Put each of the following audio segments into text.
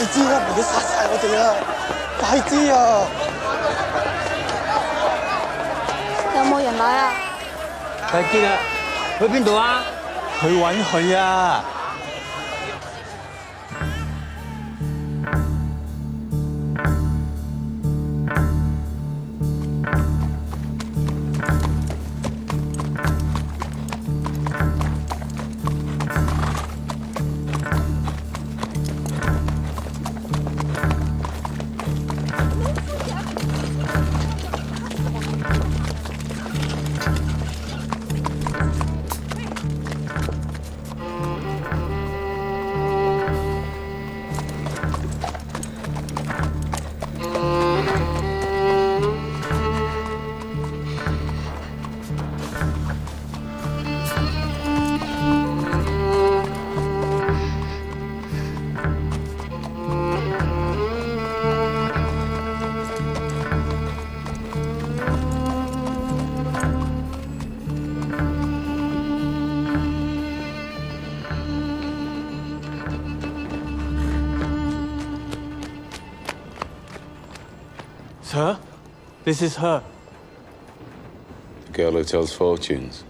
知啦，唔好殺晒我哋啊！快啲啊！有冇人來啊？睇見啦，去邊度啊？去揾佢啊！Sir, this is her. The girl who tells fortunes.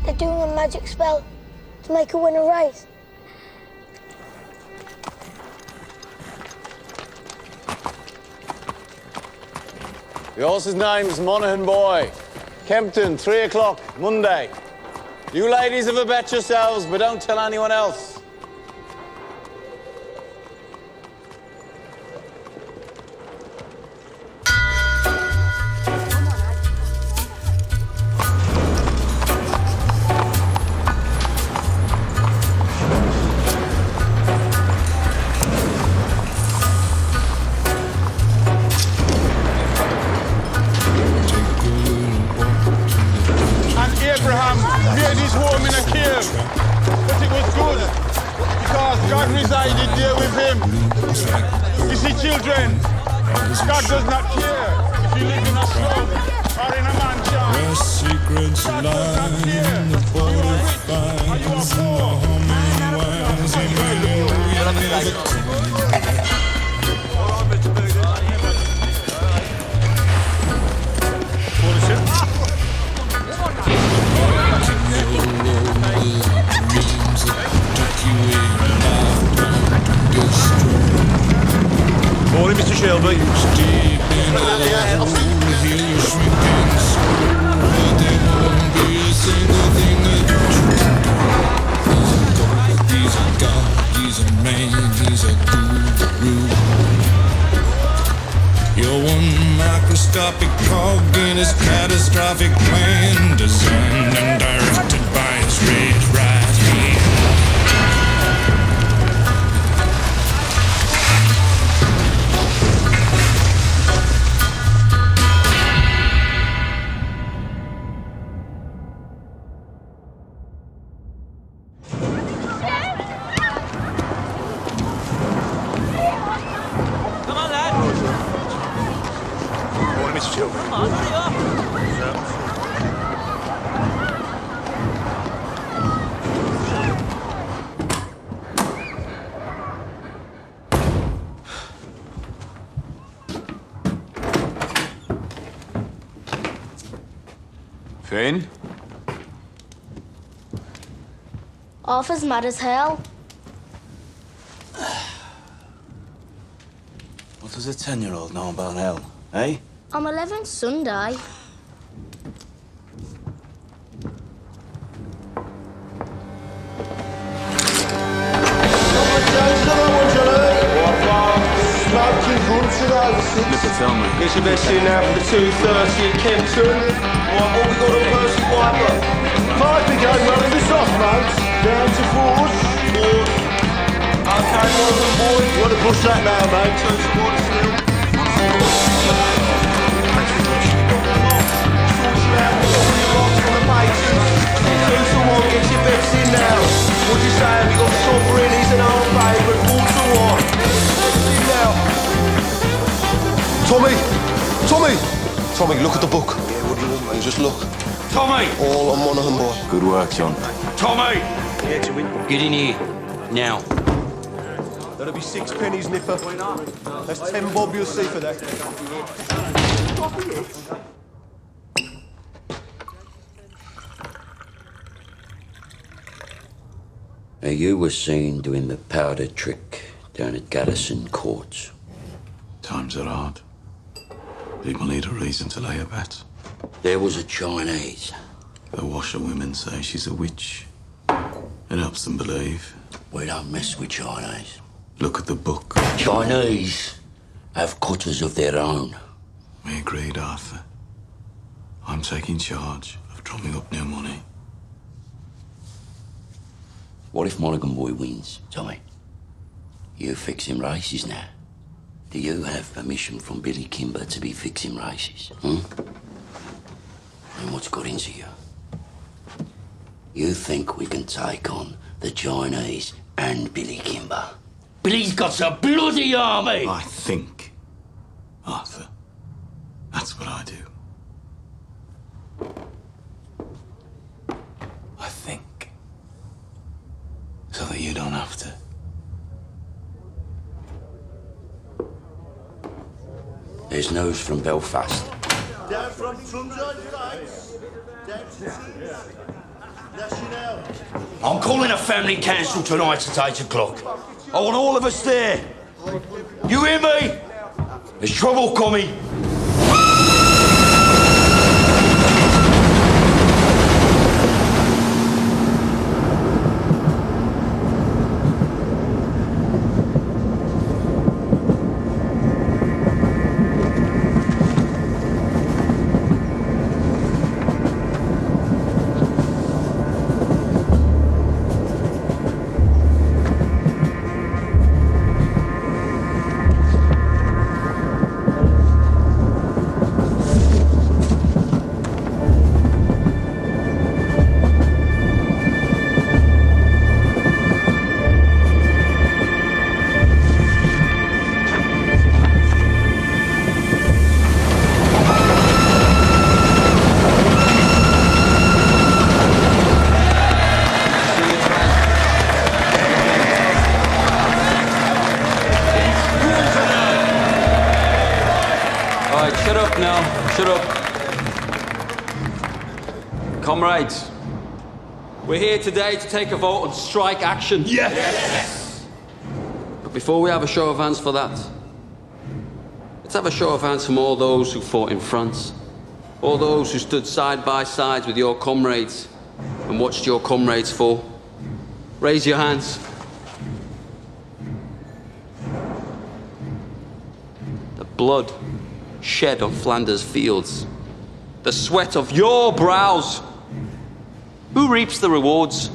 They're doing a magic spell to make her win a race. The horse's name's Monaghan Boy. Kempton, 3 o'clock, Monday. You ladies have a bet yourselves, but don't tell anyone else. Abraham made his home in a cave, but it was good because God resided there with him. You see, children, God does not care if you live in a slum or in a mansion. Where secrets lie in the butterflies and the humming winds and Morning, Mr. Shelby. deep in the hole, hear you shrinking soul, but there won't be a single thing that you do. He's a god, he's a man, he's a guru. You're one microscopic cog in his catastrophic plan, designed and directed by his red right hand. Mr. Shelby. Come on, hurry up. Finn? Arthur's mad as hell. What does a 10-year-old know about hell, eh? I'm 11 Sunday. It's your best in now for the 2:30 at Kempton. What we got on Percy Piper? 5 again, running this off, mate. Down to 4. Okay, Morgan boy. You want to push that now, mate? Turn towards the hill. Get your bets in now. What do you say? Have you got sovereign? He's an old favourite. 4-1. In now. Tommy, look at the book. Yeah, what do you want, mate? Just look. Tommy! All on Monaghan boy. Good work, John. Tommy! Get in here. Now. That'll be 6 pennies, Nipper. That's 10 bob you'll see for that. Now, you were seen doing the powder trick down at Garrison Courts. Times are hard. People need a reason to lay a bet. There was a Chinese. The washerwomen say she's a witch. It helps them believe. We don't mess with Chinese. Look at the book. Chinese have cutters of their own. We agreed, Arthur. I'm taking charge of drumming up new money. What if Monaghan boy wins, Tommy? You fixing races now. Do you have permission from Billy Kimber to be fixing races? And what's got into you? You think we can take on the Chinese and Billy Kimber? Billy's got a bloody army! I think, Arthur. That's what I do. I think. So that you don't have to. There's news from Belfast. Down from Trumside Heights. Down to National. I'm calling a family council tonight at 8 o'clock. I want all of us there. You hear me? There's trouble coming. Comrades, we're here today to take a vote on strike action. Yes! But before we have a show of hands for that, let's have a show of hands from all those who fought in France, all those who stood side by side with your comrades and watched your comrades fall. Raise your hands. The blood shed on Flanders fields, the sweat of your brows. Who reaps the rewards?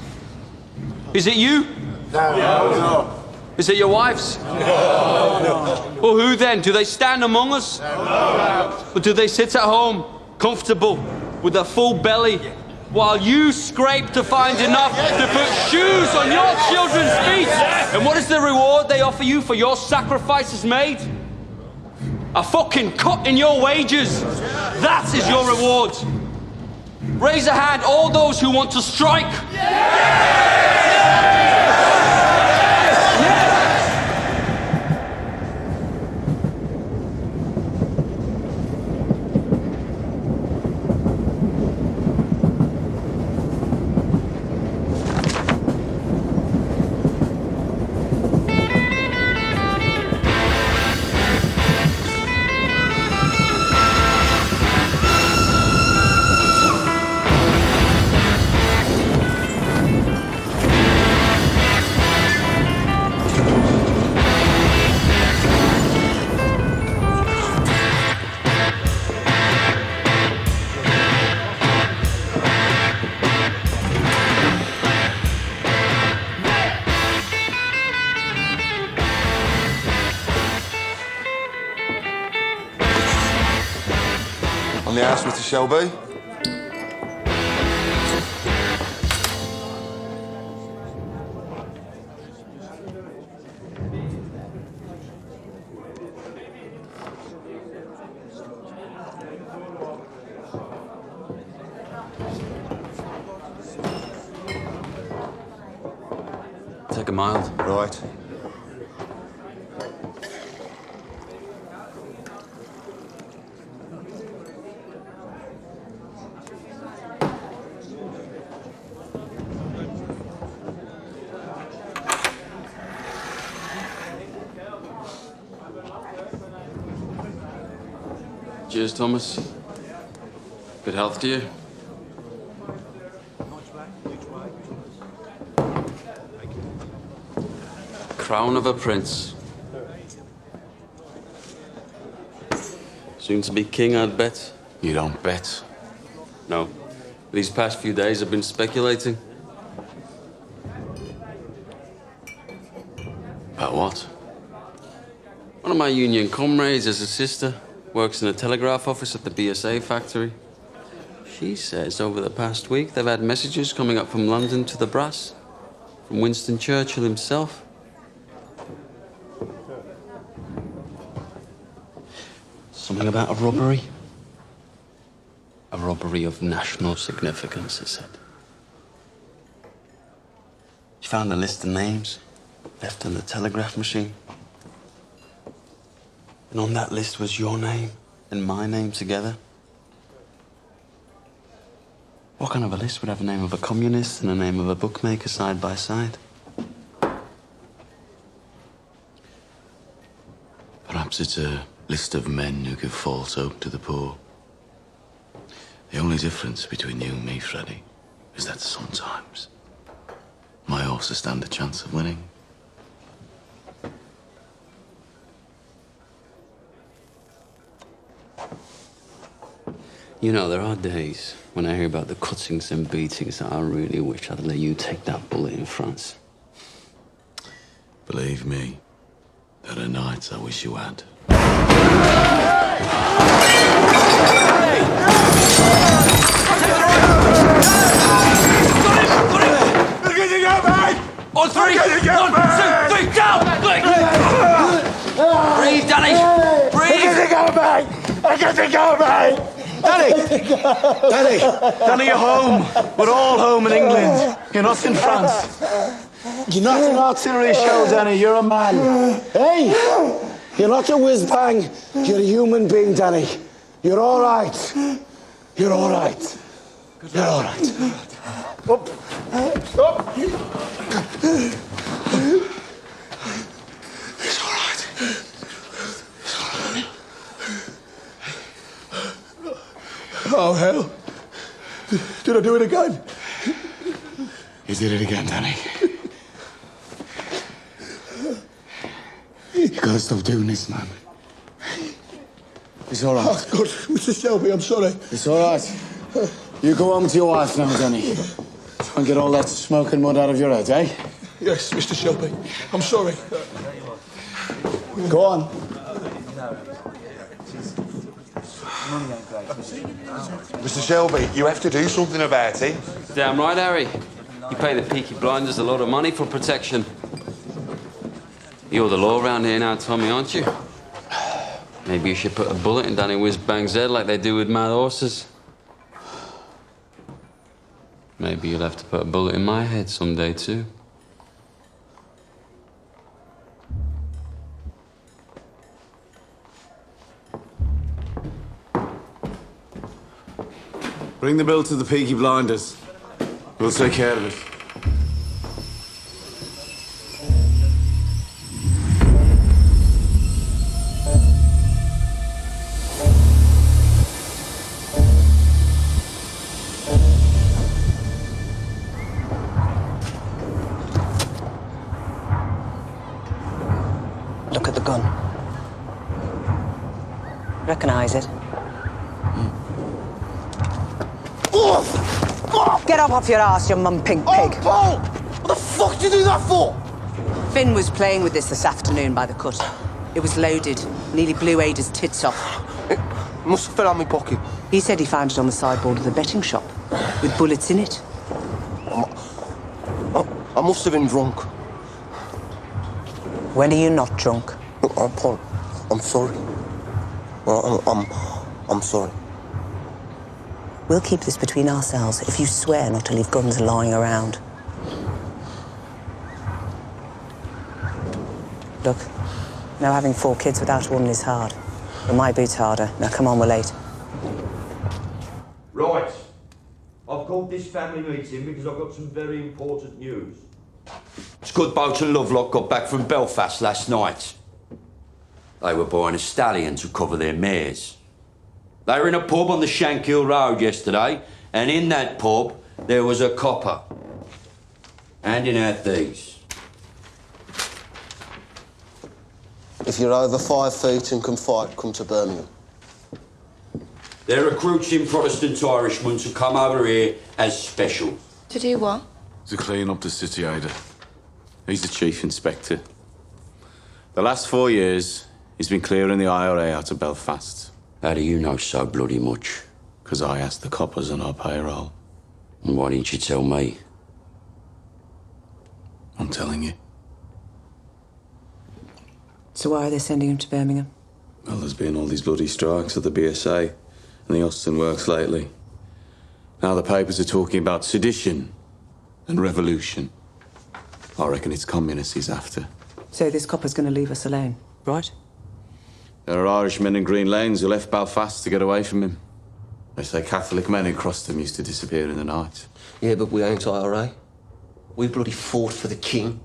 Is it you? No. Is it your wives? No. Well, who then? Do they stand among us? No. Or do they sit at home, comfortable, with a full belly, while you scrape to find enough to put shoes on your children's feet? And what is the reward they offer you for your sacrifices made? A fucking cut in your wages. That is your reward. Raise a hand, all those who want to strike. On the house, Mr. Shelby? Take a mild. Right. Cheers, Thomas. Good health to you. Crown of a prince. Soon to be king, I'd bet. You don't bet. No. These past few days I've been speculating. About what? One of my union comrades has a sister, works in a telegraph office at the BSA factory. She says over the past week they've had messages coming up from London to the brass, from Winston Churchill himself. Something about a robbery. A robbery of national significance, it said. She found a list of names left on the telegraph machine. And on that list was your name and my name together. What kind of a list would have the name of a communist and the name of a bookmaker side by side? Perhaps it's a list of men who give false hope to the poor. The only difference between you and me, Freddie, is that sometimes my horses stand a chance of winning. You know, there are days when I hear about the cuttings and beatings that I really wish I'd let you take that bullet in France. Believe me, there are nights I wish you had. On three! 1, 2, 3, down! Breathe, Danny! Breathe! I got to go, mate! Danny, you're home. We're all home in England. You're not in France. You're not an artillery shell, Danny. You're a man. Hey! You're not a whiz-bang. You're a human being, Danny. You're all right. You're all right. You're all right. Up. Up. It's all right. It's all right. Oh, hell. Did I do it again? You did it again, Danny. You gotta stop doing this, man. It's all right. Oh, God, Mr. Shelby, I'm sorry. It's all right. You go home to your wife now, Danny. Try and get all that smoke and mud out of your head, eh? Yes, Mr. Shelby. I'm sorry. Go on. Mr. Shelby, you have to do something about it. Damn right, Harry. You pay the Peaky Blinders a lot of money for protection. You're the law around here now, Tommy, aren't you? Maybe you should put a bullet in Danny Whiz-Bang's head like they do with mad horses. Maybe you'll have to put a bullet in my head someday, too. Bring the bill to the Peaky Blinders. We'll take care of it. Look at the gun. Recognize it? Get up off your ass, you mum-pink pig. Oh, Paul! What the fuck did you do that for? Finn was playing with this afternoon by the cut. It was loaded. Nearly blew Ada's tits off. It must have fell out my pocket. He said he found it on the sideboard of the betting shop, with bullets in it. I must have been drunk. When are you not drunk? Paul, I'm sorry. I'm sorry. We'll keep this between ourselves if you swear not to leave guns lying around. Look, now having 4 kids without a woman is hard. But my boot's harder. Now come on, we're late. Right. I've called this family meeting because I've got some very important news. Scudboat and Lovelock got back from Belfast last night. They were buying a stallion to cover their mares. They were in a pub on the Shankill Road yesterday, and in that pub there was a copper handing out these. If you're over 5 feet and can fight, come to Birmingham. They're recruiting Protestant Irishmen to come over here as special. To do what? To clean up the city, Ada. He's the chief inspector. The last 4 years, he's been clearing the IRA out of Belfast. How do you know so bloody much? Because I asked the coppers on our payroll. And why didn't you tell me? I'm telling you. So why are they sending him to Birmingham? Well, there's been all these bloody strikes at the BSA and the Austin Works lately. Now the papers are talking about sedition and revolution. I reckon it's communists he's after. So this copper's going to leave us alone, right? There are Irishmen in Green Lanes who left Belfast to get away from him. They say Catholic men who crossed them used to disappear in the night. Yeah, but we ain't IRA. We bloody fought for the king.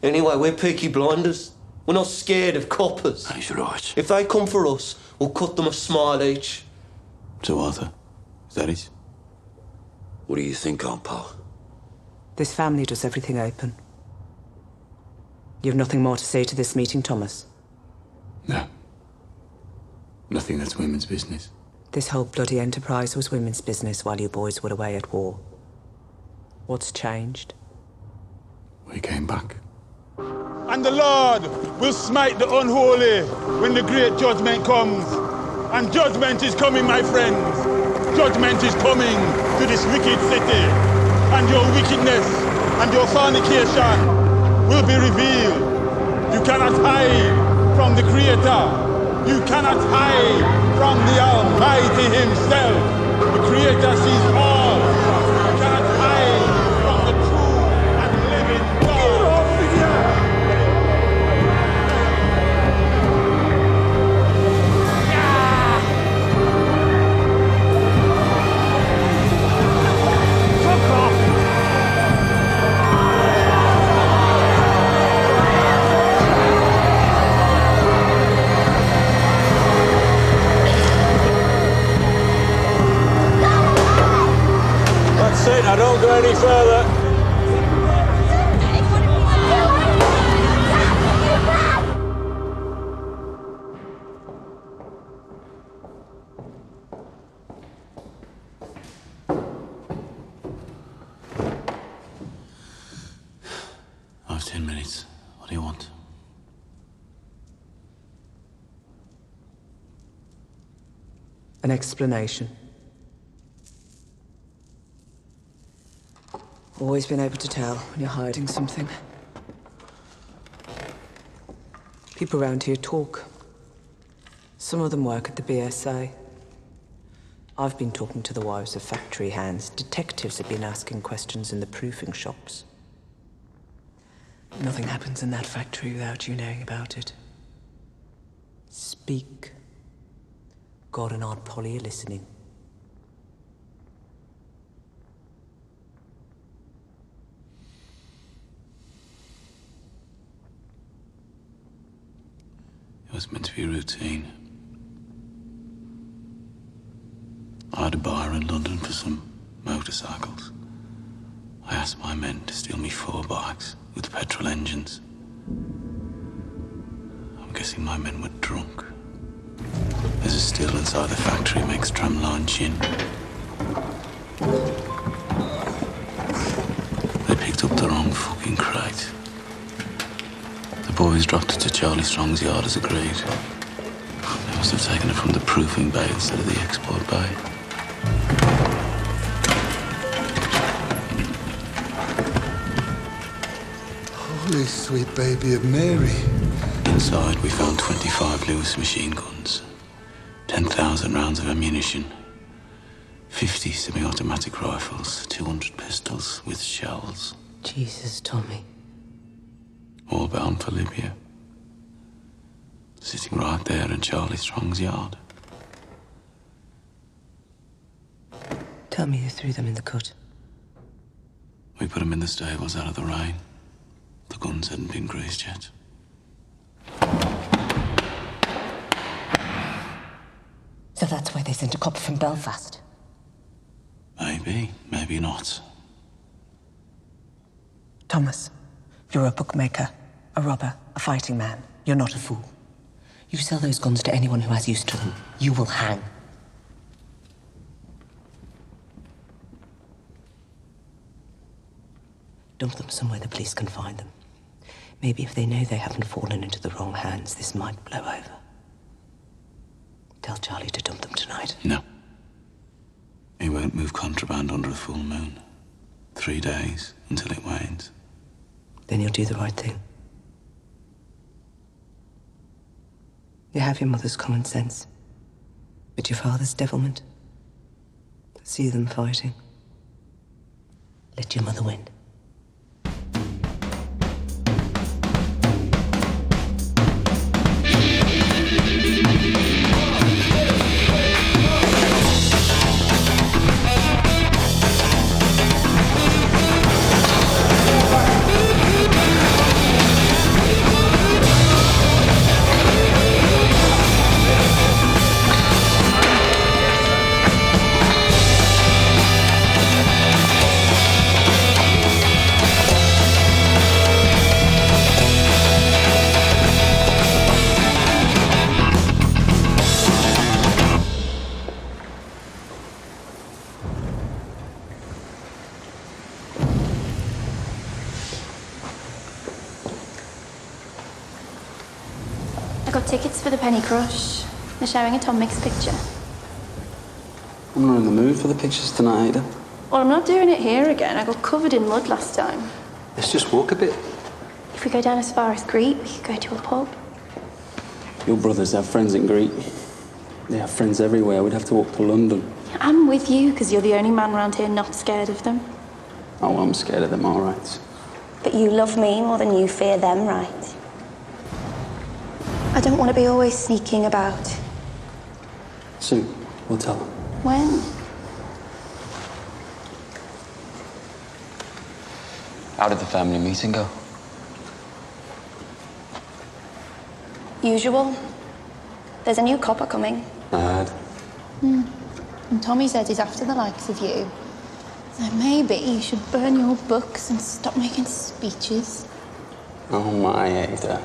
Anyway, we're Peaky Blinders. We're not scared of coppers. He's right. If they come for us, we'll cut them a smile each. So, Arthur, is that it? What do you think, Aunt Pal? This family does everything open. You have nothing more to say to this meeting, Thomas? No. Nothing that's women's business. This whole bloody enterprise was women's business while you boys were away at war. What's changed? We came back. And the Lord will smite the unholy when the great judgment comes. And judgment is coming, my friends. Judgment is coming to this wicked city. And your wickedness and your fornication will be revealed. You cannot hide from the Creator. You cannot hide from the Almighty Himself. The Creator sees all. You cannot hide from the true and living God. That's it, now don't go any further. I have 10 minutes. What do you want? An explanation. Always been able to tell when you're hiding something. People around here talk. Some of them work at the BSA. I've been talking to the wives of factory hands. Detectives have been asking questions in the proofing shops. Nothing happens in that factory without you knowing about it. Speak. God and Aunt Polly are listening. It was meant to be routine. I had a buyer in London for some motorcycles. I asked my men to steal me 4 bikes with petrol engines. I'm guessing my men were drunk. There's a still inside the factory makes tramline gin. They picked up the wrong fucking crate. The boys dropped it to Charlie Strong's yard as agreed. They Must have taken it from the proofing bay instead of the export bay. Holy sweet baby of Mary. Inside, we found 25 Lewis machine guns, 10,000 rounds of ammunition, 50 semi-automatic rifles, 200 pistols with shells. Jesus, Tommy. All bound for Libya. Sitting right there in Charlie Strong's yard. Tell me who threw them in the cut. We put them in the stables out of the rain. The guns hadn't been greased yet. So that's why they sent a copper from Belfast. Maybe, maybe not. Thomas, you're a bookmaker, a robber, a fighting man. You're not a fool. You sell those guns to anyone who has use to them, you will hang. Dump them somewhere the police can find them. Maybe if they know they haven't fallen into the wrong hands, this might blow over. Tell Charlie to dump them tonight. No. He won't move contraband under a full moon. 3 days until it wanes. Then you'll do the right thing. You have your mother's common sense, but your father's devilment. See them fighting. Let your mother win. I got tickets for the Penny Crush. They're showing a Tom Mix picture. I'm not in the mood for the pictures tonight, Ada. Well, I'm not doing it here again. I got covered in mud last time. Let's just walk a bit. If we go down as far as Greet, we could go to a pub. Your brothers have friends in Greek. They have friends everywhere. We'd have to walk to London. I'm with you, because you're the only man around here not scared of them. Oh, I'm scared of them, all right. But you love me more than you fear them, right? I don't want to be always sneaking about. Soon, we'll tell them. When? How did the family meeting go? Usual. There's a new copper coming. I heard. And Tommy says he's after the likes of you. So maybe you should burn your books and stop making speeches. Oh, my Ada.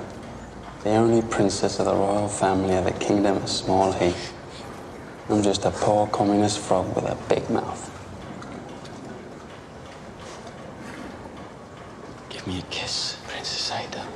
The only princess of the royal family of the kingdom of Small Heath. I'm just a poor communist frog with a big mouth. Give me a kiss, Princess Ada.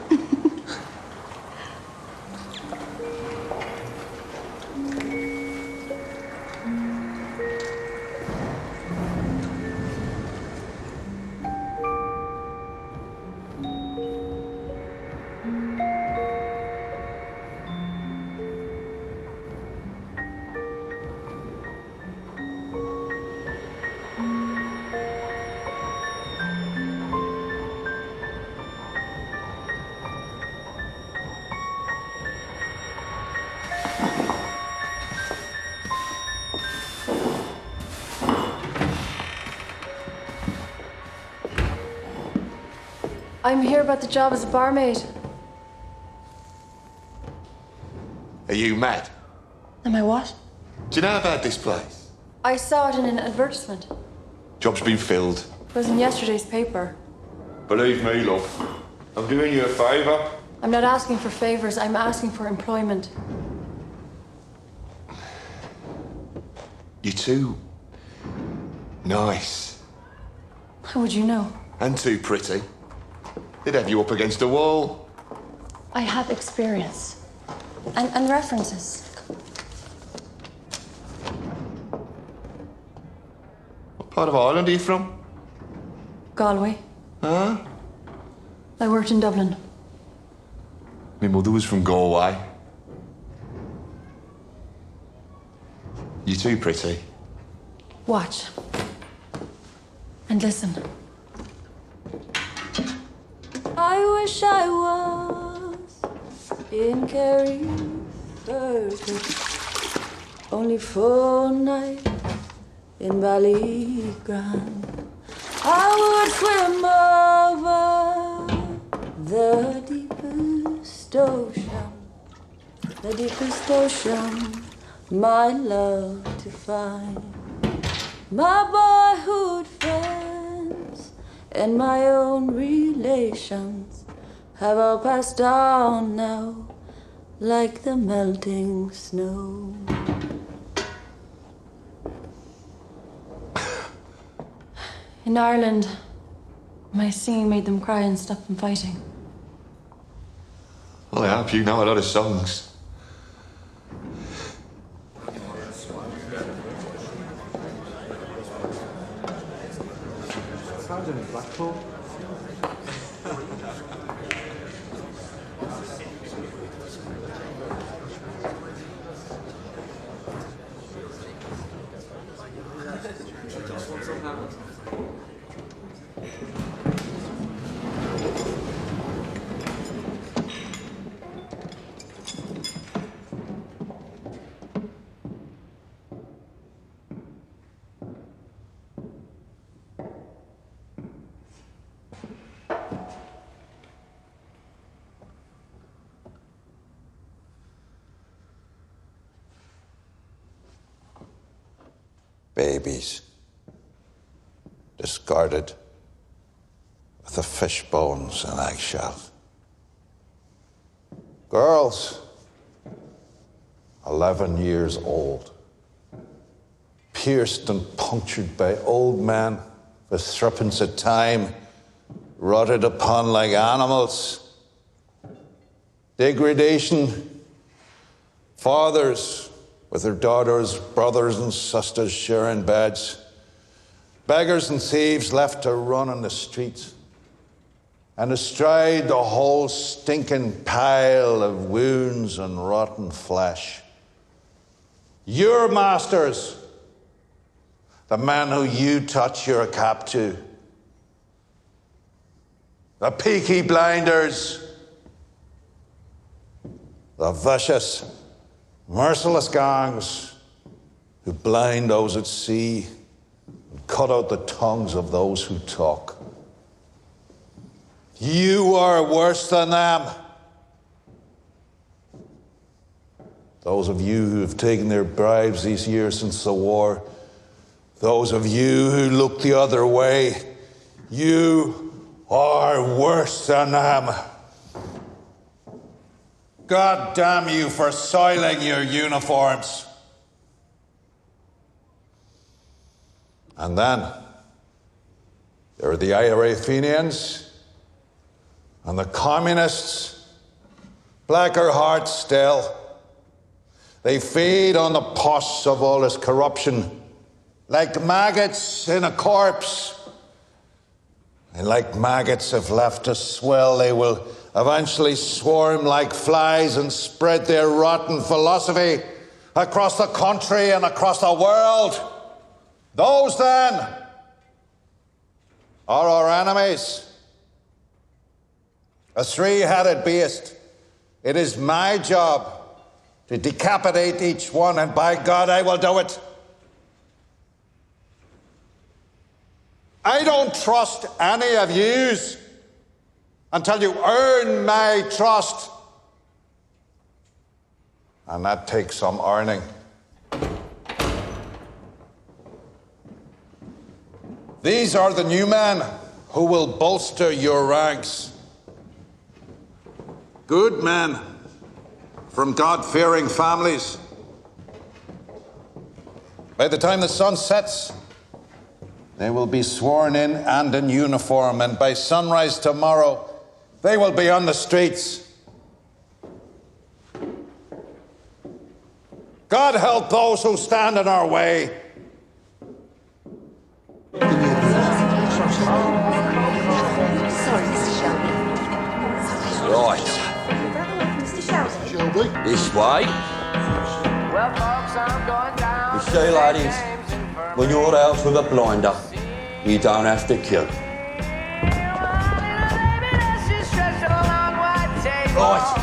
I'm here about the job as a barmaid. Are you mad? Am I what? Do you know about this place? I saw it in an advertisement. Job's been filled. It was in yesterday's paper. Believe me, love. I'm doing you a favour. I'm not asking for favors, I'm asking for employment. You're too nice. How would you know? And too pretty. They'd have you up against a wall. I have experience. And references. Part of Ireland are you from? Galway. Huh? I worked in Dublin. My mother was from Galway. You too pretty. Watch. And listen. I wish I was in Kerry, only for a night in Ballygrand. I would swim over the deepest ocean, my love to find. My boyhood friends and my own relations have all passed on now, like the melting snow. In Ireland, my singing made them cry and stop them fighting. Well, I hope you know a lot of songs. Blackpool. Babies, discarded with the fish bones and eggshells. Girls, 11 years old, pierced and punctured by old men with threepence of time, rotted upon like animals. Degradation, fathers with their daughters, brothers and sisters sharing beds. Beggars and thieves left to run on the streets. And astride the whole stinking pile of wounds and rotten flesh. Your masters, the men who you touch your cap to. The Peaky blinders. The vicious, merciless gangs who blind those at sea and cut out the tongues of those who talk. You are worse than them. Those of you who have taken their bribes these years since the war, those of you who look the other way, you are worse than them. God damn you for soiling your uniforms. And then there are the IRA Fenians and the communists, blacker hearts still. They feed on the pus of all this corruption, like maggots in a corpse. And like maggots, if left to swell, they will eventually swarm like flies and spread their rotten philosophy across the country and across the world. Those, then, are our enemies. A three-headed beast. It is my job to decapitate each one, and by God, I will do it. I don't trust any of yous until you earn my trust. And that takes some earning. These are the new men who will bolster your ranks. Good men from God-fearing families. By the time the sun sets, they will be sworn in and in uniform, and by sunrise tomorrow, they will be on the streets. God help those who stand in our way. Shelby. Right. Mr. Shelby. This way. You see, ladies, when you're out with a blinder, you don't have to kill. Right.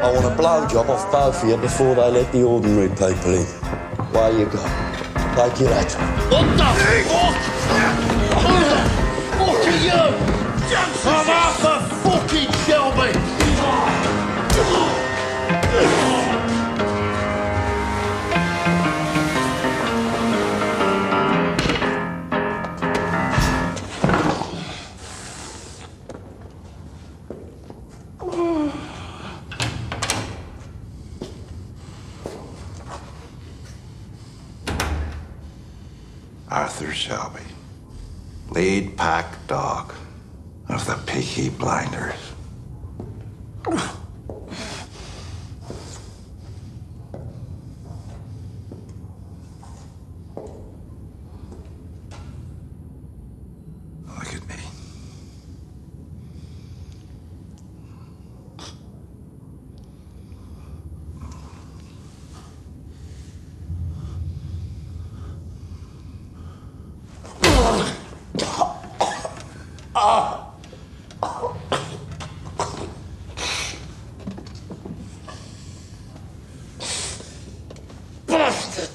I want a blowjob off both of you before they let the ordinary people in. Where you go? Take your hat. What the fuck? Who the fuck are you? I'm Arthur fucking Shelby. Arthur Shelby, lead pack dog of the Peaky Blinders. Look at me. Bastard!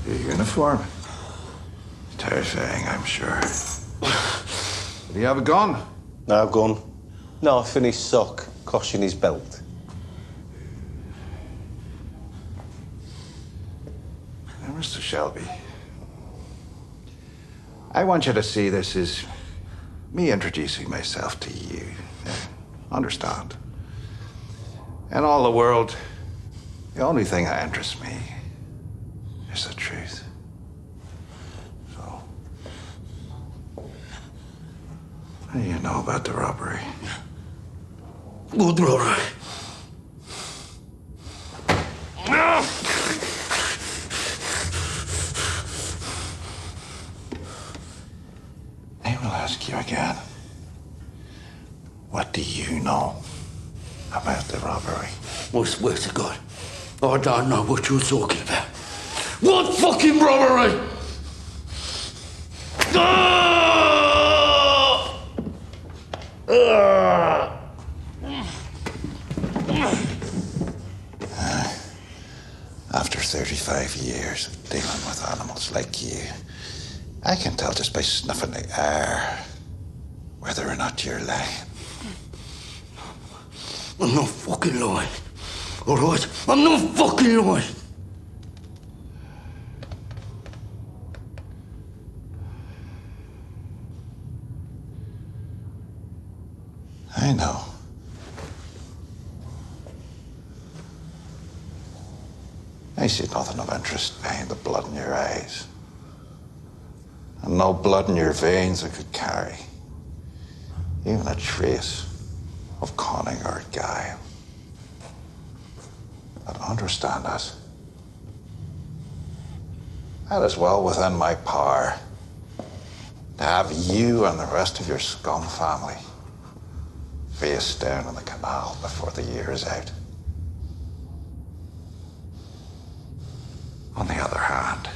Your uniform? Terrifying, I'm sure. Do you have a gun? No gun. Knife in his sock, cosh in his belt. Now, Mr. Shelby, I want you to see this as me introducing myself to you. Understand? In all the world, the only thing that interests me is the truth. So, what do you know about the robbery? Good robbery. I will ask you again. What do you know about the robbery? I swear to God, I don't know what you're talking about. What fucking robbery? After 35 years of dealing with animals like you, I can tell just by snuffing the air whether or not you're lying. I'm not fucking lying. All right? I'm not fucking lying. I know. I see nothing of interest behind the blood in your eyes. And no blood in your veins that could carry even a trace of cunning or guile. But understand that. That is well within my power to have you and the rest of your scum family face down in the canal before the year is out. On the other hand,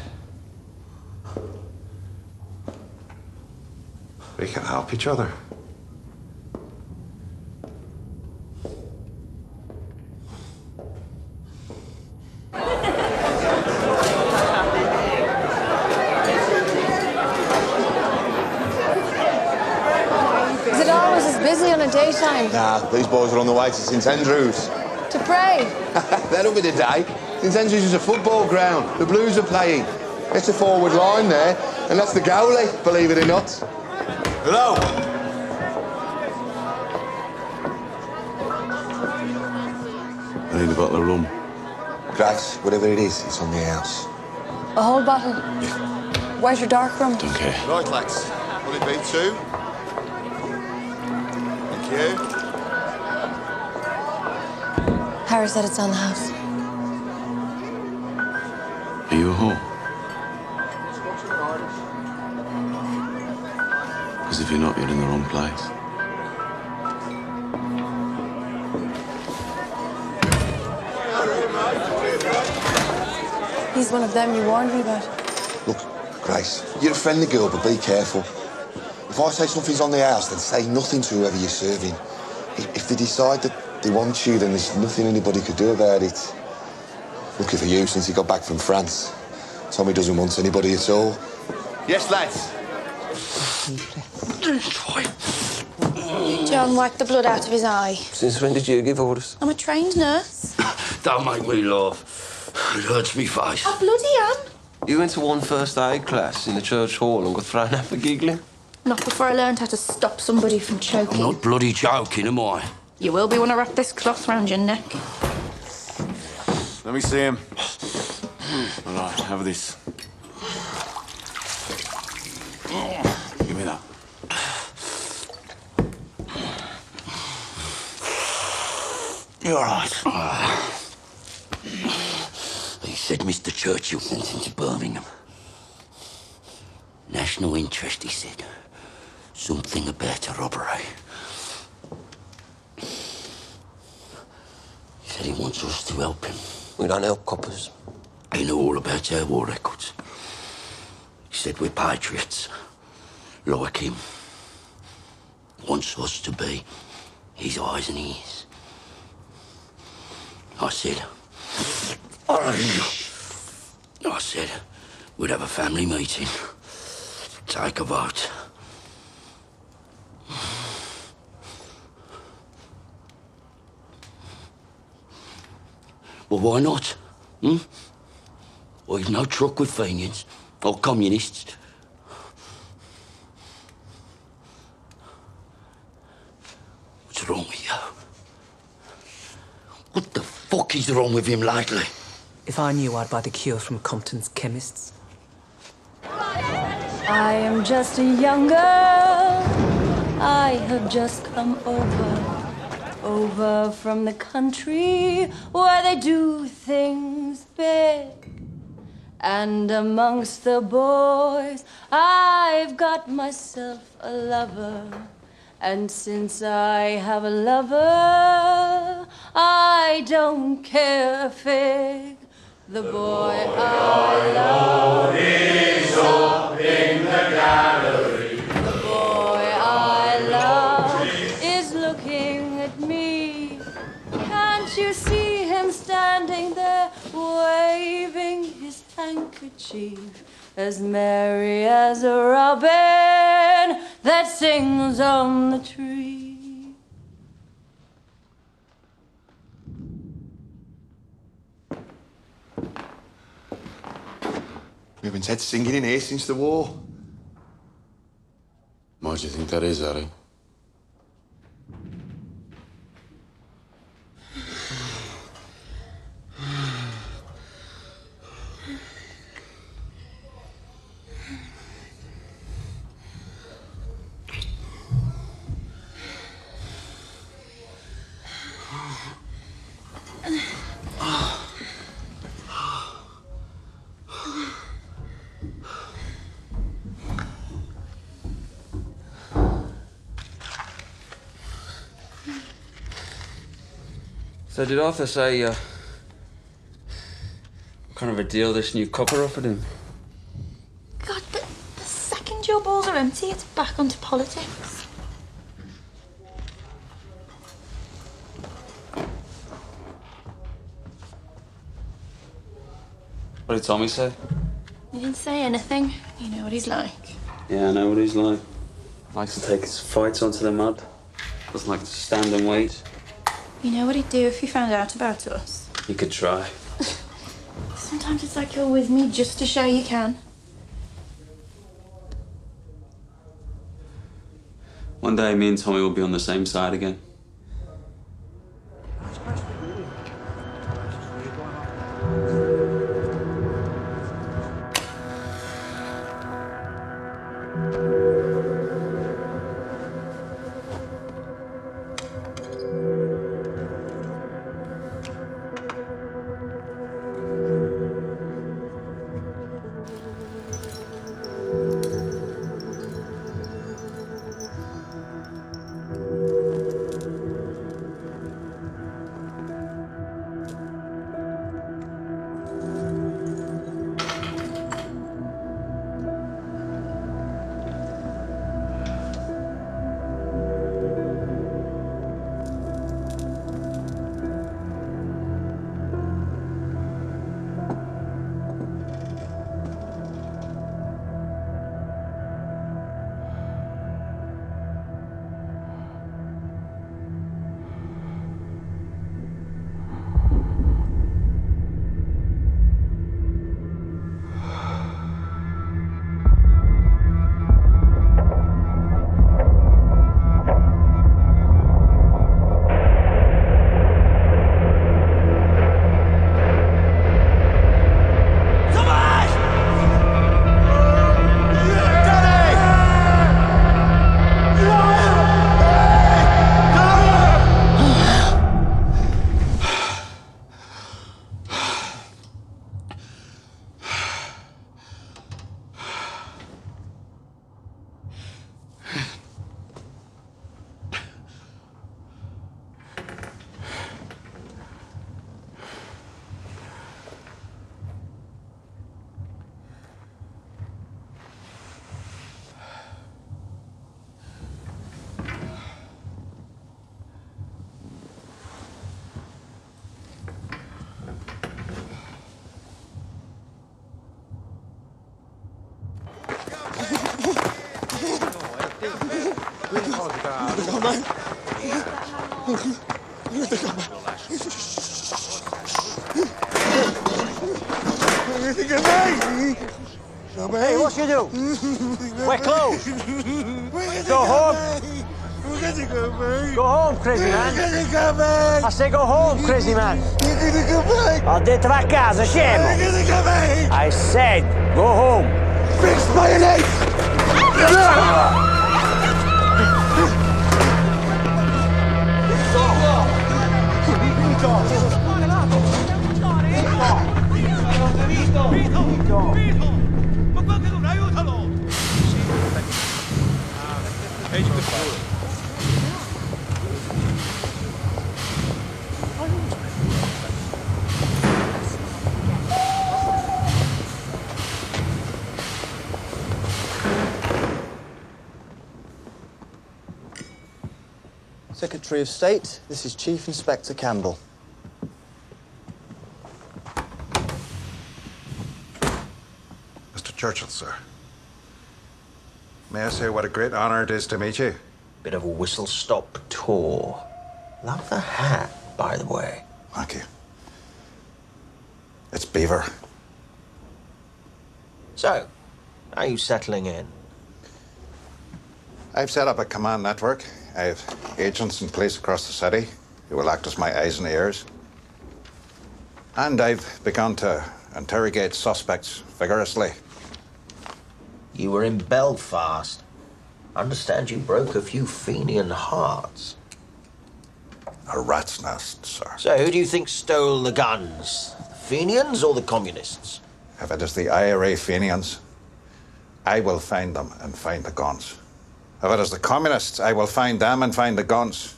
we can help each other. Is it always as busy on a daytime? Nah, these boys are on the way to St Andrews. To pray? That'll be the day. St Andrews is a football ground. The Blues are playing. It's a forward line there, and that's the goalie, believe it or not. Hello. I need a bottle of rum. Grace, whatever it is, it's on the house. A whole bottle? White or dark rum? Don't care. Right, lads. Will it be 2? Thank you. Harry said it's on the house. Are you at home? Definitely not. You're in the wrong place. He's one of them you warned me about. Look, Grace, you're a friendly girl, but be careful. If I say something's on the house, then say nothing to whoever you're serving. If they decide that they want you, then there's nothing anybody could do about it. Lucky for you, since he got back from France. Tommy doesn't want anybody at all. Yes, lads. John wiped the blood out of his eye. Since when did you give orders? I'm a trained nurse. Don't make me laugh. It hurts me face. I bloody am. You went to one first aid class in the church hall and got thrown out for giggling? Not before I learned how to stop somebody from choking. I'm not bloody joking, am I? You will be when I wrap this cloth round your neck. Let me see him. All right, have this. Give me that. You're all right. He said Mr. Churchill sent him to Birmingham. National interest, he said. Something about a robbery. He said he wants us to help him. We don't help coppers. He knew all about our war records. He said we're patriots, like him. Wants us to be his eyes and ears. I said we'd have a family meeting, take a vote. Well, why not? We've no truck with Fenians or communists. What's wrong with you? What the fuck is wrong with him lately? If I knew, I'd buy the cure from Compton's chemists. I am just a young girl. I have just come over from the country where they do things big. And amongst the boys, I've got myself a lover. And since I have a lover, I don't care a fig. The boy I love is up in the gallery. The boy I love is looking at me. Can't you see him standing there, waving his handkerchief, as merry as a robin that sings on the tree? We haven't had singing in here since the war. Why do you think that is, Harry? So did Arthur say, what kind of a deal this new copper offered him? God, but the second your balls are empty, it's back onto politics. What did Tommy say? He didn't say anything. You know what he's like. Yeah, I know what he's like. Likes to take his fights onto the mud. Doesn't like to stand and wait. You know what he'd do if he found out about us? He could try. Sometimes it's like you're with me just to show you can. One day, me and Tommy will be on the same side again. Hey, what you do? We're closed. Go home. Go home, crazy man. I say go home, crazy man. Ho detto va a casa, scemo. I said go home. Fix mayonnaise! Secretary of State, this is Chief Inspector Campbell. Mr. Churchill, sir. May I say what a great honor it is to meet you? Bit of a whistle-stop tour. Love the hat, by the way. Thank you. It's Beaver. So, are you settling in? I've set up a command network. I have agents in place across the city who will act as my eyes and ears. And I've begun to interrogate suspects vigorously. You were in Belfast. I understand you broke a few Fenian hearts. A rat's nest, sir. So who do you think stole the guns? The Fenians or the communists? If it is the IRA Fenians, I will find them and find the guns. If it is the communists, I will find them and find the guns.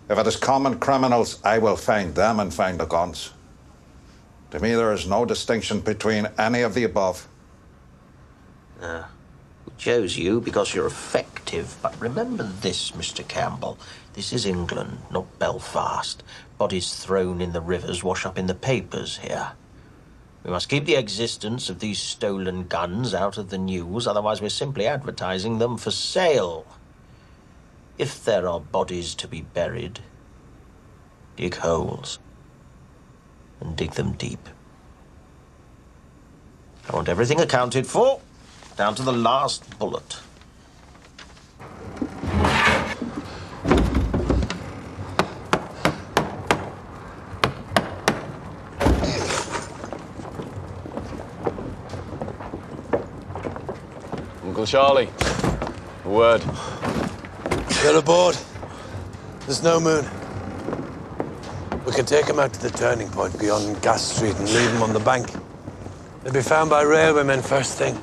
If it is common criminals, I will find them and find the guns. To me, there is no distinction between any of the above. We chose you because you're effective, but remember this, Mr. Campbell. This is England, not Belfast. Bodies thrown in the rivers wash up in the papers here. We must keep the existence of these stolen guns out of the news, otherwise we're simply advertising them for sale. If there are bodies to be buried, dig holes and dig them deep. I want everything accounted for, down to the last bullet. Uncle Charlie, a word. Get aboard. There's no moon. We can take them out to the turning point beyond Gas Street and leave them on the bank. They'll be found by railwaymen first thing.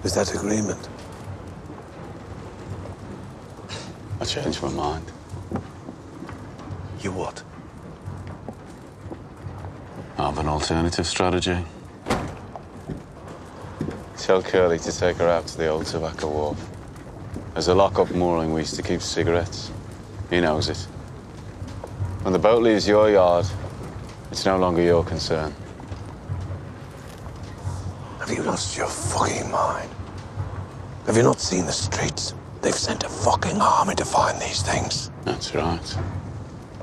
Is that agreement? I changed my mind. You what? I have an alternative strategy. Tell Curly to take her out to the old tobacco wharf. There's a lock-up mooring we used to keep cigarettes. He knows it. When the boat leaves your yard, it's no longer your concern. Have you lost your fucking mind? Have you not seen the streets? They've sent a fucking army to find these things. That's right.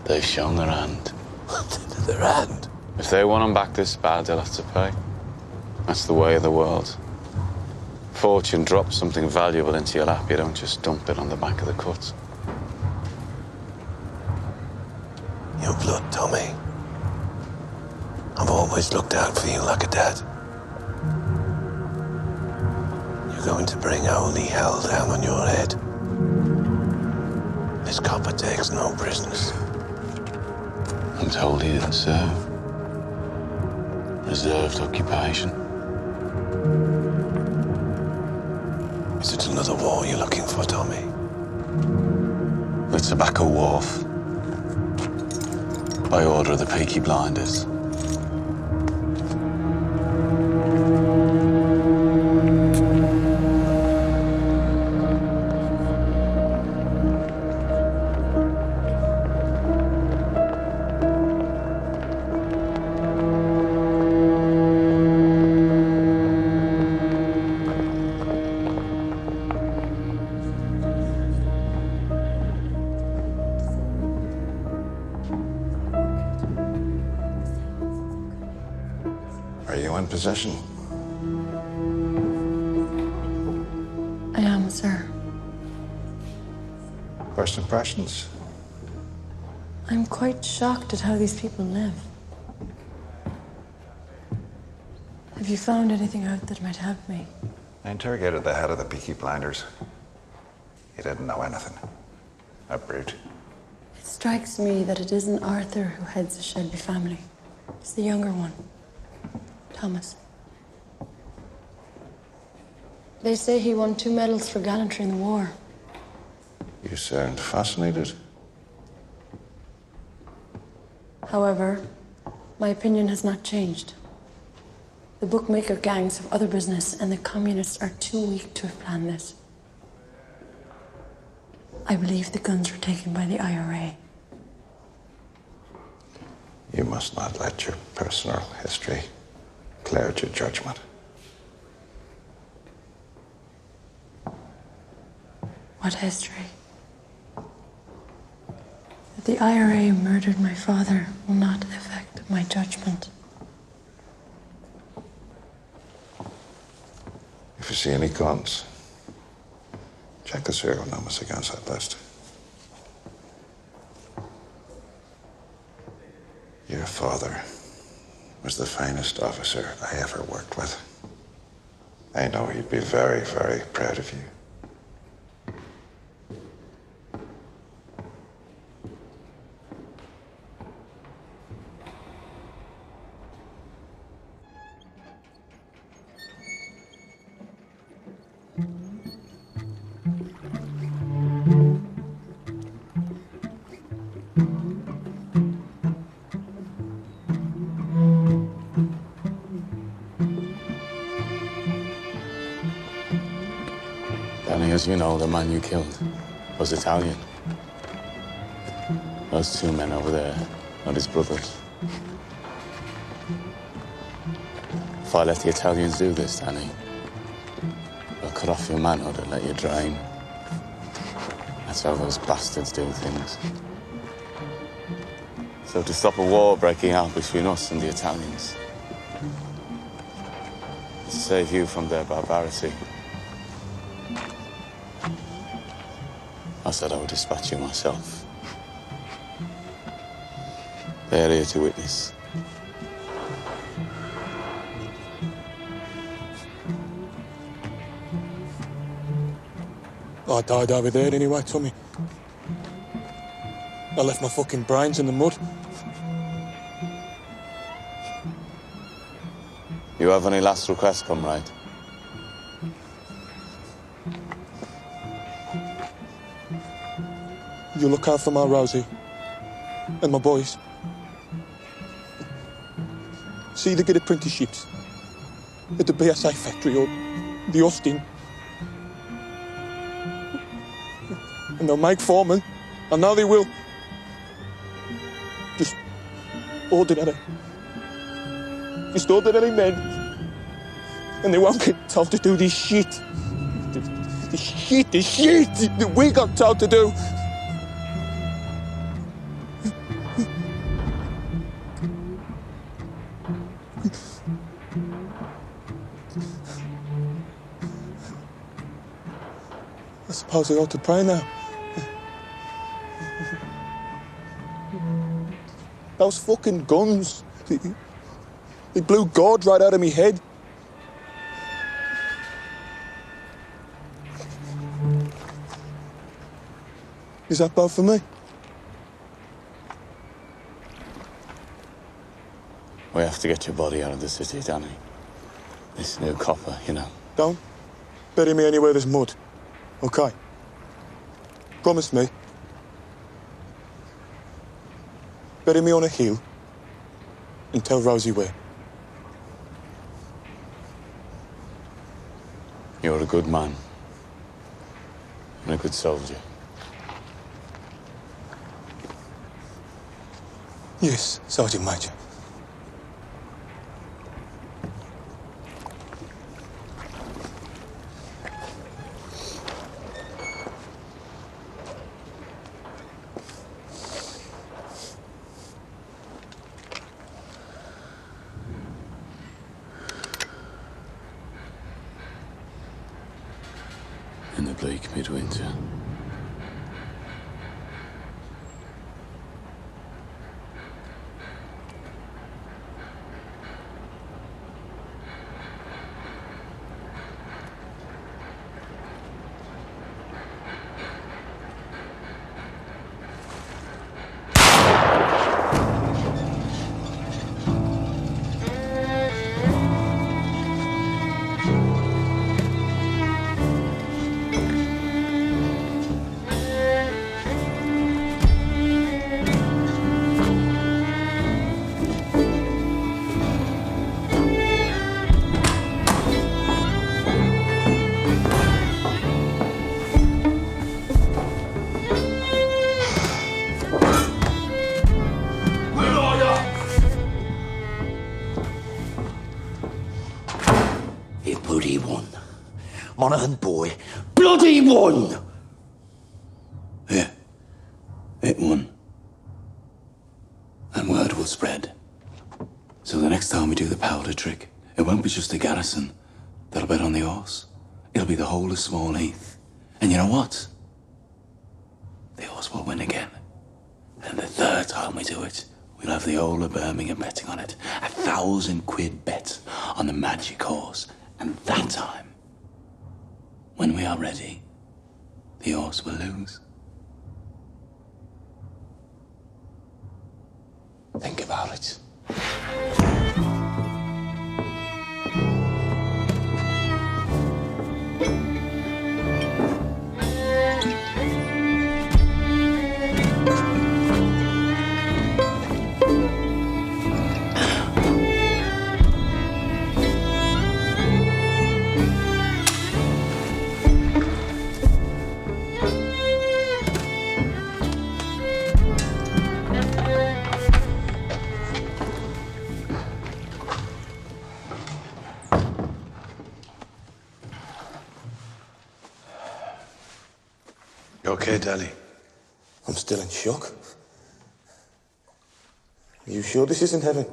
They've shown their hand. Their hand? If they want them back this bad, they'll have to pay. That's the way of the world. Fortune drops something valuable into your lap, you don't just dump it on the back of the cut. Your blood, Tommy. I've always looked out for you like a dad. You're going to bring holy hell down on your head. This copper takes no prisoners. I'm told he didn't serve. Reserved occupation. Is it another war you're looking for, Tommy? The Tobacco Wharf. By order of the Peaky Blinders. possession? I am, sir. First impressions? I'm quite shocked at how these people live. Have you found anything out that might help me? I interrogated the head of the Peaky blinders. He didn't know anything. A brute. It strikes me that it isn't Arthur who heads the Shelby family. It's the younger one, Thomas. They say he won 2 medals for gallantry in the war. You sound fascinated. However, my opinion has not changed. The bookmaker gangs have other business, and the communists are too weak to have planned this. I believe the guns were taken by the IRA. You must not let your personal history cloud your judgment. What history? That the IRA murdered my father will not affect my judgment. If you see any guns, check the serial numbers against that list. Your father was the finest officer I ever worked with. I know he'd be very, very proud of you. Danny, as you know, the man you killed was Italian. Those 2 men over there are his brothers. If I let the Italians do this, Danny, they'll cut off your manhood and let you drain. That's how those bastards do things. So to stop a war breaking out between us and the Italians, to save you from their barbarity, I said I would dispatch you myself. They're here to witness. I died over there anyway, Tommy. I left my fucking brains in the mud. You have any last requests, comrade? You look out for my Rosie and my boys. See they get apprenticeships at the BSA factory or the Austin. And they'll make foremen. I know they will. Just ordinary. Just ordinary men. And they won't get told to do this shit. This shit that we got told to do. I suppose I ought to pray now. Those fucking guns, they blew God right out of me head. Is that bad for me? We have to get your body out of the city, Danny. This new copper, you know. Don't bury me anywhere there's mud, okay? Promise me. Bury me on a hill and tell Rosie where. You're a good man and a good soldier. Yes, Sergeant Major. bleak midwinter. E01. Monaghan boy. Bloody one! Yeah. It won. And word will spread. So the next time we do the powder trick, it won't be just the garrison that'll bet on the horse. It'll be the whole of Small Heath. And you know what? The horse will win again. And the third time we do it, we'll have the whole of Birmingham betting on it. 1,000 quid bet on the magic horse. And that time, when we are ready, the horse will lose. Think about it. You okay, Danny? I'm still in shock. Are you sure this isn't heaven?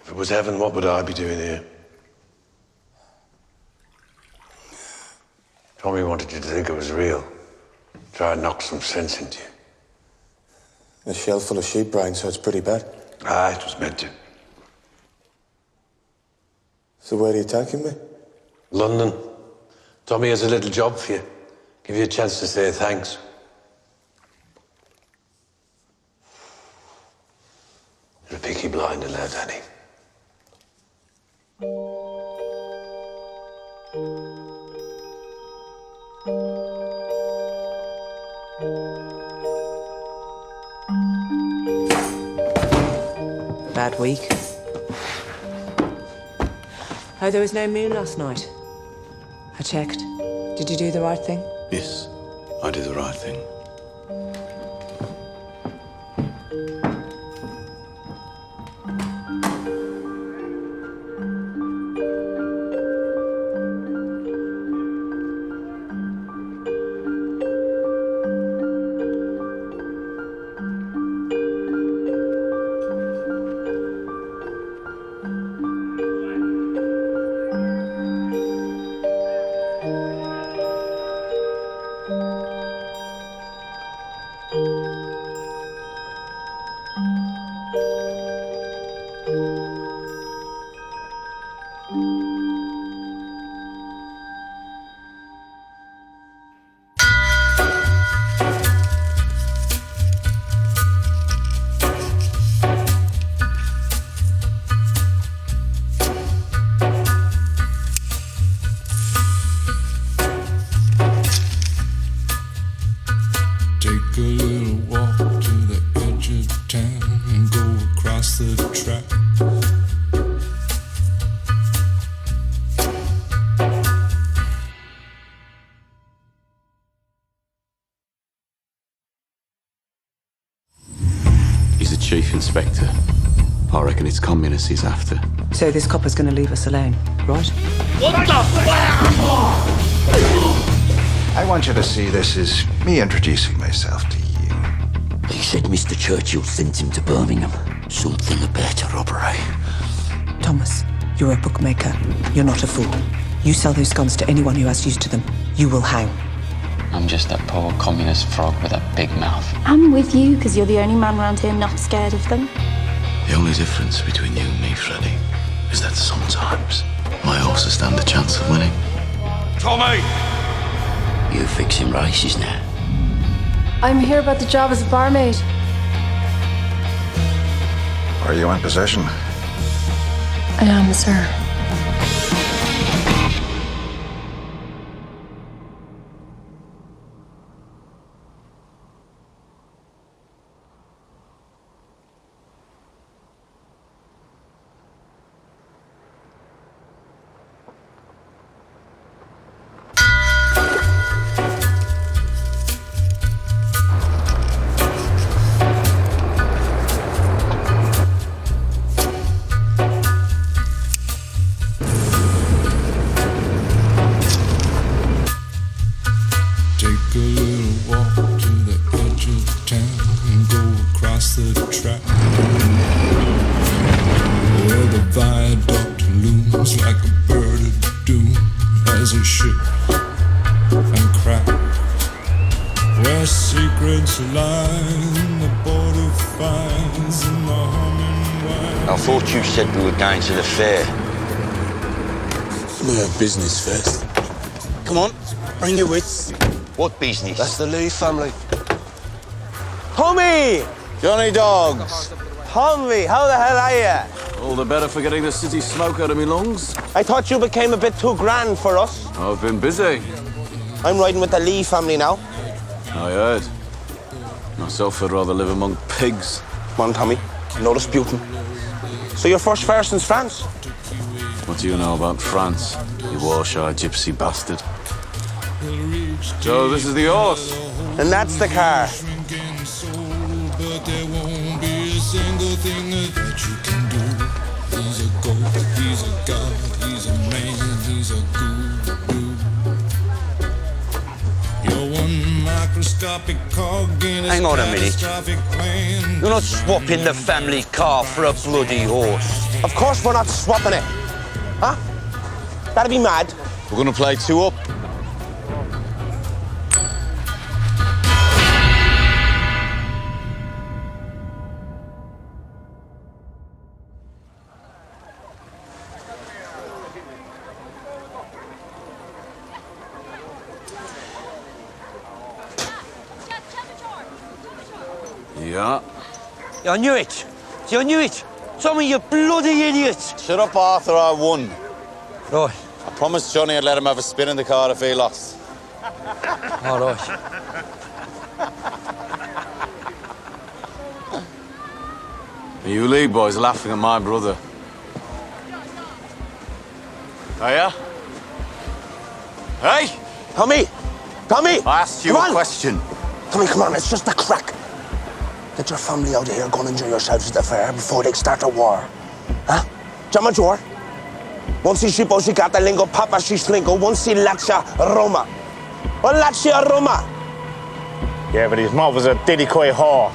If it was heaven, what would I be doing here? Tommy wanted you to think it was real. Try and knock some sense into you. A shell full of sheep brains, so it's pretty bad. Ah, it was meant to. So where are you taking me? London. Tommy has a little job for you. Give you a chance to say thanks. You're a Peaky blinder now, Danny. Bad week. Oh, there was no moon last night. I checked. Did you do the right thing? Yes, I did the right thing. He's the chief inspector. I reckon it's communists he's after. So this copper's gonna leave us alone, right? What the fuck? I want you to see this as me introducing myself to you. He said Mr. Churchill sent him to Birmingham. Something about a robbery. Thomas, you're a bookmaker. You're not a fool. You sell those guns to anyone who has use to them, you will hang. I'm just a poor communist frog with a big mouth. I'm with you because you're the only man around here not scared of them. The only difference between you and me, Freddy, is that sometimes my horses stand a chance of winning. Tommy! You fixing races now? I'm here about the job as a barmaid. Are you in possession? I am, sir. Take a little walk to the edge of town and go across the track where the viaduct looms like a bird of doom as it shook and cracked, where secrets lie in the border fires and the humming wire. I thought you said we were going to the fair. We have business first. Come on, bring your wits. What business? That's the Lee family. Tommy! Johnny Dogs. Tommy, how the hell are you? All the better for getting the city smoke out of me lungs. I thought you became a bit too grand for us. I've been busy. I'm riding with the Lee family now. I heard. Myself, I'd rather live among pigs. Come on, Tommy. No disputing. So your first fare since France? What do you know about France, you Warshire gypsy bastard? So this is the horse. And that's the car. But there won't be a single thing that you can do. He's a goat, he's a god, he's a man, he's a guru. You're one microscopic cog in Hang on a minute. catastrophic plan. You're not swapping the family car for a bloody horse. Of course we're not swapping it. Huh? That'd be mad. We're gonna play two up. Yeah. I knew it. See, I knew it. Tommy, you bloody idiot. Shut up, Arthur, I won. Right. I promised Johnny I'd let him have a spin in the car if he lost. All right. You Lee boys laughing at my brother. Are ya? Hey! Tommy! Tommy! I asked you a question. Tommy, come on, it's just a crack. Get your family out of here, go and enjoy yourselves at the fair before they start a war. Huh? Già maggiore? Non si cata lingo, papa si slingo, non si lascia Roma. O lascia Roma. Yeah, but his mother's a diddy-coy whore.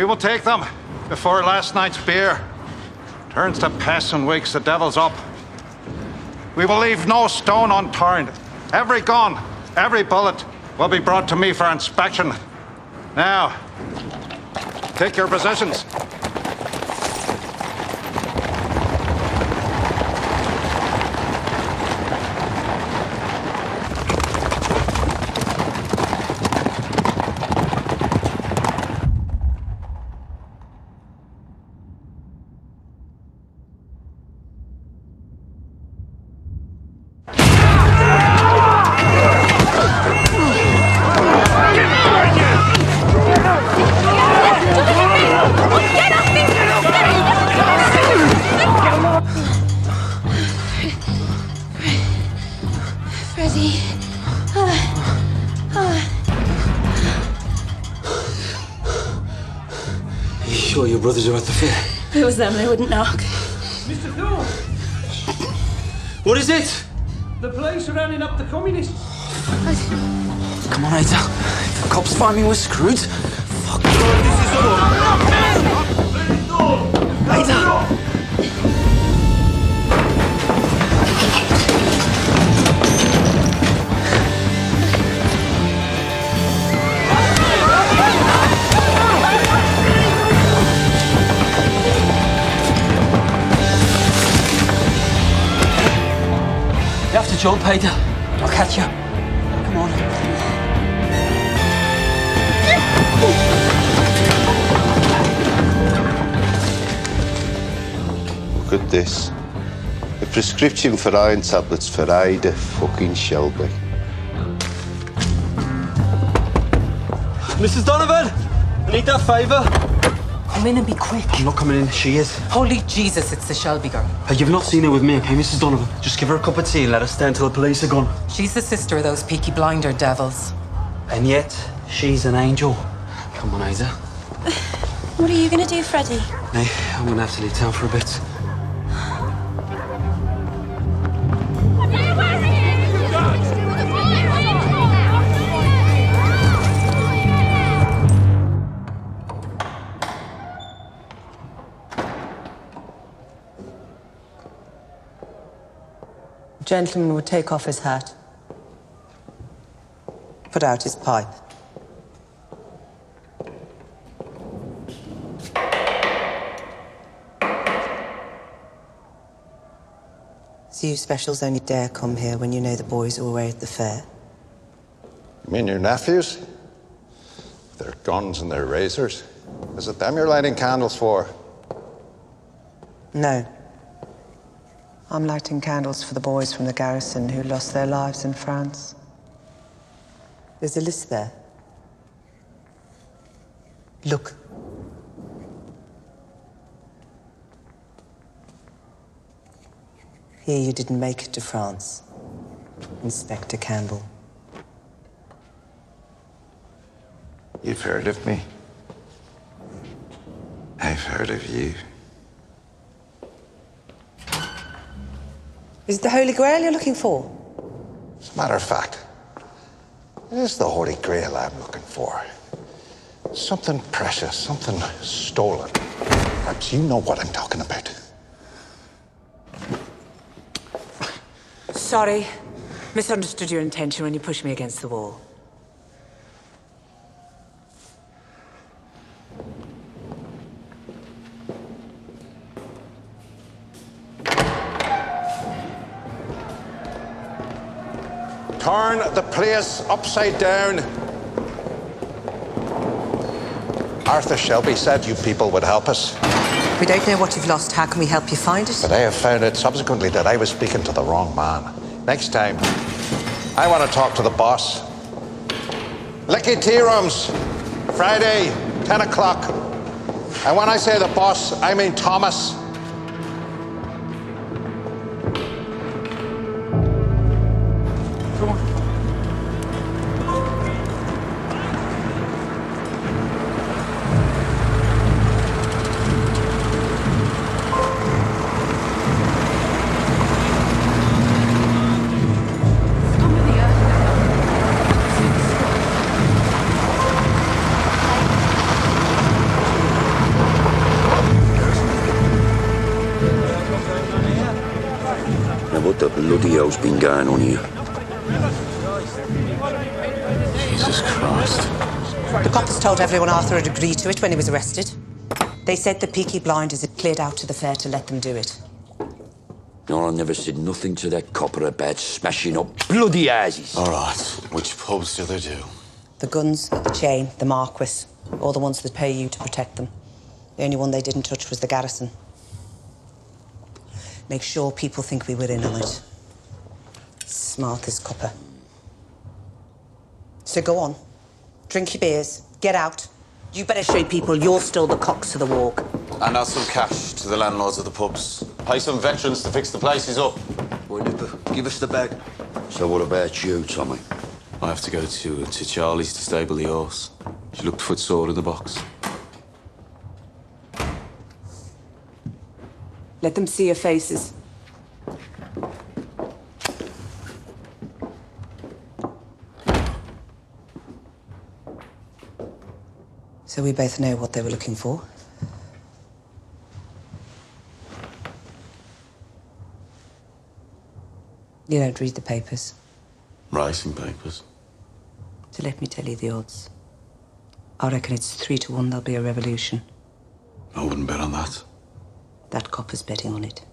We will take them before last night's beer turns to piss and wakes the devils up. We will leave no stone unturned. Every gun, every bullet will be brought to me for inspection. Now, take your positions. Freddie. Are you sure your brothers are at the fair? If it was them, they wouldn't knock. Mr. Thorne, What is it? the police are rounding up the communists. Come on, Ada. If the cops find me, we're screwed. Fuck. Ada! You have to jump, Ada. I'll catch you. Come on. Look at this. A prescription for iron tablets for Ida fucking Shelby. Mrs. Donovan! I need that favour. Come in and be quick. I'm not coming in. She is. Holy Jesus, it's the Shelby girl. Hey, you've not seen her with me, okay, Mrs. Donovan? Just give her a cup of tea and let her stay until the police are gone. She's the sister of those Peaky Blinder devils. And yet, she's an angel. Come on, Ada. What are you going to do, Freddie? Hey, I'm gonna have to leave town for a bit. The gentleman would take off his hat, put out his pipe. So you specials only dare come here when you know the boys are away at the fair? You mean your nephews? Their guns and their razors? Is it them you're lighting candles for? No. I'm lighting candles for the boys from the garrison who lost their lives in France. There's a list there. Look. Here you didn't make it to France, Inspector Campbell. You've heard of me. I've heard of you. Is it the Holy Grail you're looking for? As a matter of fact, it is the Holy Grail I'm looking for. Something precious, something stolen. Perhaps you know what I'm talking about. Sorry. Misunderstood your intention when you pushed me against the wall. Turn the place upside down. Arthur Shelby said you people would help us. We don't know what you've lost. How can we help you find it? But I have found out subsequently that I was speaking to the wrong man. Next time, I want to talk to the boss. Licky Tea Rooms, Friday, 10 o'clock. And when I say the boss, I mean Thomas. bloody hell's been going on here? Jesus Christ. The coppers told everyone Arthur had agreed to it when he was arrested. They said the Peaky blinders had cleared out to the fair to let them do it. No, I never said nothing to that copper about smashing up bloody houses. All right, which pubs do they do? The Guns, the Chain, the Marquis, all the ones that pay you to protect them. The only one they didn't touch was the garrison. Make sure people think we were in on it. Smart as copper. So go on. Drink your beers. Get out. You better show people you're still the cocks of the walk. And add some cash to the landlords of the pubs. Pay some veterans to fix the places up. Boy, Nipper, give us the bag. So what about you, Tommy? I have to go to Charlie's to stable the horse. She looked footsore in the box. Let them see your faces. So we both know what they were looking for. You don't read the papers. Racing papers. So let me tell you the odds. I reckon it's 3 to 1 there'll be a revolution. I wouldn't bet on that. That copper's betting on it.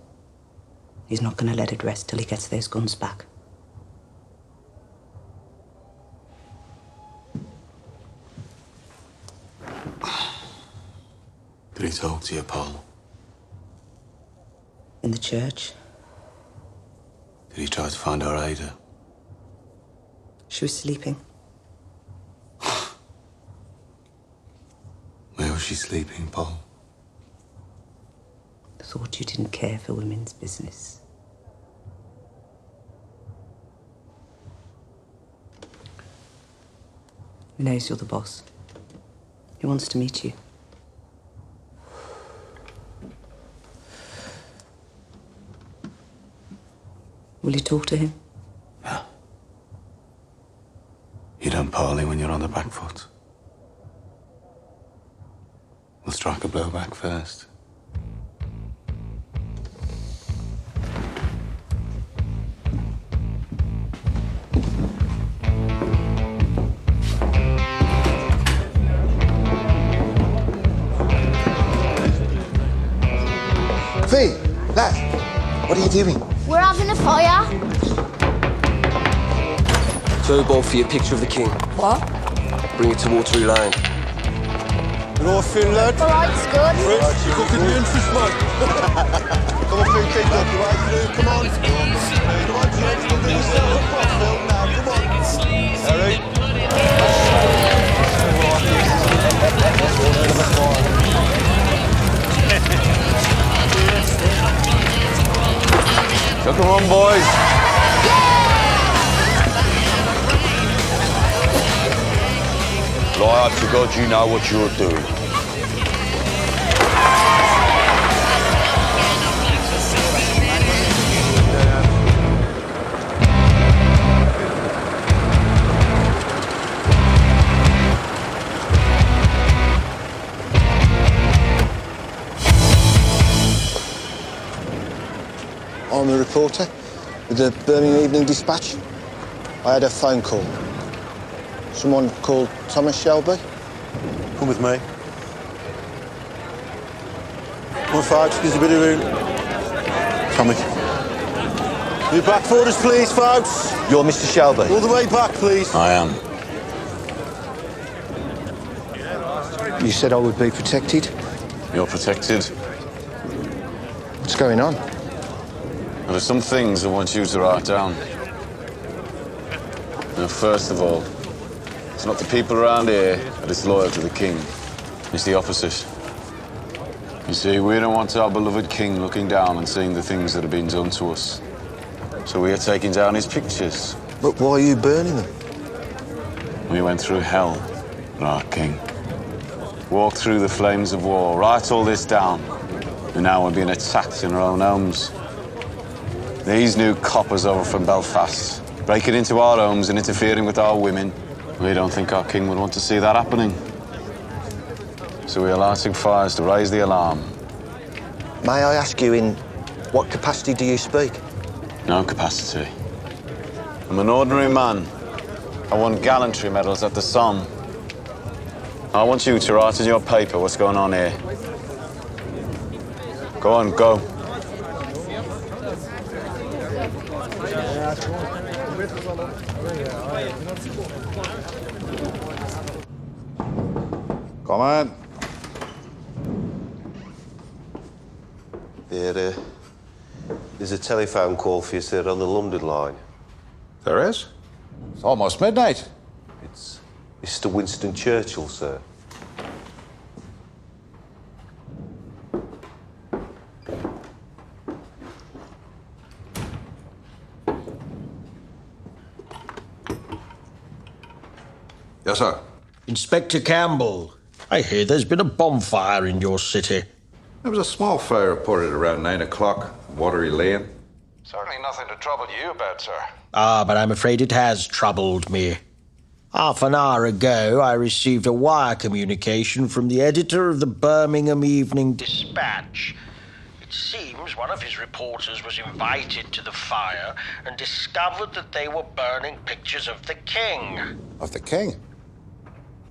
He's not going to let it rest till he gets those guns back. Did he talk to you, Paul? In the church. Did he try to find our Ada? She was sleeping. Where was she sleeping, Paul? Thought you didn't care for women's business. He knows you're the boss. He wants to meet you. Will you talk to him? Yeah. You don't parley when you're on the back foot. We'll strike a blow back first. Fee, lad, what are you doing? We're having a fire. 2 bob for your picture of the king. What? Bring it to Waterloo Lane. Hello, Finn, lad. All right, it's good. Fritz, you cooking me and fish, man. Come on, Finn, keep up your way through. Come on. Come on, James, you'll do yourself a pop film now. Come on. Harry. So come on, boys. Lie up to God, you know what you're doing. I'm a reporter with the Birmingham Evening Dispatch. I had a phone call. Someone called Thomas Shelby. Come with me. Come on, folks, there's a bit of room. Tommy. Be back for us, please, folks. You're Mr. Shelby? All the way back, please. I am. You said I would be protected. You're protected. What's going on? There are some things I want you to write down. Now, first of all, it's not the people around here that is loyal to the king. It's the opposite. You see, we don't want our beloved king looking down and seeing the things that have been done to us. So we are taking down his pictures. But why are you burning them? We went through hell for our king. Walked through the flames of war, write all this down. And now we're being attacked in our own homes. These new coppers over from Belfast, breaking into our homes and interfering with our women. We don't think our king would want to see that happening. So we are lighting fires to raise the alarm. May I ask you, in what capacity do you speak? No capacity. I'm an ordinary man. I won gallantry medals at the Somme. I want you to write in your paper what's going on here. Go on, go. Come on. There's a telephone call for you, sir, on the London line. There is? It's almost midnight. It's Mr. Winston Churchill, sir. Yes, sir. Inspector Campbell, I hear there's been a bonfire in your city. There was a small fire reported around 9 o'clock, Watery Lane. Certainly nothing to trouble you about, sir. Ah, but I'm afraid it has troubled me. Half an hour ago, I received a wire communication from the editor of the Birmingham Evening Dispatch. It seems one of his reporters was invited to the fire and discovered that they were burning pictures of the king. Of the king?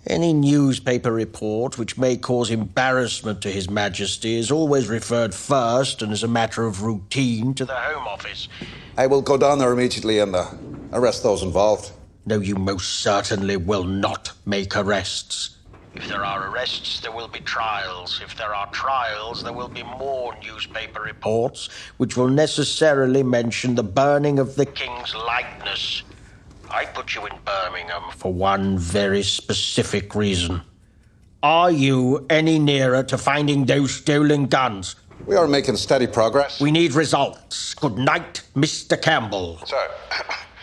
Any newspaper report which may cause embarrassment to His Majesty is always referred first and as a matter of routine to the Home Office. I will go down there immediately and arrest those involved. No, you most certainly will not make arrests. If there are arrests, there will be trials. If there are trials, there will be more newspaper reports, which will necessarily mention the burning of the king's likeness. I put you in Birmingham for one very specific reason. Are you any nearer to finding those stolen guns? We are making steady progress. We need results. Good night, Mr. Campbell. Sir,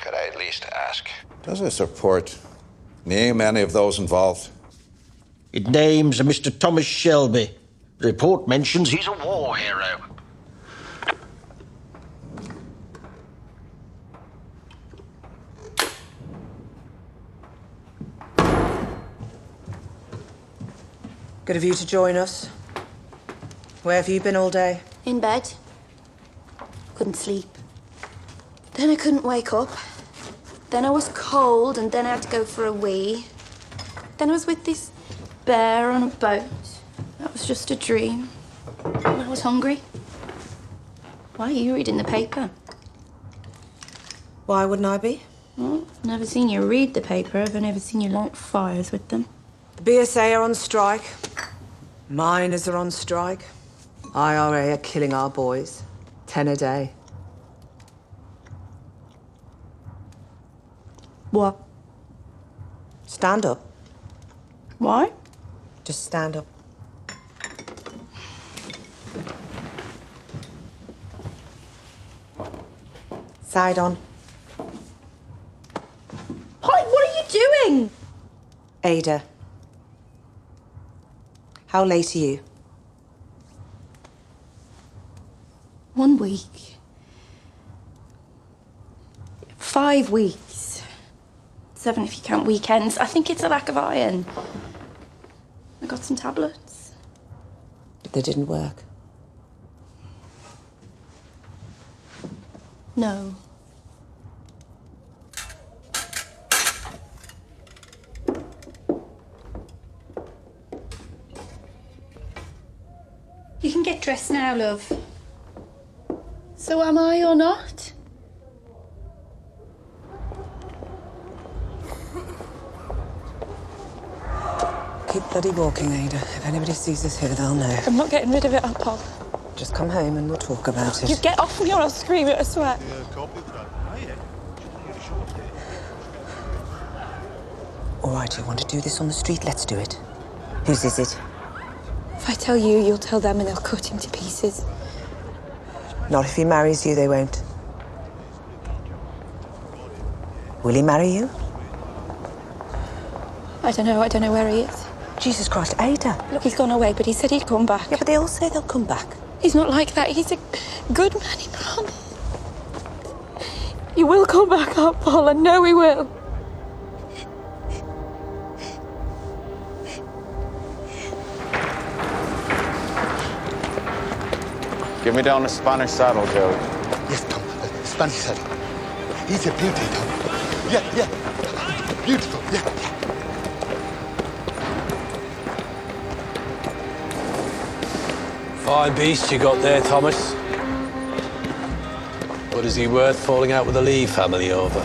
could I at least ask? Does this report name any of those involved? It names a Mr. Thomas Shelby. The report mentions he's a war hero. Good of you to join us. Where have you been all day? In bed. Couldn't sleep. Then I couldn't wake up. Then I was cold, and then I had to go for a wee. Then I was with this bear on a boat. That was just a dream. And I was hungry. Why are you reading the paper? Why wouldn't I be? Well, I've never seen you read the paper. I've never seen you light fires with them. The BSA are on strike. Miners are on strike. IRA are killing our boys. 10 a day. What? Stand up. Why? Just stand up. Side on. What are you doing? Ada. How late are you? 1 week. 5 weeks. 7 if you count weekends. I think it's a lack of iron. I got some tablets. But they didn't work. No. You can get dressed now, love. So am I or not? Keep bloody walking, Ada. If anybody sees us here, they'll know. I'm not getting rid of it, Pop. Just come home and we'll talk about it. You get off me or I'll scream it, I swear. All right, you want to do this on the street? Let's do it. Whose is it? If I tell you, you'll tell them and they'll cut him to pieces. Not if he marries you, they won't. Will he marry you? I don't know where he is. Jesus Christ, Ada. Look, he's gone away, but he said he'd come back. Yeah, but they all say they'll come back. He's not like that. He's a good man, he promised. He will come back up, Paul. I know he will. Give me down a Spanish saddle, Joe. Yes, Tom. Stand yourself. He's a beauty, Tom. Yeah. Beautiful, yeah. Fine beast you got there, Thomas. But is he worth falling out with the Lee family over?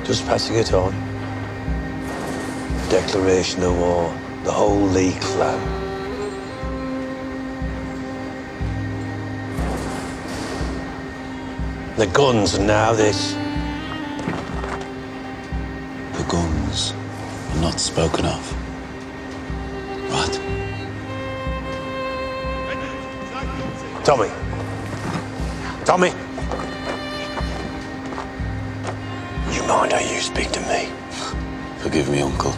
Just passing it on. Declaration of war. The whole Lee clan. The guns, and now this. The guns are not spoken of. Right? Tommy. Tommy. You mind how you speak to me? Forgive me, Uncle.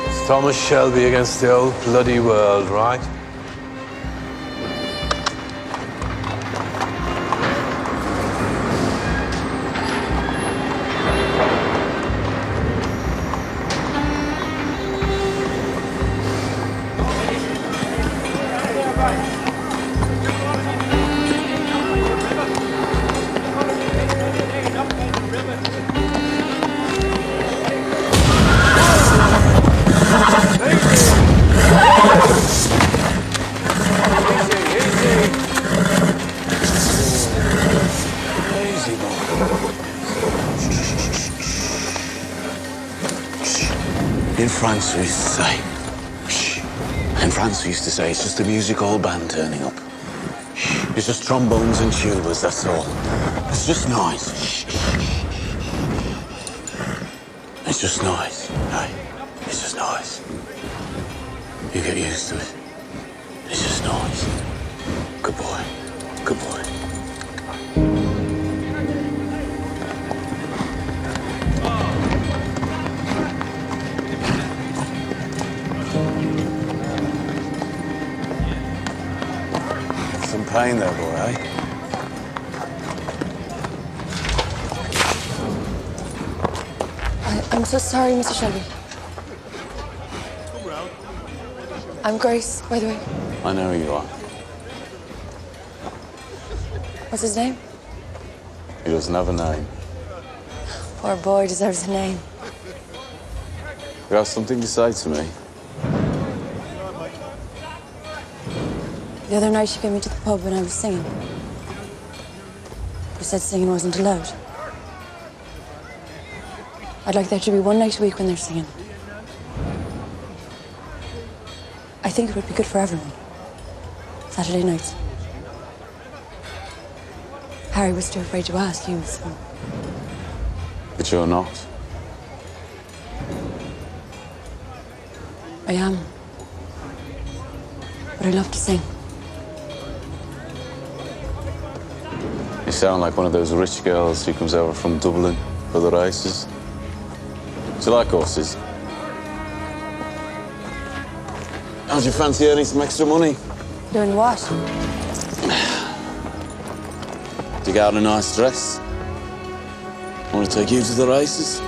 It's Thomas Shelby against the whole bloody world, right? In France, we used to say, it's just a music hall band turning up. It's just trombones and tubas, that's all. It's just noise. It's just noise, hey? It's just noise. You get used to it. It's just noise. Good boy. Good boy. Pain there, boy, eh? I'm so sorry, Mr. Shelby. I'm Grace, by the way. I know who you are. What's his name? He doesn't have a name. Poor boy deserves a name. You have something to say to me? The other night she came into the pub when I was singing. You said singing wasn't allowed. I'd like there to be one night a week when they're singing. I think it would be good for everyone. Saturday nights. Harry was too afraid to ask you, so... But you're not. I am. But I love to sing. You sound like one of those rich girls who comes over from Dublin for the races. Do you like horses? How'd you fancy earning some extra money? Doing what? Do you get out a nice dress? I want to take you to the races.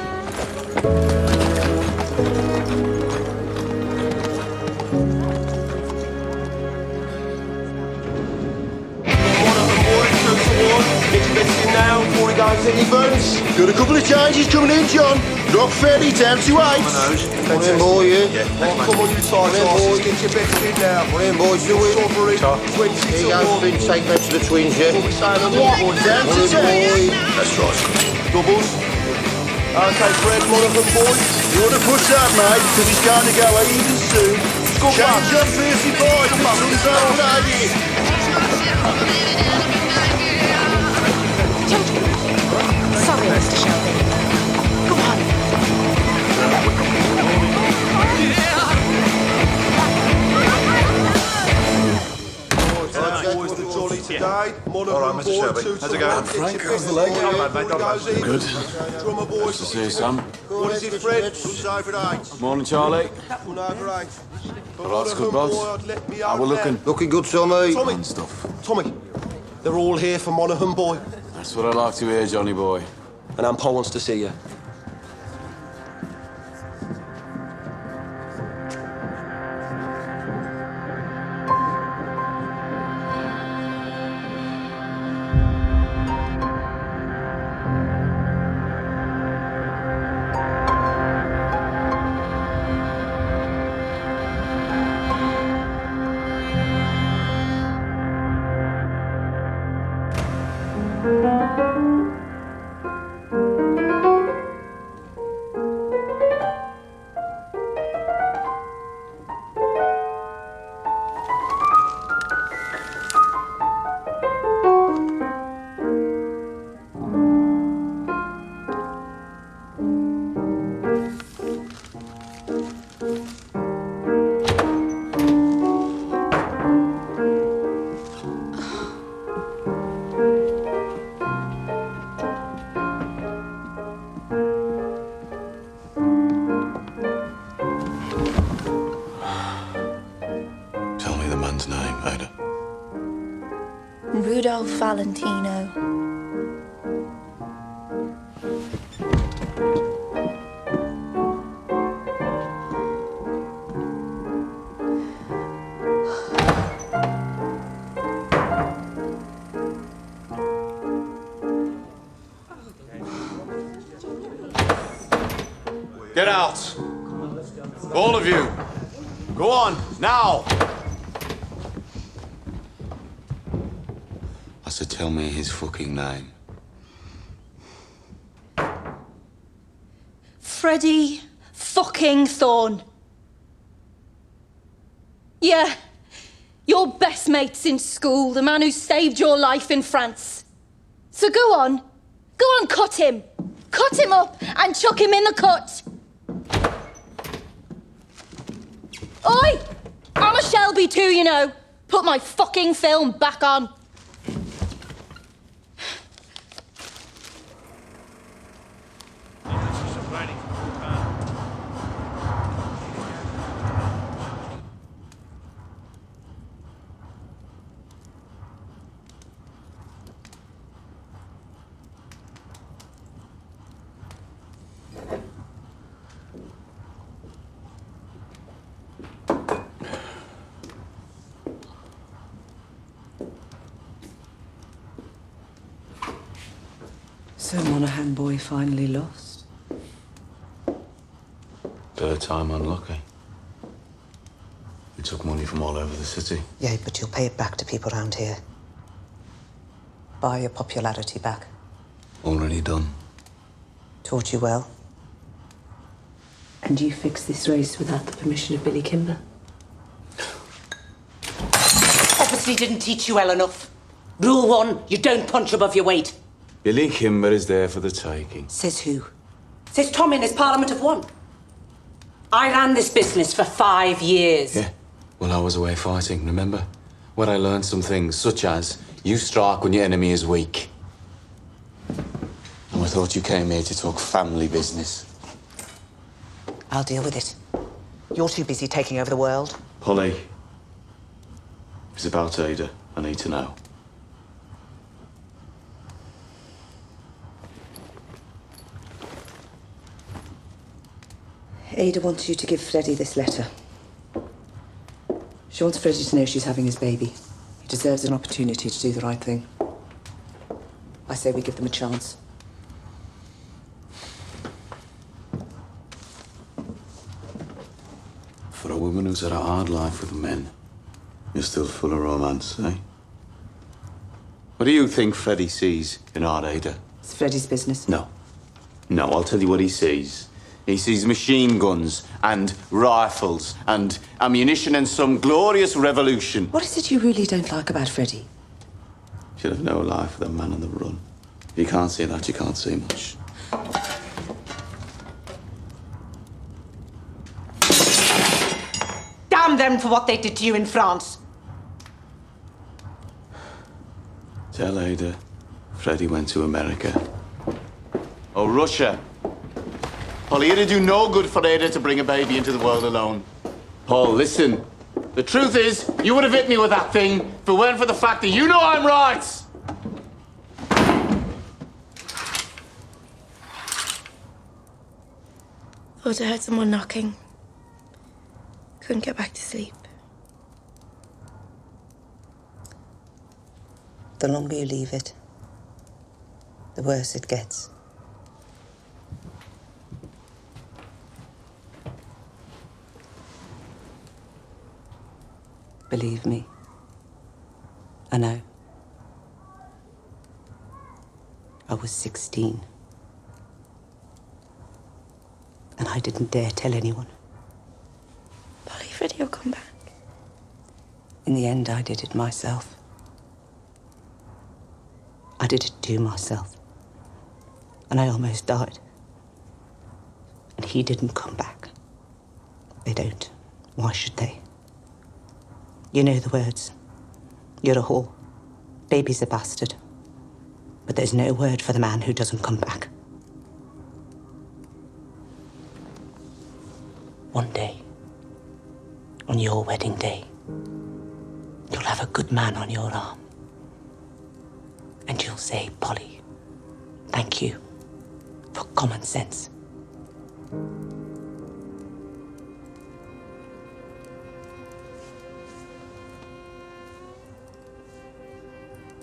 Now, before we go into any votes. Got a couple of changes coming in, John. Drop 30 down to 8. Come in, boy, yeah. Come on, you tight asses. Get your best in now. Come in, boys, do it. Here you go, big take that to the twins, yeah? What we saying on the board? Down to 10. That's right. Doubles. Okay, Fred, one of them, boys. You want to push that, mate, because he's going to go even soon. Change up 35. Sun's out, lady. Sorry, Mr. Shelby. Go today. All right, Mr. Shelby. How's it going? Frank, how's the leg? Good. Nice to see you, Sam. What is it, Fred? Runs over 8. Morning, Charlie. Run over 8. All right, good boss. How we looking? Looking good, Tommy. Tommy. And stuff. Tommy, They're all here for Monaghan, boy. That's what I like to hear, Johnny boy. And Aunt Paul wants to see you. Rudolph Valentino. Get out. All of you. Go on, now. I said, tell me his fucking name. Freddie fucking Thorne. Yeah, your best mate since school, the man who saved your life in France. So go on, cut him. Cut him up and chuck him in the cut. Oi! I'm a Shelby too, you know. Put my fucking film back on. So Monaghan boy finally lost? Third time unlucky. We took money from all over the city. Yeah, but you'll pay it back to people around here. Buy your popularity back. Already done. Taught you well. And you fixed this race without the permission of Billy Kimber? Obviously didn't teach you well enough. Rule 1, you don't punch above your weight. Billy Kimber is there for the taking. Says who? Says Tom in his Parliament of One. I ran this business for 5 years. Yeah. Well, I was away fighting, remember? Where I learned some things, such as you strike when your enemy is weak. And I thought you came here to talk family business. I'll deal with it. You're too busy taking over the world. Polly, it's about Ada. I need to know. Ada wants you to give Freddie this letter. She wants Freddie to know she's having his baby. He deserves an opportunity to do the right thing. I say we give them a chance. For a woman who's had a hard life with men, you're still full of romance, eh? What do you think Freddie sees in our Ada? It's Freddie's business. No. No, I'll tell you what he sees. He sees machine guns and rifles and ammunition and some glorious revolution. What is it you really don't like about Freddie? Should have no life for the man on the run. If you can't see that, you can't see much. Damn them for what they did to you in France. Tell Ada Freddie went to America. Oh, Russia. Paul, it'd do no good for Ada to bring a baby into the world alone. Paul, listen. The truth is, you would have hit me with that thing if it weren't for the fact that you know I'm right. Thought I heard someone knocking. Couldn't get back to sleep. The longer you leave it, the worse it gets. Believe me, I know. I was 16. And I didn't dare tell anyone. Polly, Freddie will come back. In the end, I did it myself. I did it to myself. And I almost died. And he didn't come back. They don't. Why should they? You know the words. You're a whore. Baby's a bastard. But there's no word for the man who doesn't come back. One day, on your wedding day, you'll have a good man on your arm. And you'll say, Polly, thank you for common sense.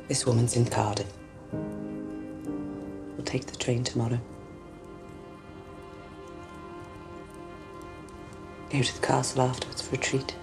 This woman's in Cardiff. We'll take the train tomorrow. Go to the castle afterwards for a treat.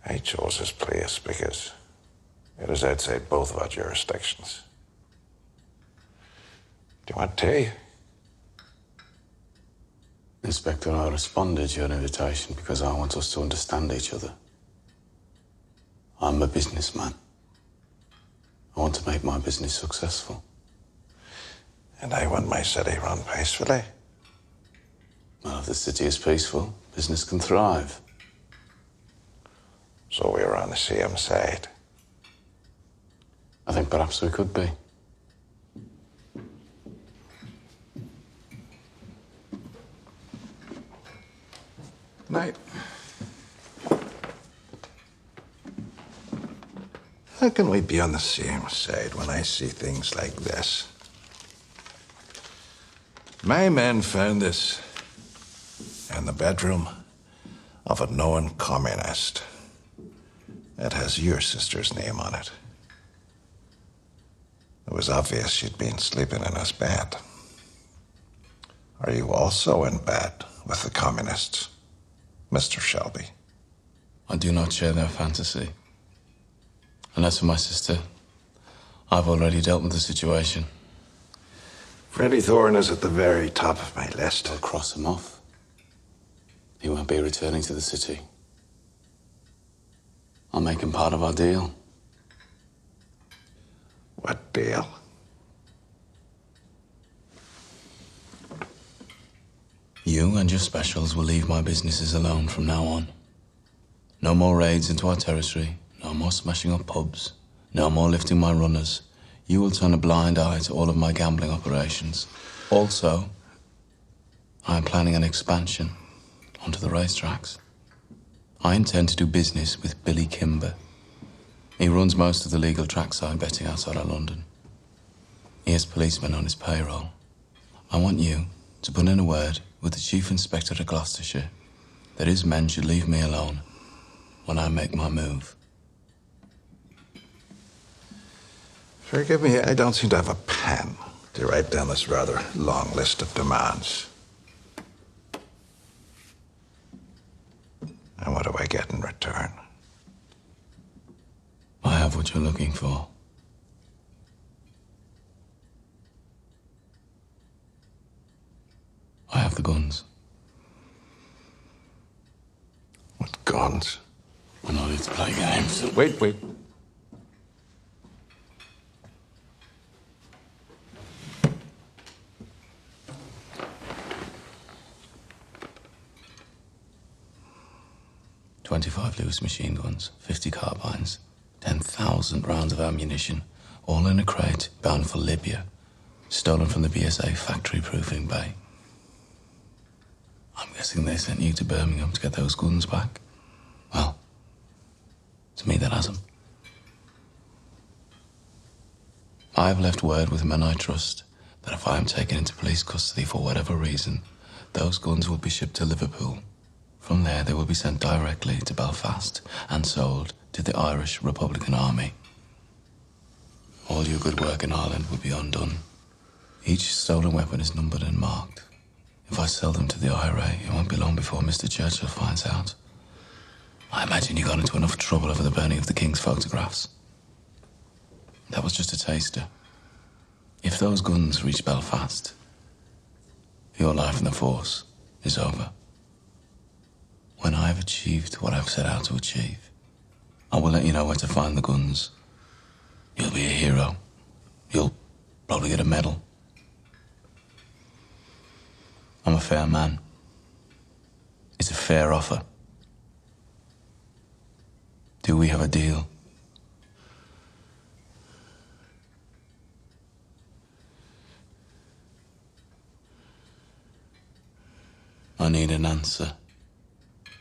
I chose this place because it is outside both of our jurisdictions. Do you want tea? Inspector, I responded to your invitation because I want us to understand each other. I'm a businessman. I want to make my business successful. And I want my city run peacefully. Well, if the city is peaceful, business can thrive. So we're on the same side. I think perhaps we could be. Night. How can we be on the same side when I see things like this? My men found this in the bedroom of a known communist. It has your sister's name on it. It was obvious she'd been sleeping in his bed. Are you also in bed with the communists, Mr. Shelby? I do not share their fantasy. And as for my sister, I've already dealt with the situation. Freddie Thorne is at the very top of my list. I'll cross him off. He won't be returning to the city. I'll make him part of our deal. What deal? You and your specials will leave my businesses alone from now on. No more raids into our territory, no more smashing up pubs, no more lifting my runners. You will turn a blind eye to all of my gambling operations. Also, I am planning an expansion onto the racetracks. I intend to do business with Billy Kimber. He runs most of the legal trackside betting outside of London. He has policemen on his payroll. I want you to put in a word with the Chief Inspector of Gloucestershire that his men should leave me alone when I make my move. Forgive me, I don't seem to have a pen to write down this rather long list of demands. And what do I get in return? I have what you're looking for. I have the guns. What guns? We're not here to play games. Wait. 25 Lewis machine guns, 50 carbines, 10,000 rounds of ammunition, all in a crate bound for Libya, stolen from the BSA factory proofing bay. I'm guessing they sent you to Birmingham to get those guns back? Well, to me that has them. I have left word with men I trust that if I am taken into police custody for whatever reason, those guns will be shipped to Liverpool. From there, they will be sent directly to Belfast and sold to the Irish Republican Army. All your good work in Ireland will be undone. Each stolen weapon is numbered and marked. If I sell them to the IRA, it won't be long before Mr. Churchill finds out. I imagine you got into enough trouble over the burning of the King's photographs. That was just a taster. If those guns reach Belfast, your life in the force is over. When I've achieved what I've set out to achieve, I will let you know where to find the guns. You'll be a hero. You'll probably get a medal. I'm a fair man. It's a fair offer. Do we have a deal? I need an answer.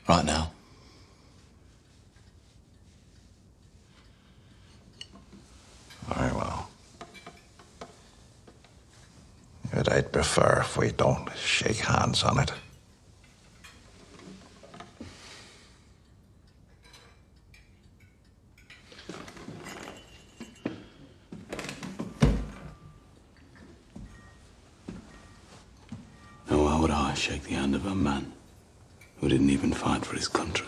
Right now. Very well. But I'd prefer if we don't shake hands on it. Now, why would I shake the hand of a man who didn't even fight for his country?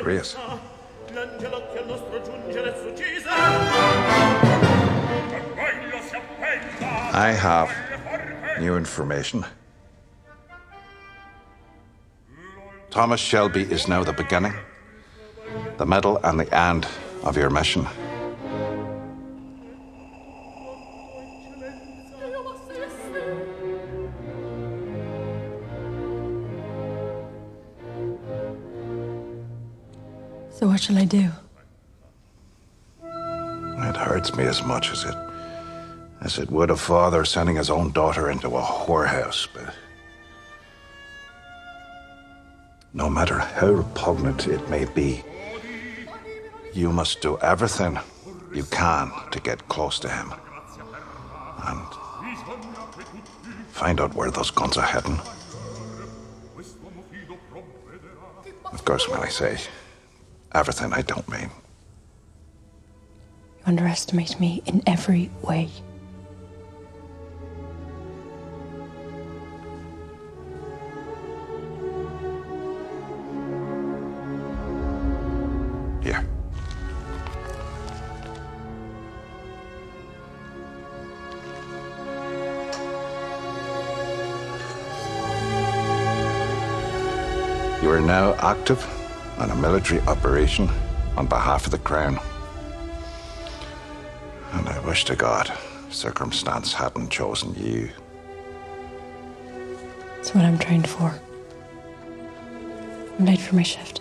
Grace. I have new information. Thomas Shelby is now the beginning, the middle and the end of your mission. So what shall I do? It hurts me as much as it would a father sending his own daughter into a whorehouse, but no matter how repugnant it may be, you must do everything you can to get close to him and find out where those guns are heading. Of course, when I say everything, I don't mean. You underestimate me in every way. Here. You are now active on a military operation on behalf of the Crown. And I wish to God circumstance hadn't chosen you. That's what I'm trained for. I'm late for my shift.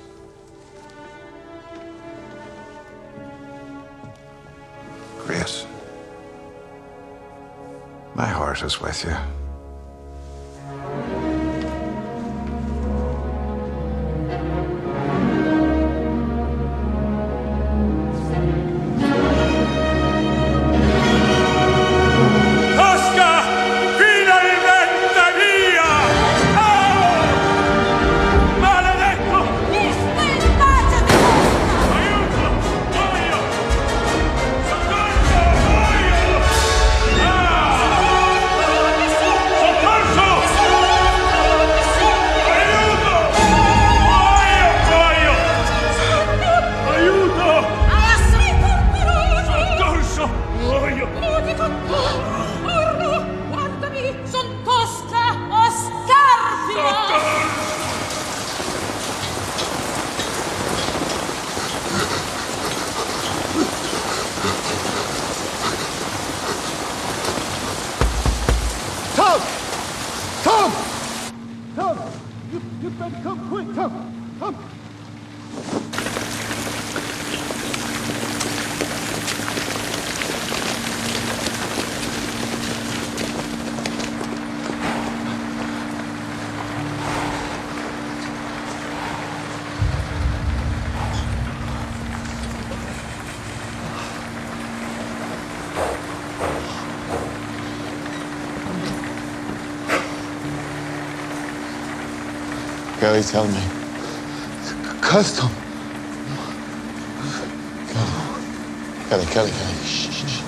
heart is with you. Kelly, tell me. Custom. Kelly. Shh.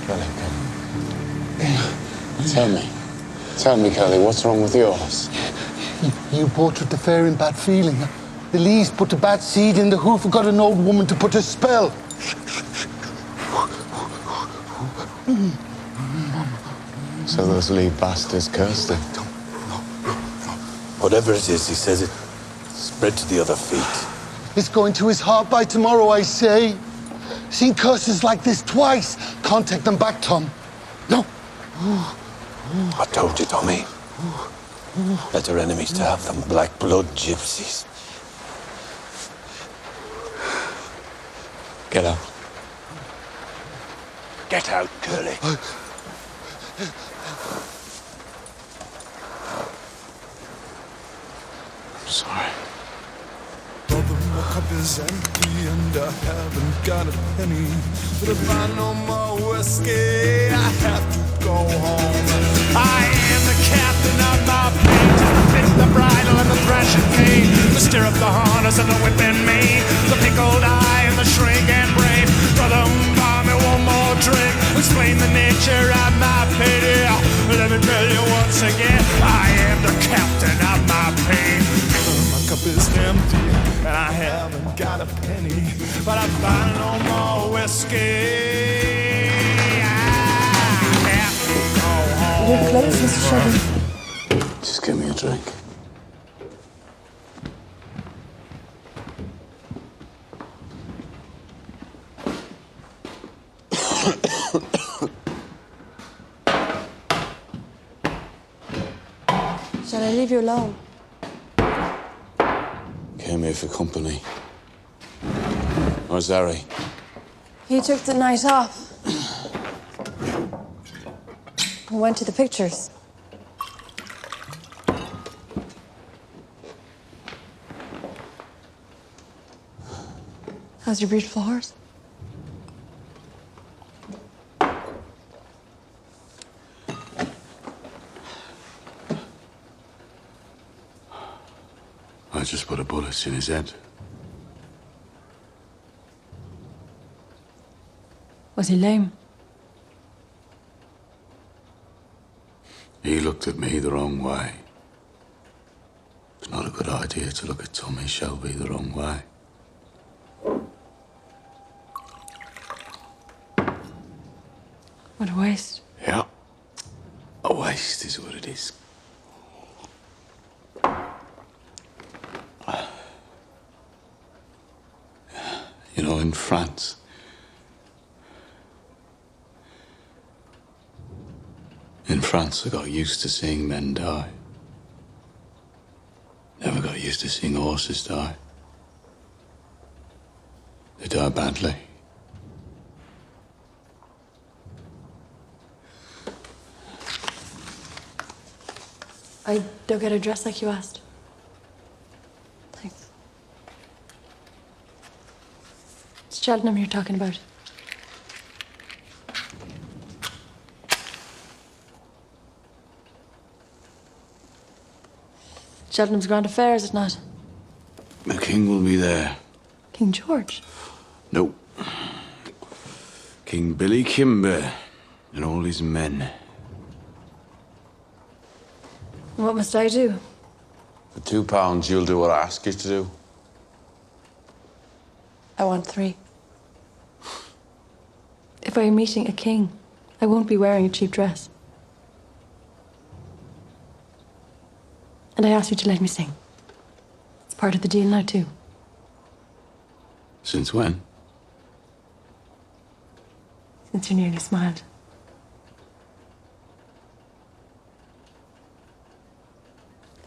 Kelly. Tell me, Kelly, what's wrong with yours? You bought with the fair and bad feeling. The leaves put the bad seed in the hoof and got an old woman to put a spell. So those Lee bastards cursed him. Whatever it is, he says it spread to the other feet. It's going to his heart by tomorrow, I say. Seen curses like this twice. Can't take them back, Tom. No. I told you, Tommy. Let our enemies to have them black blood gypsies. Get out. Get out, Curly. Sorry. Brother, my cup is empty and I haven't got a penny. But if I no more whiskey, I have to go home. I am the captain of my fate, the bit, the bridle, and the thrashing cane, the stirrup, the harness, and the whip and mane, the pickled eye and the shrink and brave. Brother, buy me one more drink. Explain the nature of my pity. Let me tell you once again, I am the captain of my pain. My cup is empty and I haven't got a penny, but I find no more whiskey. I have to go home. Your clothes, Mr. Shelby. Just give me a drink. Shall I leave you alone? Came here for company. Where's Harry? He took the night off. He went to the pictures. How's your beautiful horse? I just put a bullet in his head. Was he lame? He looked at me the wrong way. It's not a good idea to look at Tommy Shelby the wrong way. What a waste. Yeah. A waste is what it is. You know, in France, I got used to seeing men die. Never got used to seeing horses die. They die badly. don't get a dress like you asked. Thanks. It's Cheltenham you're talking about. Cheltenham's grand affair, is it not? The king will be there. King George. No. King Billy Kimber and all his men. What must I do? For £2, you'll do what I ask you to do. I want 3. If I am meeting a king, I won't be wearing a cheap dress. And I ask you to let me sing. It's part of the deal now, too. Since when? Since you nearly smiled.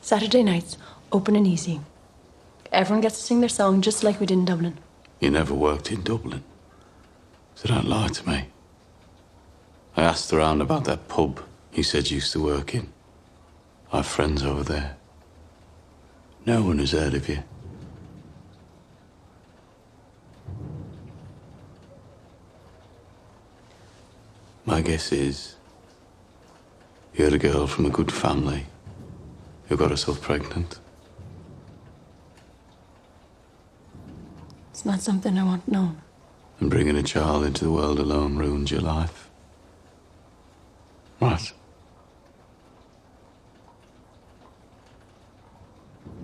Saturday nights, open and easy. Everyone gets to sing their song just like we did in Dublin. You never worked in Dublin. So don't lie to me. I asked around about that pub you said you used to work in. I have friends over there. No one has heard of you. My guess is you're a girl from a good family who got herself pregnant. It's not something I want known. And bringing a child into the world alone ruined your life. Right.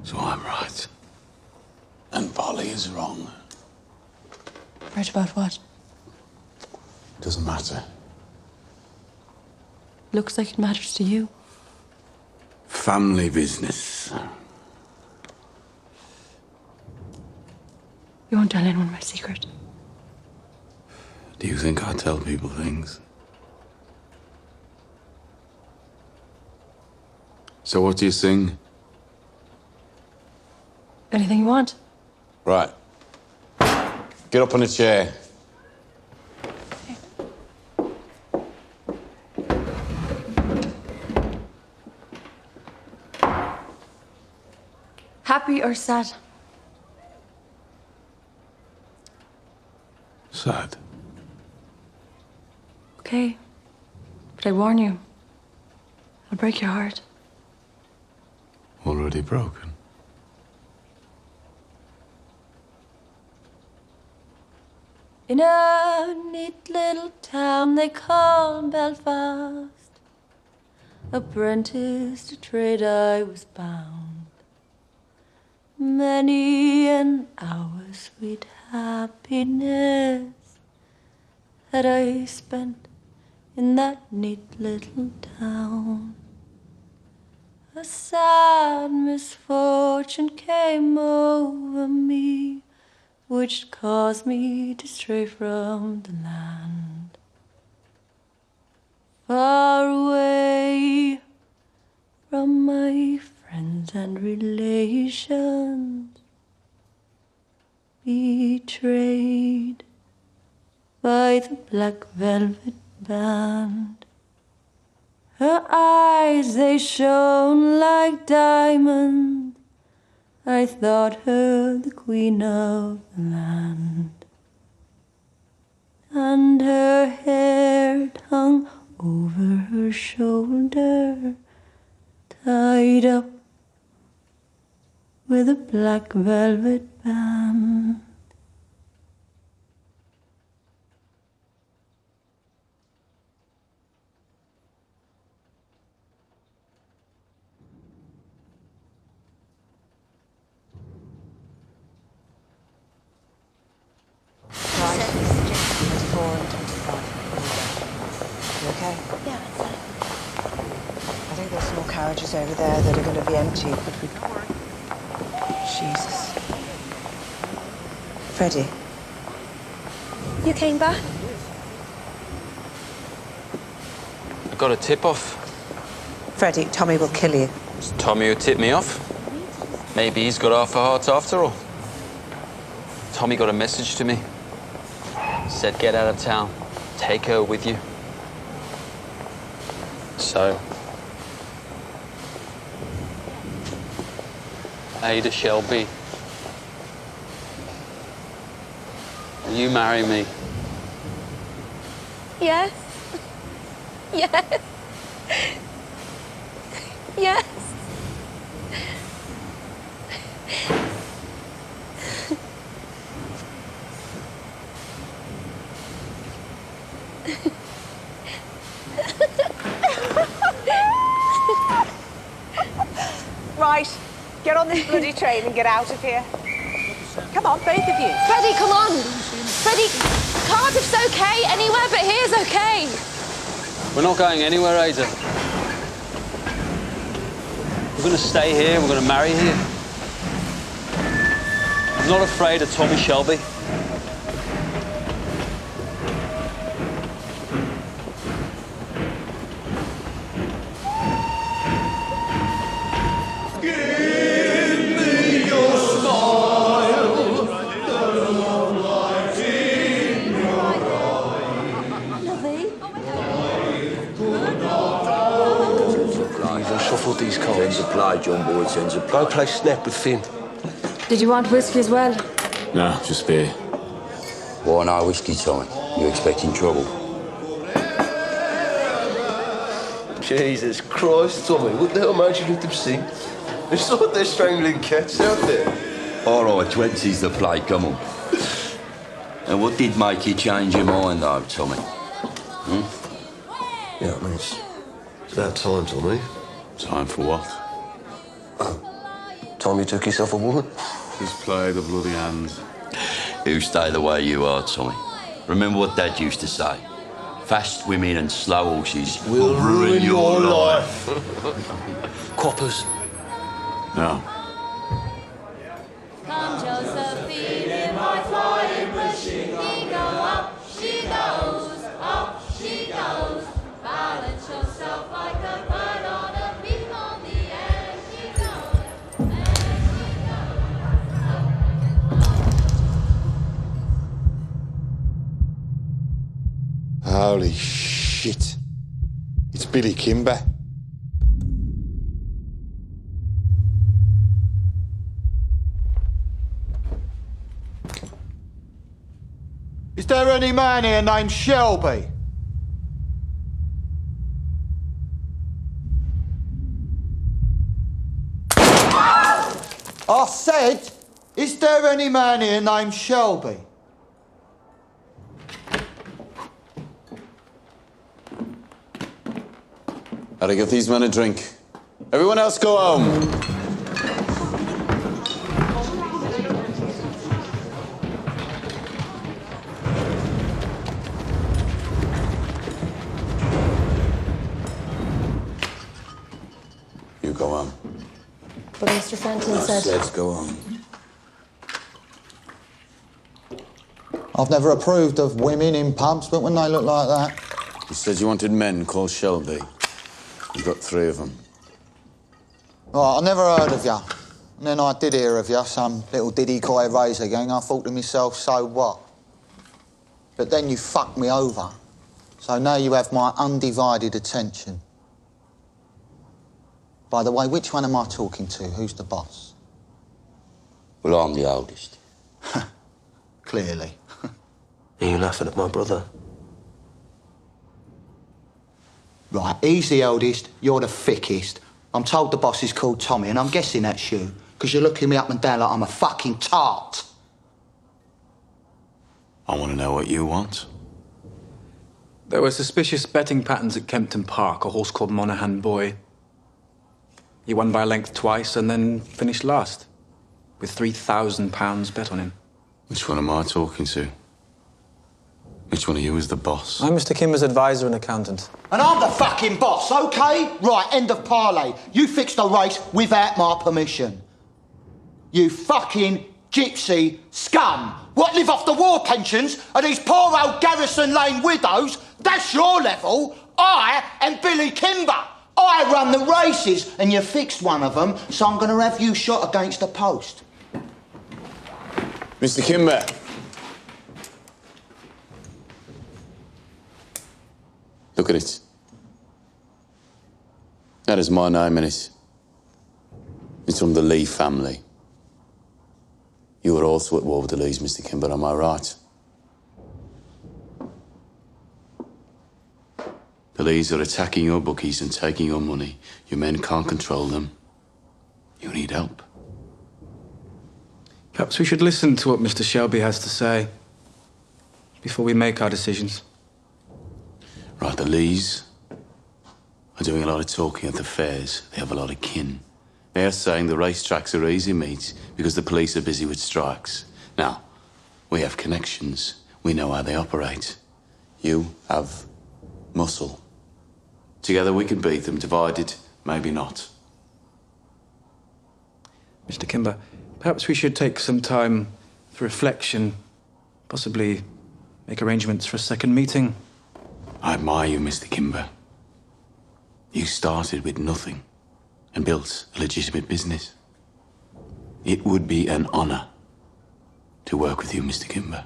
So I'm right. And Polly is wrong. Right about what? Doesn't matter. Looks like it matters to you. Family business. You won't tell anyone my secret. Do you think I tell people things? So what do you sing? Anything you want. Right. Get up on a chair. Happy or sad? Sad. Okay. But I warn you, I'll break your heart. Already broken. In a neat little town they call Belfast, apprentice to trade I was bound. Many an hour sweet happiness that I spent in that neat little town. A sad misfortune came over me, which caused me to stray from the land. Far away from my friends and relations, betrayed by the black velvet band. Her eyes, they shone like diamonds. I thought her the queen of the land. And her hair hung over her shoulder, tied up with a black velvet band. You okay? Yeah, it's fine. I think there's some more carriages over there that are going to be empty, but we... Jesus. Freddie. You came back? I got a tip-off. Freddie, Tommy will kill you. It's Tommy who tipped me off. Maybe he's got half a heart after all. Tommy got a message to me. Said get out of town. Take her with you. So, Ada Shelby. Will you marry me? Yes. Yes. Yes. Right, get on this bloody train and get out of here. Come on, both of you. Freddie, come on! Freddie, Cardiff's okay. Anywhere but here's okay. We're not going anywhere, Ada. We're going to stay here. We're going to marry here. I'm not afraid of Tommy Shelby. These cards. Tens apply, John Boy, tens apply. Go play snap with Finn. Did you want whiskey as well? No, just beer. Why no whiskey, Tommy? You expecting trouble? Jesus Christ, Tommy, what the hell made you let them sing? It's like they're strangling cats out there. All right, 20's the play, come on. And what did make you change your mind, though, Tommy? Yeah, I mean, it's about time, Tommy. Time for what? Time you took yourself a woman? Just play the bloody hand. You stay the way you are, Tommy. Remember what Dad used to say? Fast women and slow horses will ruin your life. Coppers. No. Come, Josephine, in my flying machine. She go up, she goes, up she goes. Balance yourself like a bird on a beam on the air. She goes, there she goes. Holy shit. It's Billy Kimber. Is there any man here named Shelby? I said, is there any man here named Shelby? Gotta give these men a drink. Everyone else go home. You go home. But Mr. Fenton said... Let's go home. I've never approved of women in pubs, but when they look like that... You said you wanted men called Shelby. You've got 3 of them. Right, I never heard of you. And then I did hear of you, some little diddy coy razor gang. I thought to myself, so what? But then you fucked me over. So now you have my undivided attention. By the way, which one am I talking to? Who's the boss? Well, I'm the oldest. Clearly. Are you laughing at my brother? Right, he's the oldest, you're the thickest. I'm told the boss is called Tommy, and I'm guessing that's you, because you're looking me up and down like I'm a fucking tart. I want to know what you want. There were suspicious betting patterns at Kempton Park, a horse called Monaghan Boy. He won by a length twice and then finished last, with £3,000 bet on him. Which one am I talking to? Which one of you is the boss? I'm Mr. Kimber's advisor and accountant. And I'm the fucking boss, OK? Right, end of parley. You fixed the race without my permission. You fucking gypsy scum. What, live off the war pensions of these poor old Garrison Lane widows? That's your level. I am Billy Kimber. I run the races, and you fixed one of them, so I'm going to have you shot against the post. Mr. Kimber. Look at it. That is my name in it. It's from the Lee family. You are also at war with the Lees, Mr. Kimber, am I right? The Lees are attacking your bookies and taking your money. Your men can't control them. You need help. Perhaps we should listen to what Mr. Shelby has to say before we make our decisions. Right, the Lees are doing a lot of talking at the fairs. They have a lot of kin. They're saying the racetracks are easy meat because the police are busy with strikes. Now, we have connections. We know how they operate. You have muscle. Together we can beat them. Divided, maybe not. Mr. Kimber, perhaps we should take some time for reflection, possibly make arrangements for a second meeting. I admire you, Mr. Kimber. You started with nothing and built a legitimate business. It would be an honor to work with you, Mr. Kimber.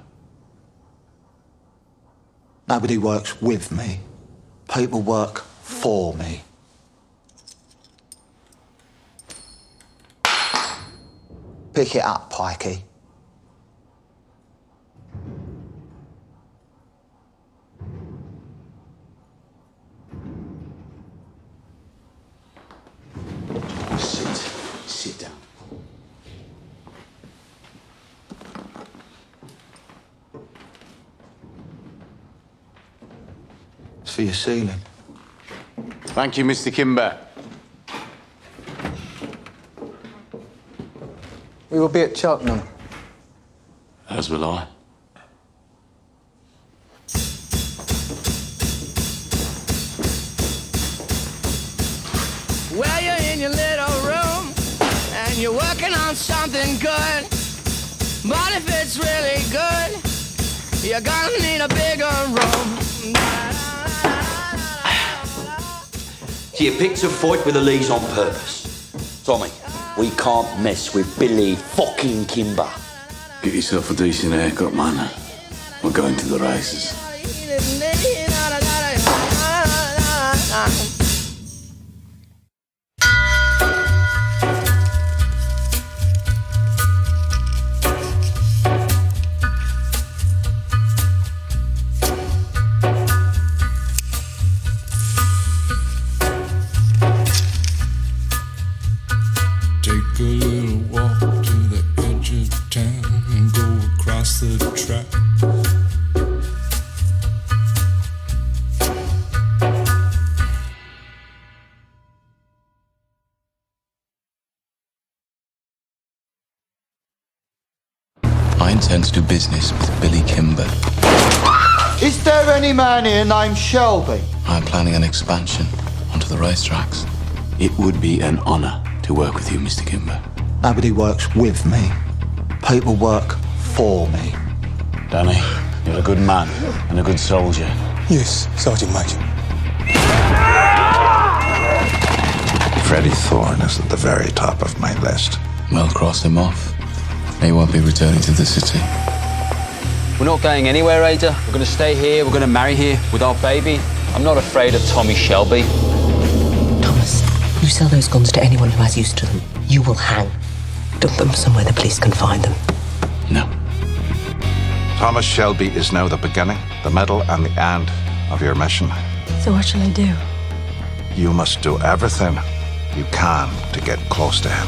Nobody works with me. People work for me. Pick it up, Pikey. Sit down. It's for your ceiling. Thank you, Mr. Kimber. We will be at Cheltenham. As will I. Well, you're in your little room and you're working on something good. But if it's really good, you're gonna need a bigger room. So you picked a fight with the Lees on purpose. Tommy, we can't mess with Billy fucking Kimber. Get yourself a decent haircut, man. We're going to the races. Take a little walk to the edge of town and go across the track. I intend to do business with Billy Kimber. Is there any man here named Shelby? I'm planning an expansion onto the racetracks. It would be an honor to work with you, Mr. Kimber. Nobody works with me. People work for me. Danny, you're a good man and a good soldier. Yes, Sergeant Major. Freddie Thorne is at the very top of my list. Well, cross him off. He won't be returning to the city. We're not going anywhere, Ada. We're going to stay here. We're going to marry here with our baby. I'm not afraid of Tommy Shelby. Thomas, you sell those guns to anyone who has use to them, you will hang. Dump them somewhere the police can find them. No. Thomas Shelby is now the beginning, the middle, and the end of your mission. So what shall I do? You must do everything you can to get close to him.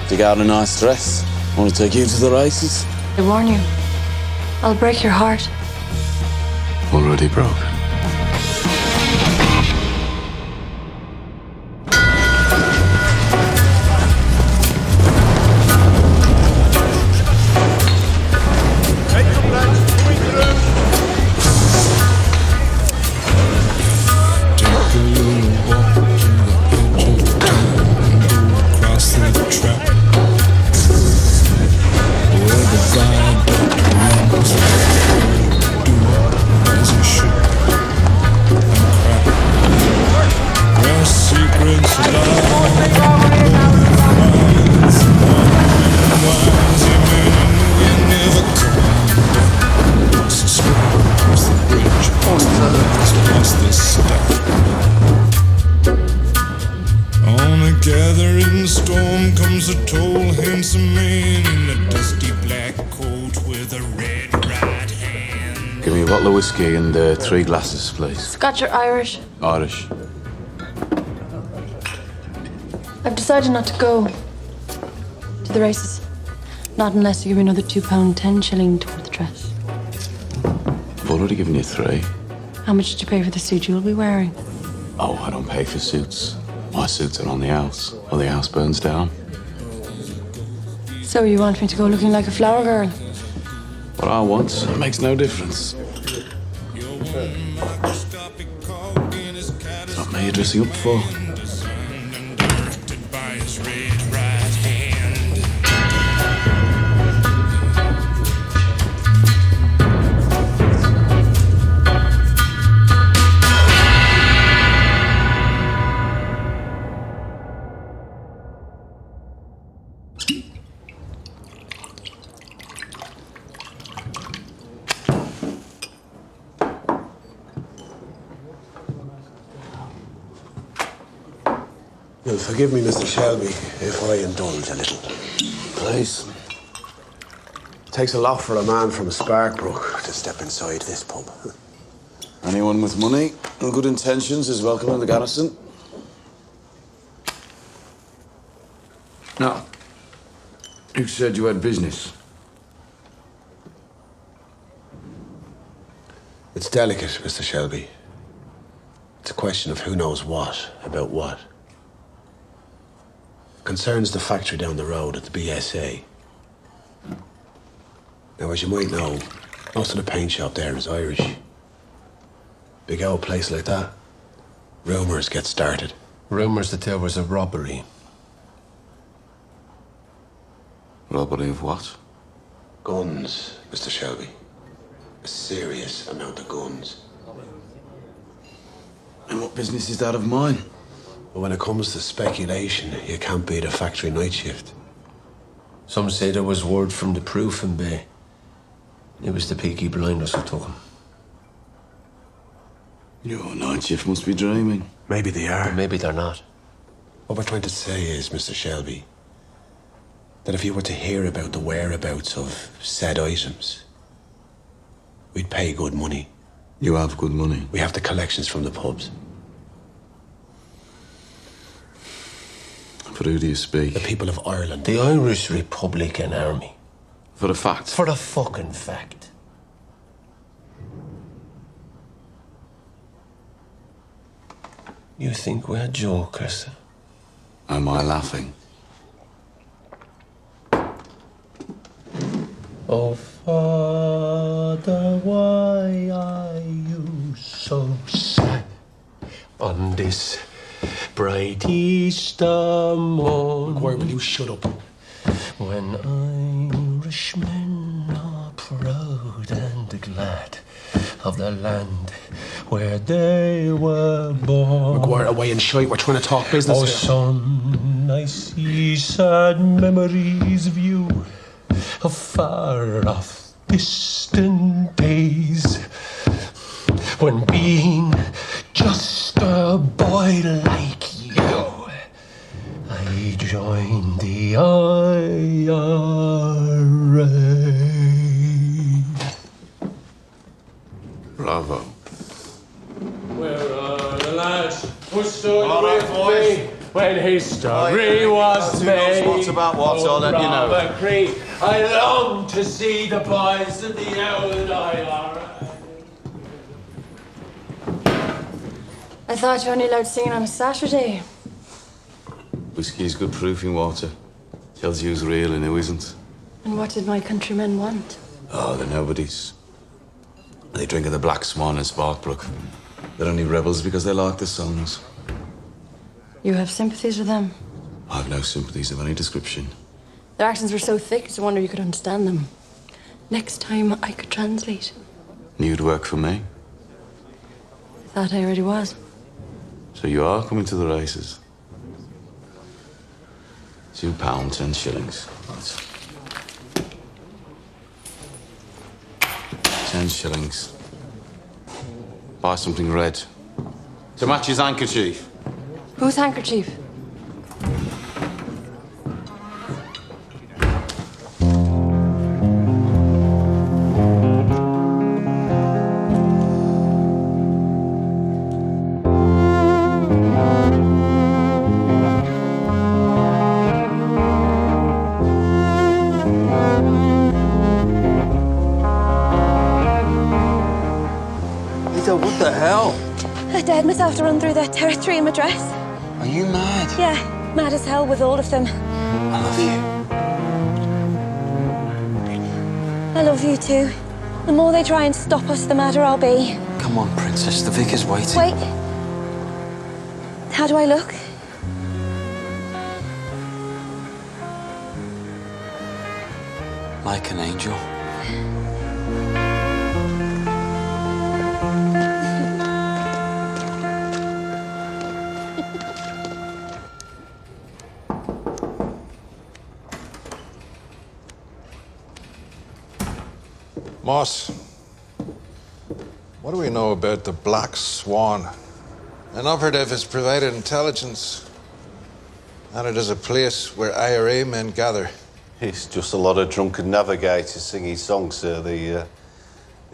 Dig out a nice dress. Want to take you to the races? I warn you, I'll break your heart. Already broken. On a gathering storm comes a tall, handsome man in a dusty black bottle of whiskey and 3 glasses, please. Scotch or Irish? Irish. I've decided not to go to the races. Not unless you give me another £2 10 shilling toward the dress. I've already given you 3. How much did you pay for the suit you'll be wearing? Oh, I don't pay for suits. My suits are on the house, or the house burns down. So you want me to go looking like a flower girl? What I want, it makes no difference. It's not me you're dressing up for. You'll forgive me, Mr. Shelby, if I indulge a little. Please. It takes a lot for a man from Sparkbrook to step inside this pub. Anyone with money and good intentions is welcome in the garrison. Now, you said you had business. It's delicate, Mr. Shelby. It's a question of who knows what about what. Concerns the factory down the road at the BSA. Now, as you might know, most of the paint shop there is Irish. Big old place like that, rumours get started. Rumours that there was a robbery. Robbery of what? Guns, Mr. Shelby. A serious amount of guns. And what business is that of mine? But when it comes to speculation, you can't beat a factory night shift. Some say there was word from the Proofing Bay. It was the Peaky blinders who took him. Your night shift must be dreaming. Maybe they are. But maybe they're not. What we're trying to say is, Mr. Shelby, that if you were to hear about the whereabouts of said items, we'd pay good money. You have good money? We have the collections from the pubs. For who do you speak? The people of Ireland. The Irish Republican Army. For a fact? For a fucking fact. You think we're jokers? Am I laughing? Oh, Father, why are you so sad on this bright Easter morn? Why will you shut up? When Irishmen are proud and glad of the land where they were born. McGuire, away and shite. We're trying to talk business Oh, here. son, I see sad memories of you, of far off distant days, when being just a boy like you, I joined the IRA. Bravo. Where are the lads who stood with me when history was made? What's about what, I'll let you know. Robert Creed, I long to see the boys of the old IRA. I thought you were only allowed singing on a Saturday. Whiskey is good proofing water. Tells you who's real and who isn't. And what did my countrymen want? Oh, they're nobodies. They drink of the Black Swan and Sparkbrook. They're only rebels because they like the songs. You have sympathies with them. I've no sympathies of any description. Their accents were so thick, it's a wonder you could understand them. Next time I could translate. You'd work for me. I thought I already was. So you are coming to the races. £2, 10 shillings. Right. 10 shillings. Buy something red. To match his handkerchief. Whose handkerchief? hell? I dared myself to run through their territory in my dress. Are you mad? Yeah, mad as hell with all of them. I love you. I love you too. The more they try and stop us, the madder I'll be. Come on, Princess. The vicar's waiting. Wait. How do I look? Like an angel. Moss, what do we know about the Black Swan? An operative has provided intelligence that it is a place where IRA men gather. It's just a lot of drunken navigators singing songs, sir. The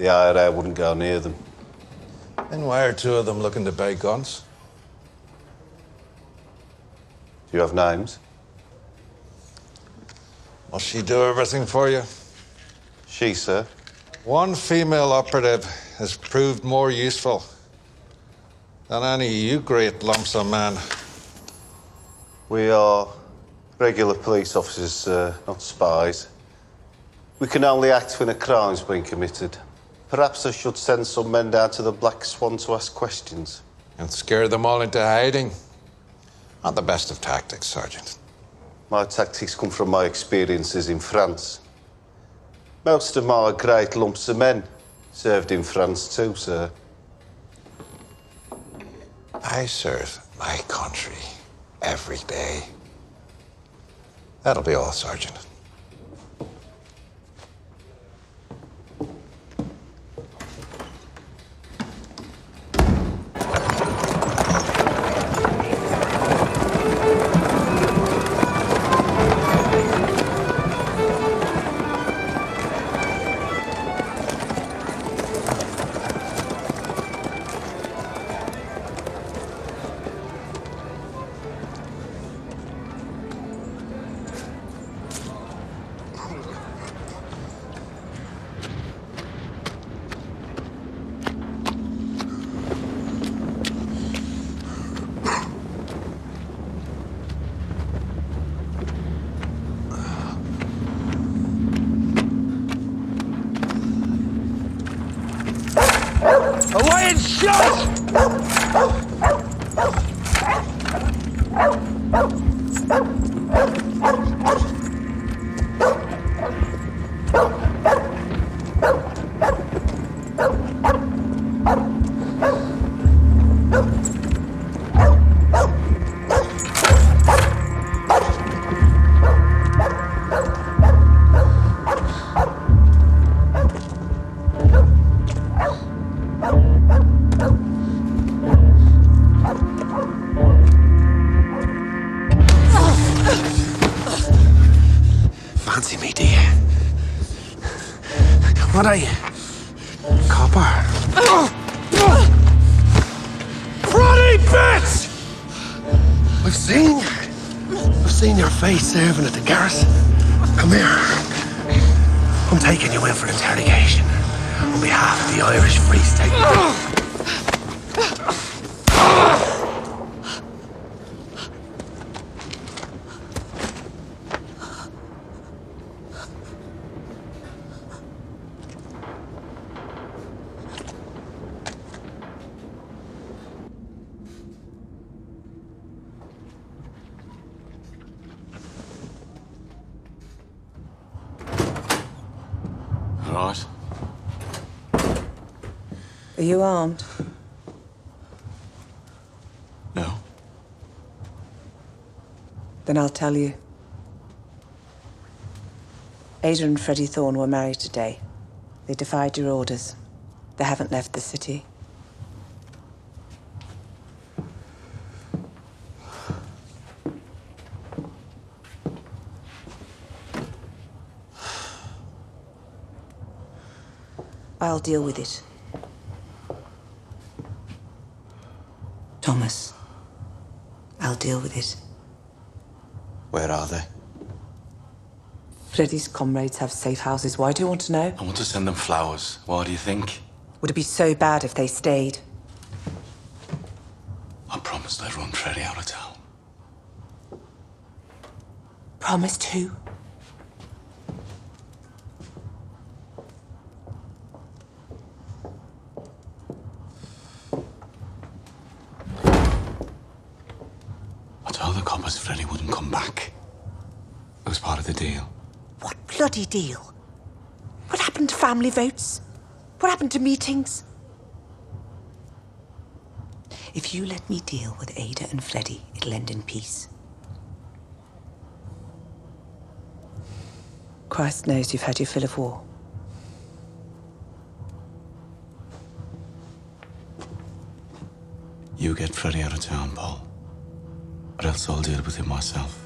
IRA wouldn't go near them. And why are two of them looking to buy guns? Do you have names? Must she do everything for you? She, sir. One female operative has proved more useful than any you great lumps of man. We are regular police officers, sir, not spies. We can only act when a crime's been committed. Perhaps I should send some men down to the Black Swan to ask questions. And scare them all into hiding. Not the best of tactics, Sergeant. My tactics come from my experiences in France. Most of my great lumps of men served in France too, sir. I serve my country every day. That'll be all, Sergeant. Away and shot! Fancy me, do you? What are you? Copper? Bloody bitch! I've seen your face serving at the garrison. Come here. I'm taking you in for interrogation on behalf of the Irish Free State. Right. Are you armed? No. Then I'll tell you. Ada and Freddie Thorne were married today. They defied your orders. They haven't left the city. I'll deal with it. Thomas, I'll deal with it. Where are they? Freddie's comrades have safe houses. Why do you want to know? I want to send them flowers. Why do you think? Would it be so bad if they stayed? Promised who? I told the coppers Freddie wouldn't come back. It was part of the deal. What bloody deal? What happened to family votes? What happened to meetings? If you let me deal with Ada and Freddie, it'll end in peace. Christ knows you've had your fill of war. You get Freddie out of town, Paul. Or else I'll deal with him myself.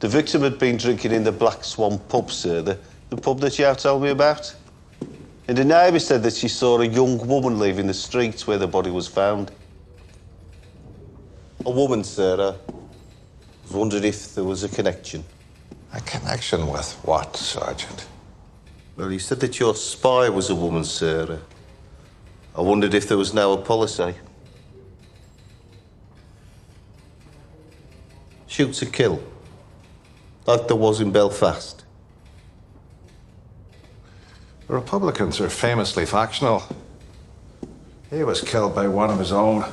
The victim had been drinking in the Black Swan pub, sir, the pub that you told me about. And the neighbour said that she saw a young woman leaving the streets where the body was found. A woman, sir. I wondered if there was a connection. A connection with what, Sergeant? Well, you said that your spy was a woman, sir. I wondered if there was now a policy. Shoot to kill. Like there was in Belfast. The Republicans are famously factional. He was killed by one of his own.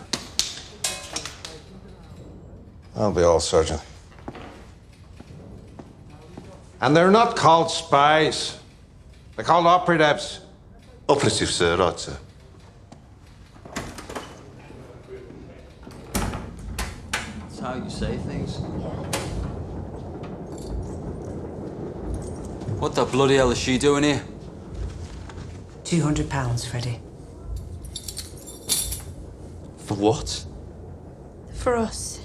I'll be all, Sergeant. And they're not called spies. They're called operatives. Operatives, sir, right, sir. That's how you say things. What the bloody hell is she doing here? £200, Freddie. For what? For us.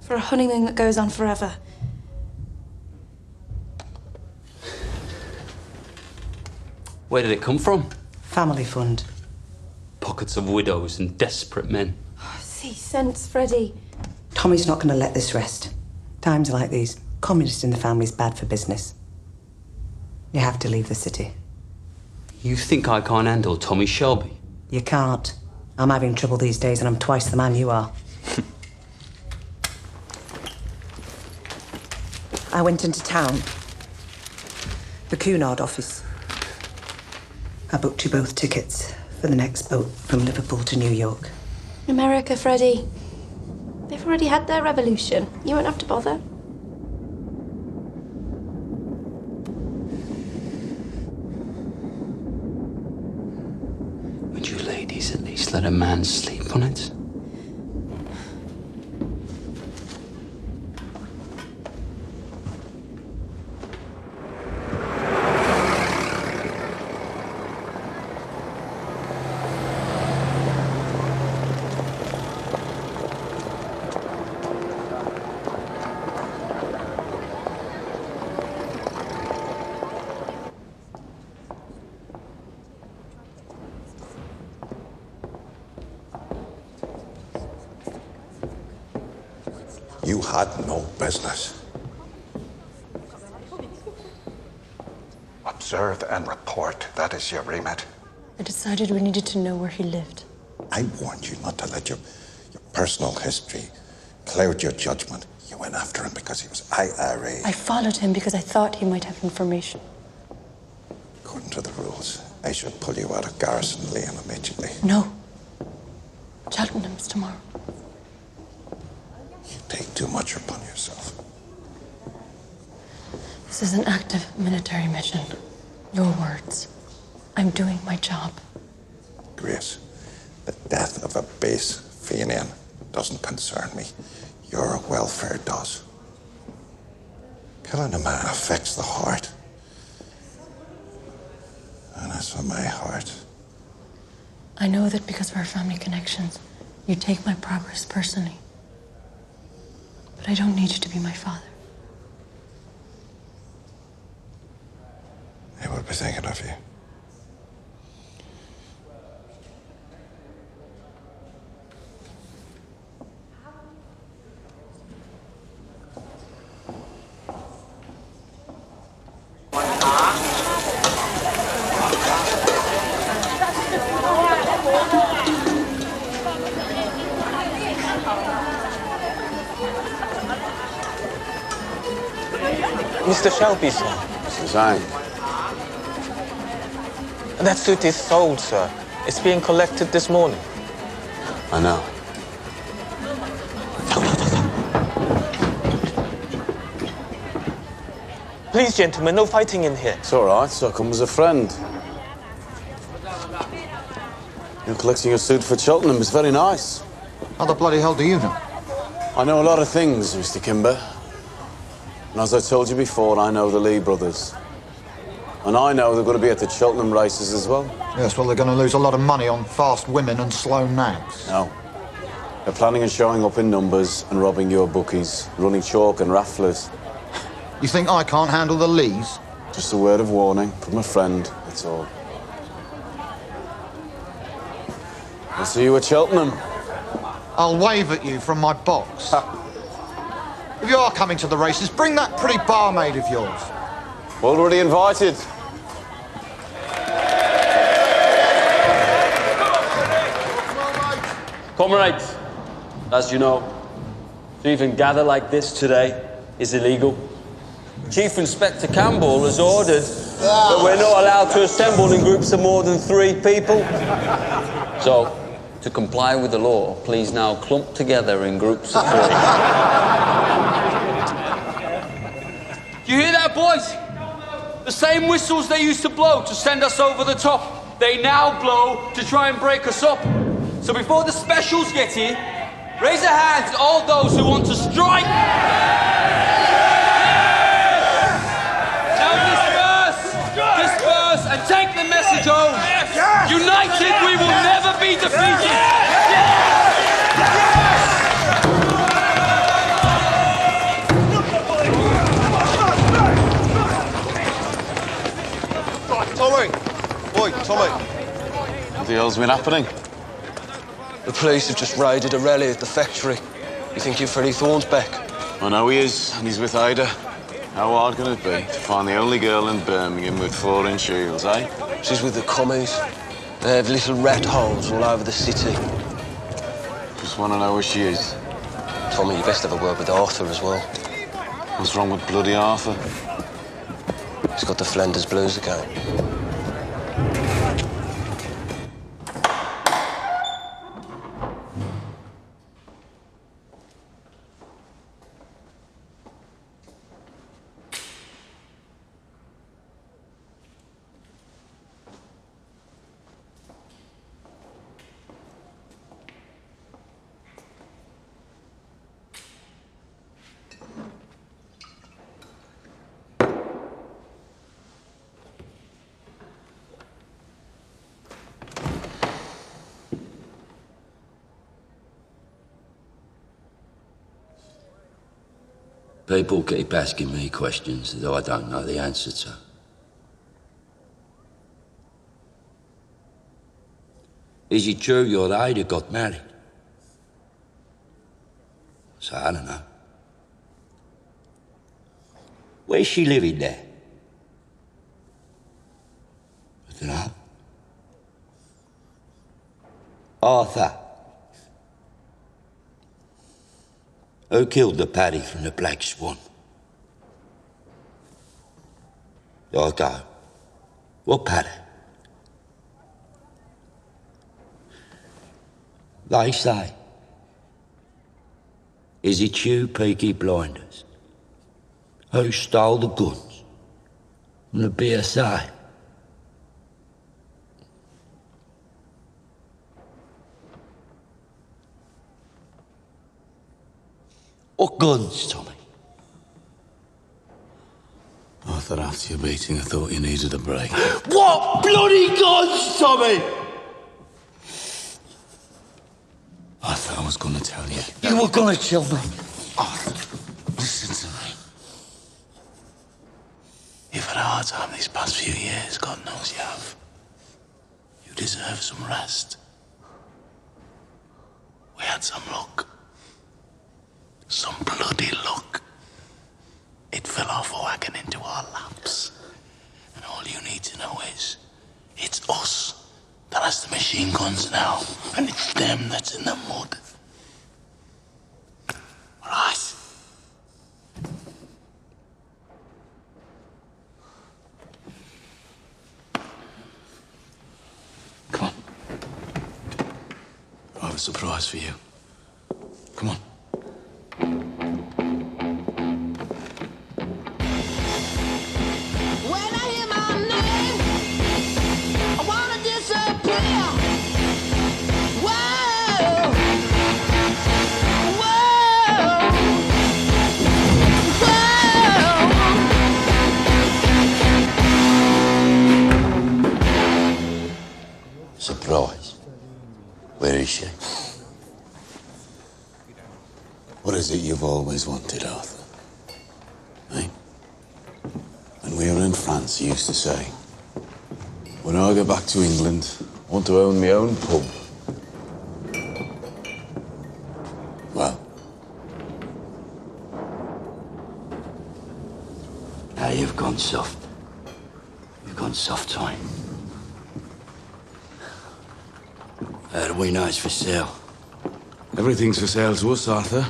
For a honeymoon that goes on forever. Where did it come from? Family fund. Pockets of widows and desperate men. See sense, Freddie. Tommy's not going to let this rest. Times like these, communist in the family's bad for business. You have to leave the city. You think I can't handle Tommy Shelby? You can't. I'm having trouble these days and I'm twice the man you are. I went into town. The Cunard office. I booked you both tickets for the next boat from Liverpool to New York. America, Freddie. They've already had their revolution. You won't have to bother. Would you ladies at least let a man sleep on it? You had no business. Observe and report. That is your remit. I decided we needed to know where he lived. I warned you not to let your personal history cloud your judgment. You went after him because he was IRA. I followed him because I thought he might have information. According to the rules, I should pull you out of Garrison Lane immediately. No. Cheltenham's tomorrow. You take too much upon yourself. This is an active military mission. Your words. I'm doing my job. Grace, the death of a base Fenian doesn't concern me. Your welfare does. Killing a man affects the heart. And as for my heart, I know that because of our family connections, you take my progress personally. But I don't need you to be my father. I will be thinking of you. Mr. Shelby, sir. Suzanne. That suit is sold, sir. It's being collected this morning. I know. Please, gentlemen, no fighting in here. It's all right. So come as a friend. You're collecting a suit for Cheltenham. It's very nice. How the bloody hell do you know? I know a lot of things, Mr. Kimber. And as I told you before, I know the Lee brothers. And I know they're going to be at the Cheltenham races as well. Yes, well, they're going to lose a lot of money on fast women and slow nags. No. They're planning on showing up in numbers and robbing your bookies, running chalk and rafflers. You think I can't handle the Lees? Just a word of warning from a friend, that's all. I'll see you at Cheltenham. I'll wave at you from my box. If you are coming to the races, bring that pretty barmaid of yours. Already invited. Comrades, as you know, to even gather like this today is illegal. Chief Inspector Campbell has ordered that we're not allowed to assemble in groups of more than 3 people. So, to comply with the law, please now clump together in groups of 3. Do you hear that, boys? The same whistles they used to blow to send us over the top, they now blow to try and break us up. So before the specials get here, raise your hands, all those who want to strike. Now disperse and take the message home. United, we will never be defeated. Tommy! Oi, Tommy. What the hell's been happening? The police have just raided a rally at the factory. You think you're Freddie Thorne's back? I know he is, and he's with Ada. How hard can it be to find the only girl in Birmingham with 4-inch heels, eh? She's with the commies. They have little rat holes all over the city. Just want to know where she is. Tommy, you best have a word with Arthur as well. What's wrong with bloody Arthur? He's got the Flanders blues again. People keep asking me questions that I don't know the answer to. Is it true your Ada got married? So I don't know. Where's she living there? I don't know. Arthur. Who killed the Paddy from the Black Swan? I go. What Paddy? They say. Is it you, Peaky Blinders? Who stole the guns? From the BSI. What guns, Tommy? Arthur, after your beating, I thought you needed a break. What bloody guns, Tommy? Arthur, I was going to tell you. You were gonna tell me. Arthur, listen to me. You've had a hard time these past few years, God knows you have. You deserve some rest. We had some luck. Some bloody luck. It fell off a wagon into our laps. And all you need to know is, it's us that has the machine guns now, and it's them that's in the mud. All right? Come on. I have a surprise for you. Come on. When I hear my name, I wanna disappear. Whoa, Surprise. Where is she? What is it you've always wanted, Arthur? Eh? When we were in France, you used to say, when I go back to England, I want to own my own pub. Well, Now you've gone soft. You've gone soft, Tommy. How do we know it's for sale? everything's for sale to us, Arthur.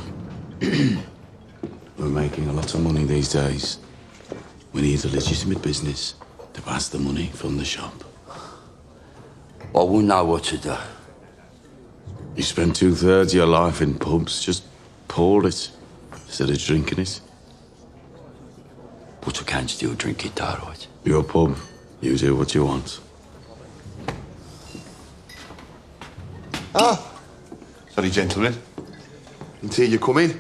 We're making a lot of money these days. We need a legitimate business to pass the money from the shop. I will know what to do. You spent 2/3 of your life in pubs, just poured it instead of drinking it. But I can still drink it, all right? Your pub, you do what you want. Sorry, gentlemen. Didn't hear you come in.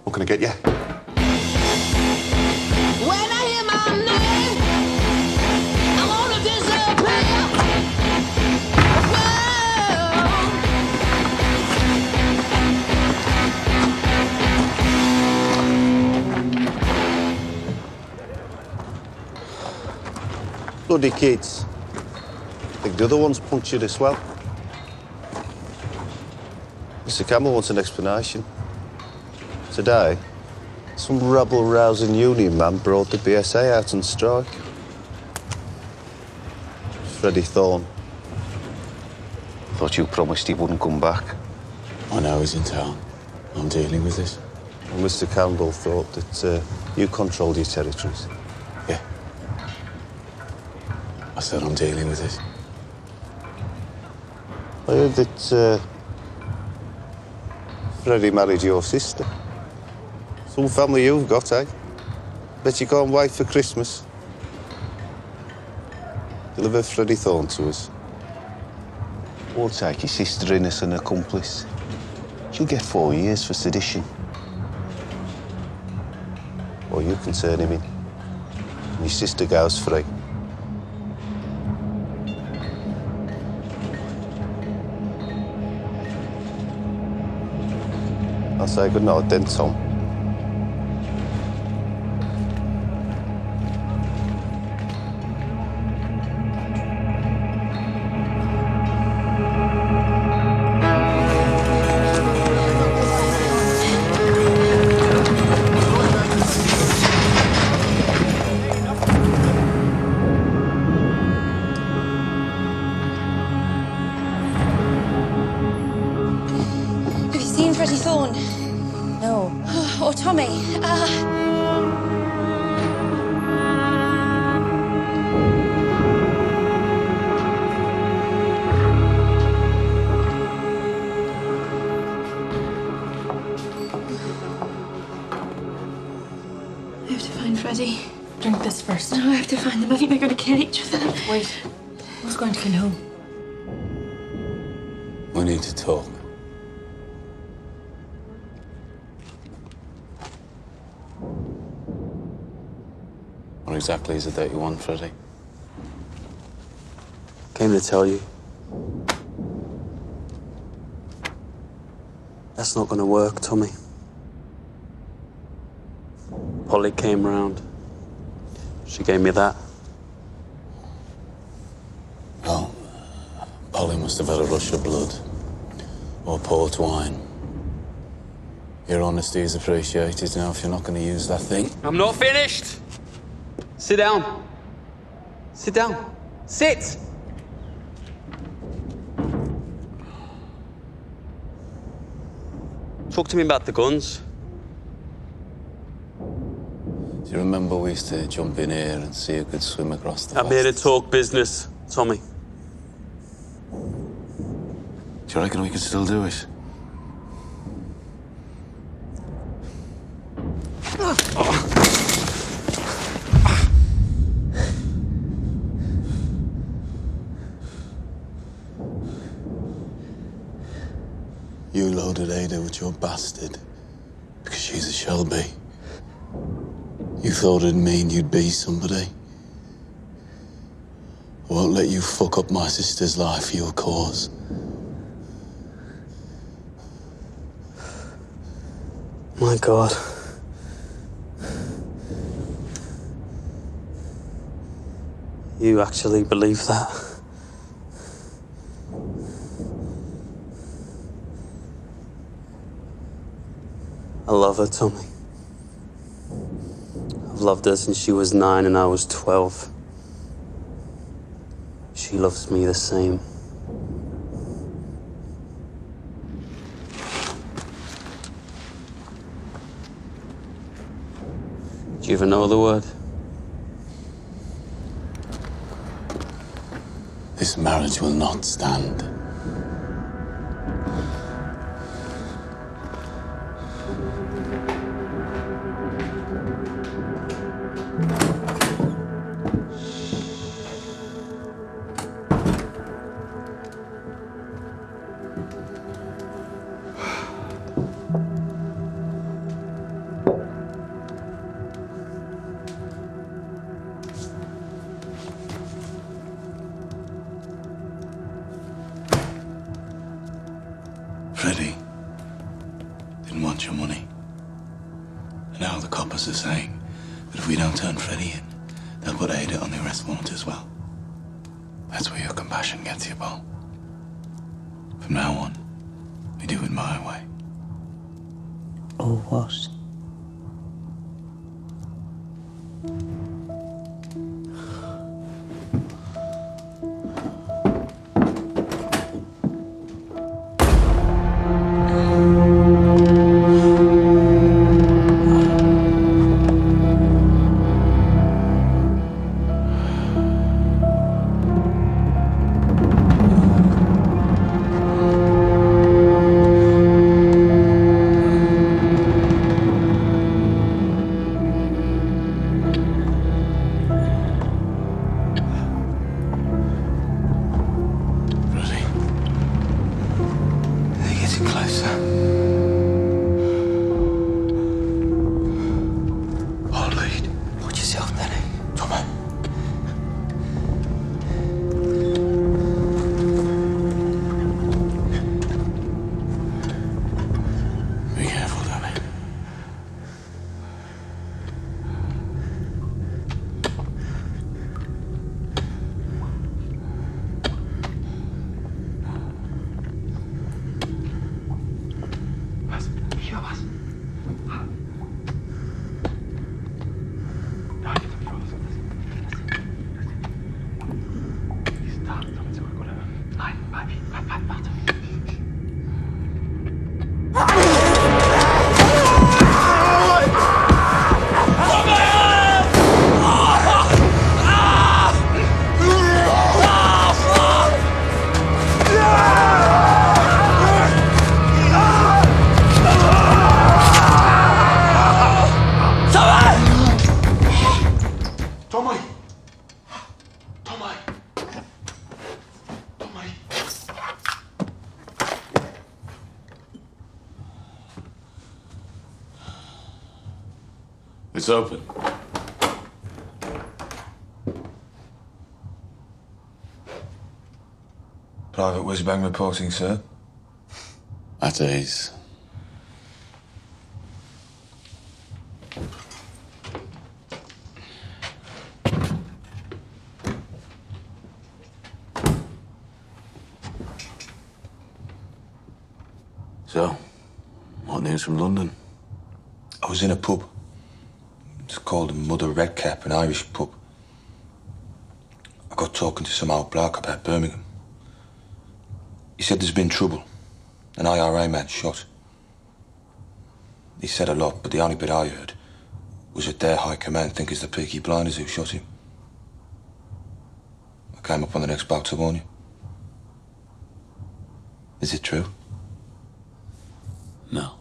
What can I get you? when I hear my name, I wanna disappear. Bloody kids. I think the other one's punctured as well. Mr. Campbell wants an explanation. Today, some rabble-rousing union man brought the BSA out on strike. Freddie Thorne. Thought you promised he wouldn't come back. I know he's in town. I'm dealing with this. Well, Mr. Campbell thought that you controlled your territories. Yeah. I said I'm dealing with it. I heard that Freddie married your sister. Some family you've got, eh? Bet you can't wait for Christmas. Deliver Freddie Thorne to us. Or take your sister in as an accomplice. She'll get 4 years for sedition. Or you can turn him in. And your sister goes free. I'll say good night then, Tom. Have you seen Freddie Thorne? No. Or Tommy? I have to find Freddie. Drink this first. No, I have to find them. I think they're going to kill each other. Wait. Who's going to kill who? We need to talk. What exactly is it that you want, Freddie? Came to tell you. That's not gonna work, Tommy. Polly came round. She gave me that. Well, Polly must have had a rush of blood. Or port wine. Your honesty is appreciated now if you're not going to use that thing. I'm not finished! Sit down. Sit down. Sit! Talk to me about the guns. Do you remember we used to jump in here and see who could swim across the I'm here to talk business, Tommy. Do you reckon we can still do it? You loaded Ada with your bastard because she's a Shelby. You thought it'd mean you'd be somebody. I won't let you fuck up my sister's life for your cause. My God. You actually believe that? I love her, Tommy. I've loved her since she was 9 and I was 12. She loves me the same. Do you even know the word? This marriage will not stand. Freddie didn't want your money. And now the coppers are saying that if we don't turn Freddie in, they'll put Ada on the arrest warrant as well. That's where your compassion gets you, Paul. From now on, we do it my way. Or what? It's open. Private whiz-bang reporting, sir. At ease. So, what news from London? I was in a pub. It's called Mother Redcap, an Irish pub. I got talking to some old bloke about Birmingham. He said there's been trouble. An IRA man shot. He said a lot, but the only bit I heard was that their high command think it's the Peaky Blinders who shot him. I came up on the next boat to warn you. Is it true? No.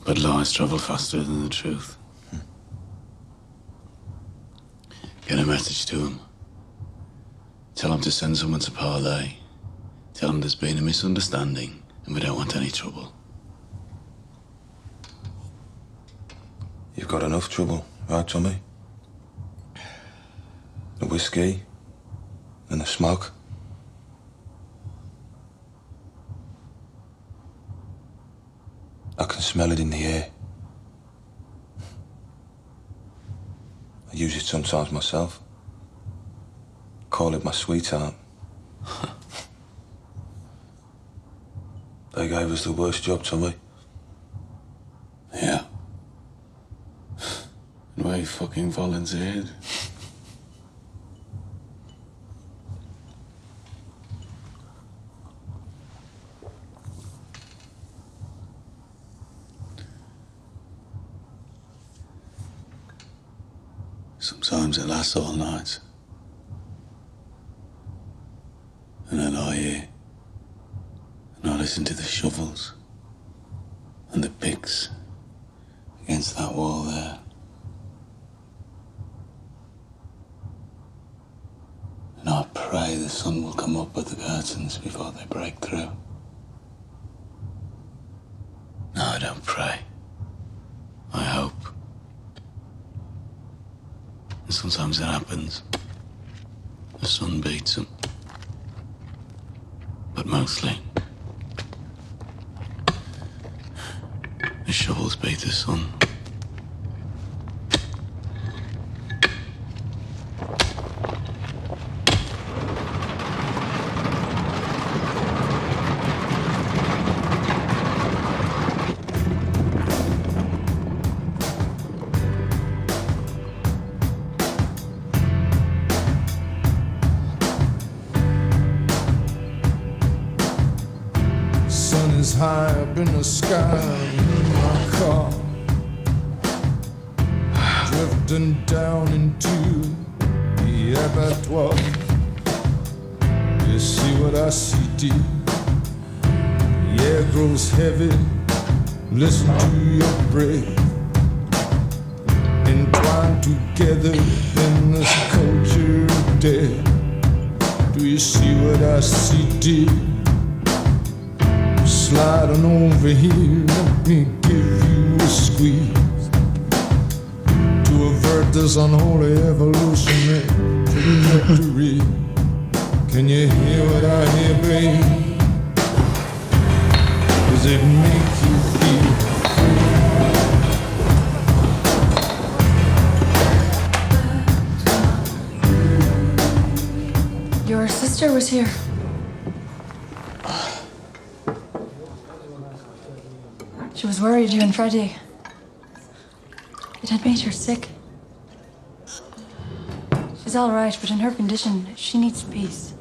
But lies travel faster than the truth. Get a message to him. Tell him to send someone to Parlay. Tell him there's been a misunderstanding and we don't want any trouble. You've got enough trouble, right, Tommy? The whiskey and the smoke. I can smell it in the air. I use it sometimes myself. Call it my sweetheart. They gave us the worst job, Tommy. Yeah. And we fucking volunteered. Sometimes it lasts all night. And I lie here. And I listen to the shovels and the picks against that wall there. And I pray the sun will come up at the curtains before they break through. No, I don't pray. I hope. And sometimes it happens. The sun beats them. But mostly, the shovels beat the sun. Sun is high up in the sky in my car, drifting down into the abattoir. You see what I see, dear? The air grows heavy. Listen to your breath, entwined together in this culture of death. Do you see what I see, dear? Slide on over here, let me give you a squeeze to avert this unholy evolutionary trajectory. Can you hear what I hear, babe? Does it make you feel? Your sister was here. She was worried you and Freddie. It had made her sick. She's all right, but in her condition, she needs peace.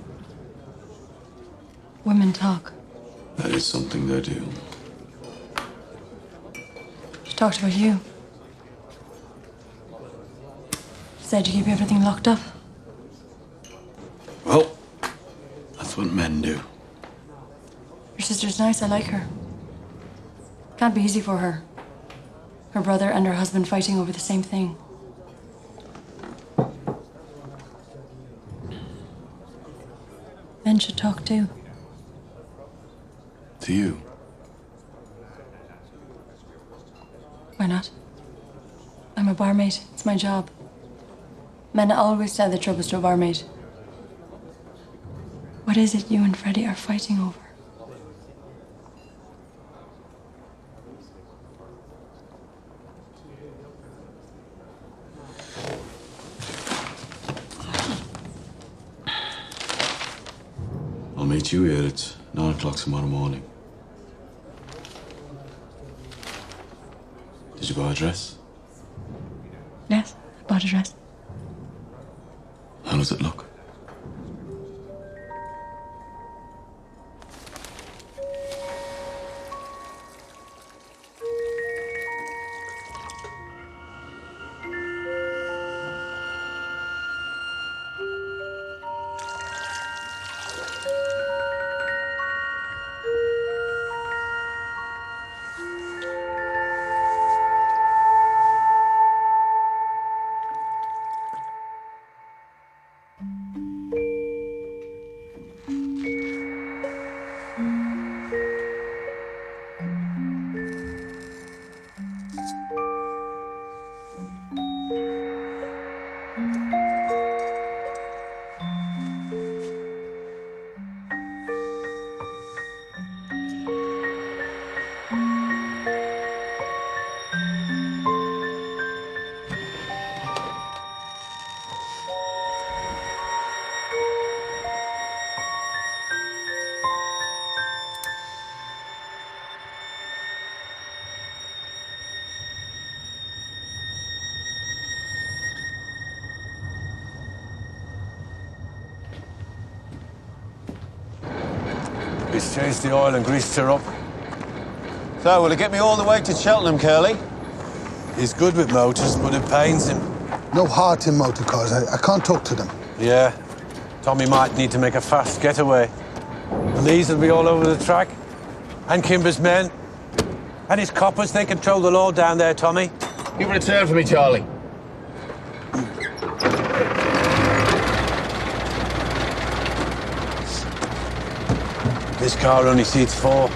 Women talk. That is something they do. She talked about you. She said you keep everything locked up. Well, that's what men do. Your sister's nice, I like her. Can't be easy for her. Her brother and her husband fighting over the same thing. Men should talk too. To you. Why not? a barmaid. It's my job. Men always tell the troubles to a barmaid. What is it you and Freddie are fighting over? I'll meet you here at 9 o'clock tomorrow morning. Did you buy a dress? Yes, I bought a dress. How does it look? He's changed the oil and greased her up. So, will he get me all the way to Cheltenham, Curly? He's good with motors, but it pains him. No heart in motor cars. I can't talk to them. Yeah. Tommy might need to make a fast getaway. The Lees will be all over the track. And Kimber's men. And his coppers, they control the law down there, Tommy. You return for me, Charlie. This car only seats 4.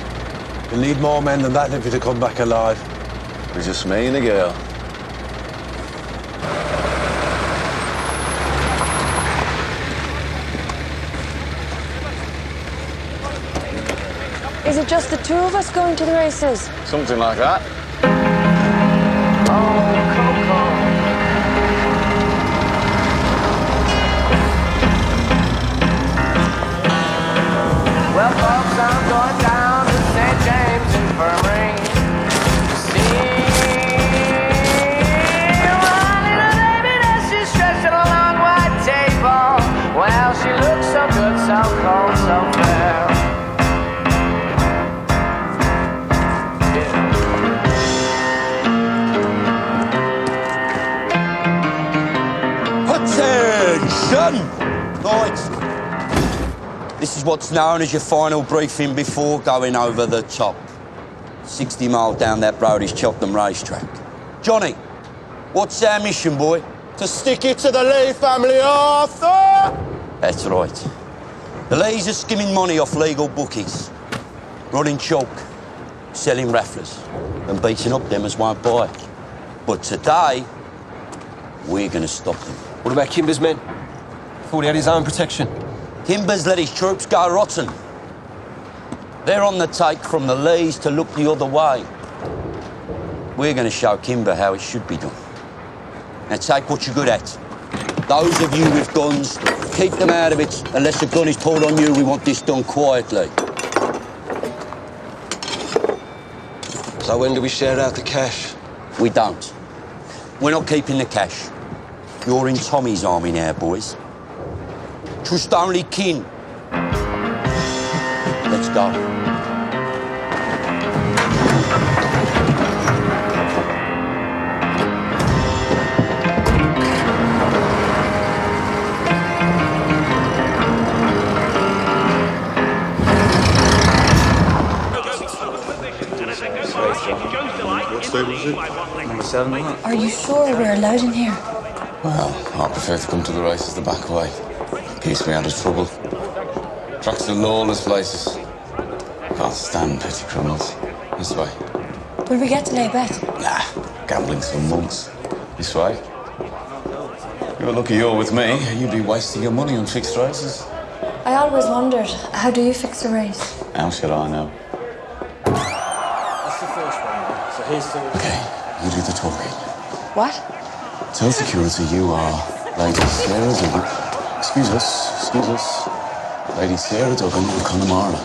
You'll need more men than that if you're to come back alive. It's just me and a girl. Is it just the two of us going to the races? Something like that. Well, folks, I'm going down to St. James Infirmary to see my little baby as she's stretched on a long white table. Well, she looks so good, so cold, so fair. Attention! Right. This is what's known as your final briefing before going over the top. 60 mile down that road is Cheltenham racetrack. Johnny, what's our mission, boy? To stick it to the Lee family, Arthur! That's right. The Lees are skimming money off legal bookies, running chalk, selling rafflers, and beating up them as won't buy. But today, we're going to stop them. What about Kimber's men? Thought he had his own protection. Kimber's let his troops go rotten. They're on the take from the Lees to look the other way. We're going to show Kimber how it should be done. Now take what you're good at. Those of you with guns, keep them out of it. Unless a gun is pulled on you, we want this done quietly. So when do we share out the cash? We don't. We're not keeping the cash. You're in Tommy's army now, boys. Trust only kin. Let's go. What stable is it? Number 7, isn't it? Are you sure we're allowed in here? Well, I prefer to come to the races the back way. Keeps me out of trouble. Tracks are lawless places. Can't stand petty criminals. This way. Will we get to lay a bet? Nah, gambling's for monks. This way. You're lucky you're with me. You'd be wasting your money on fixed races. I always wondered, how do you fix a race? How should I know? That's the first one. So here's the... Okay, you do the talking. What? Tell security you are Lady Sarah Duggan. Excuse us. Lady Sarah Duggan of Connemara.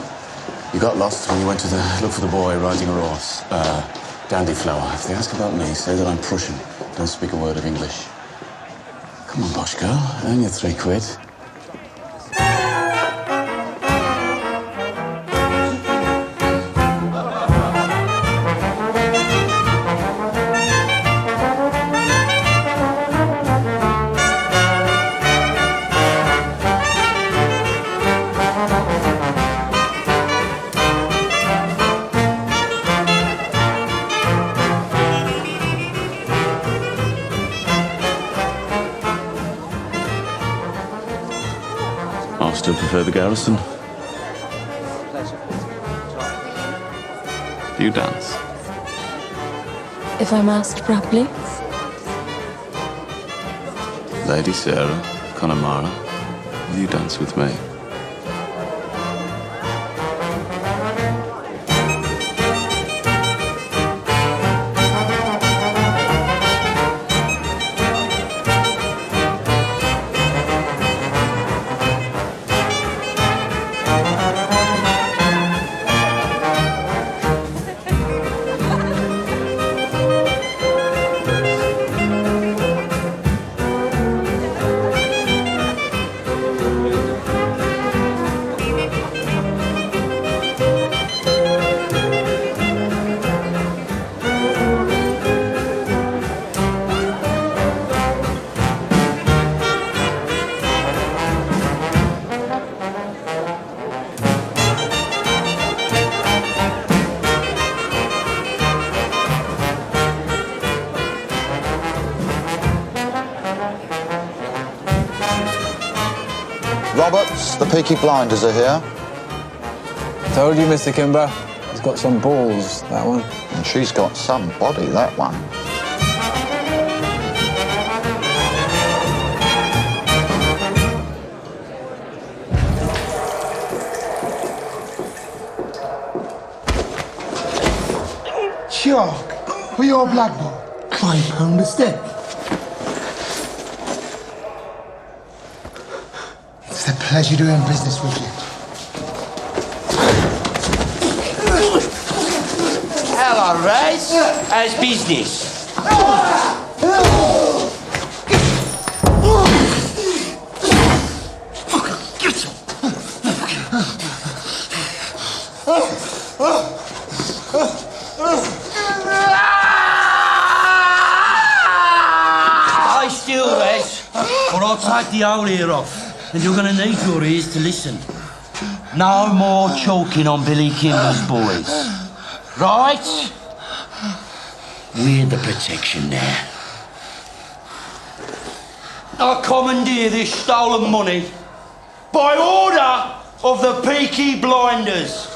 You got lost when you went to look for the boy riding a horse. Dandy Flower. If they ask about me, say that I'm Prussian. Don't speak a word of English. Come on, posh girl. Earn your £3. I still prefer the garrison. Do you dance? If I'm asked properly. Lady Sarah, Connemara, will you dance with me? Roberts, the Peaky Blinders are here. Told you, Mr. Kimber. He's got some balls, that one. And she's got some body, that one. Shark, for your blood bowl. £5 a step. It's a pleasure doing business with you. Hello, Raz. How's business? Stay still, Raz, or I'll take the whole ear off, and you're going to need your ears to listen. No more choking on Billy Kimber's boys. Right? We're the protection now. I commandeer this stolen money by order of the Peaky Blinders.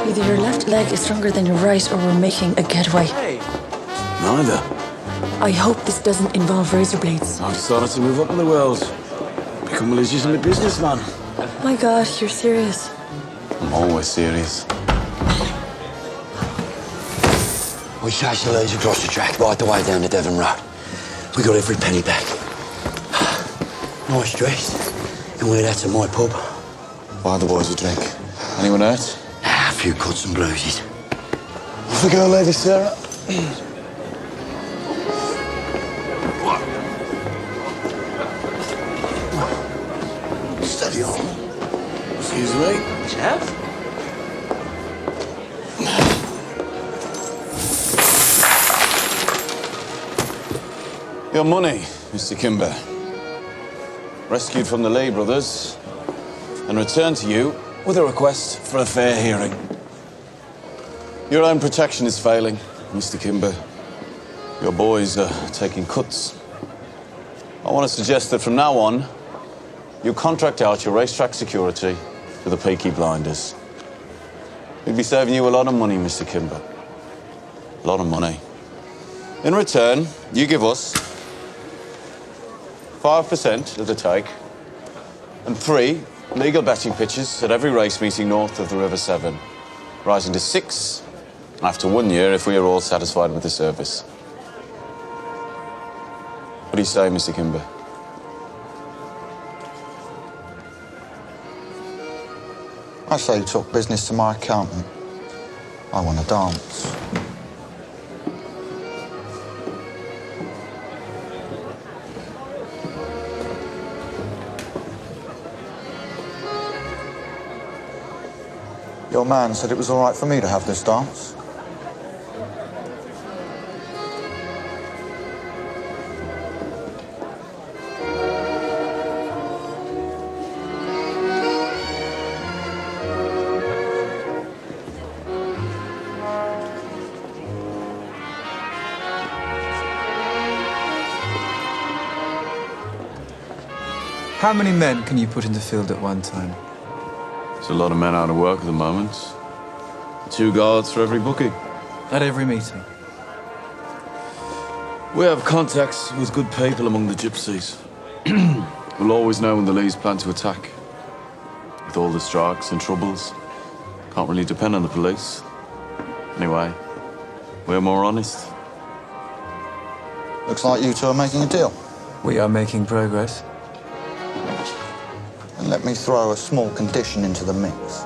Either your left leg is stronger than your right, or we're making a getaway. Neither. I hope this doesn't involve razor blades. I've started to move up in the world. Become a legitimate businessman. My God, you're serious. I'm always serious. We chased the lads across the track right the way down the Devon Road. We got every penny back. Nice dress. And we're out to my pub. Buy the boys a drink. Anyone hurt? A few cuts and bruises. Off the girl, Lady Sarah. Steady on. Excuse me. Chap? Your money, Mr. Kimber. rescued from the Lee brothers, and return to you with a request for a fair hearing. Your own protection is failing, Mr. Kimber. Your boys are taking cuts. I want to suggest that from now on, you contract out your racetrack security to the Peaky blinders. We'd be saving you a lot of money, Mr. Kimber. A lot of money. In return, you give us 5% of the take and 3 legal betting pitches at every race meeting north of the River Severn, rising to 6 after 1 year if we are all satisfied with the service. What do you say, Mr. Kimber? I say you talk business to my accountant. I want to dance. Your man said it was all right for me to have this dance. How many men can you put in the field at one time? There's a lot of men out of work at the moment. 2 guards for every bookie. At every meeting? We have contacts with good people among the gypsies. We'll always know when the Lees plan to attack. With all the strikes and troubles, can't really depend on the police. Anyway, we're more honest. Looks like you two are making a deal. We are making progress. And let me throw a small condition into the mix.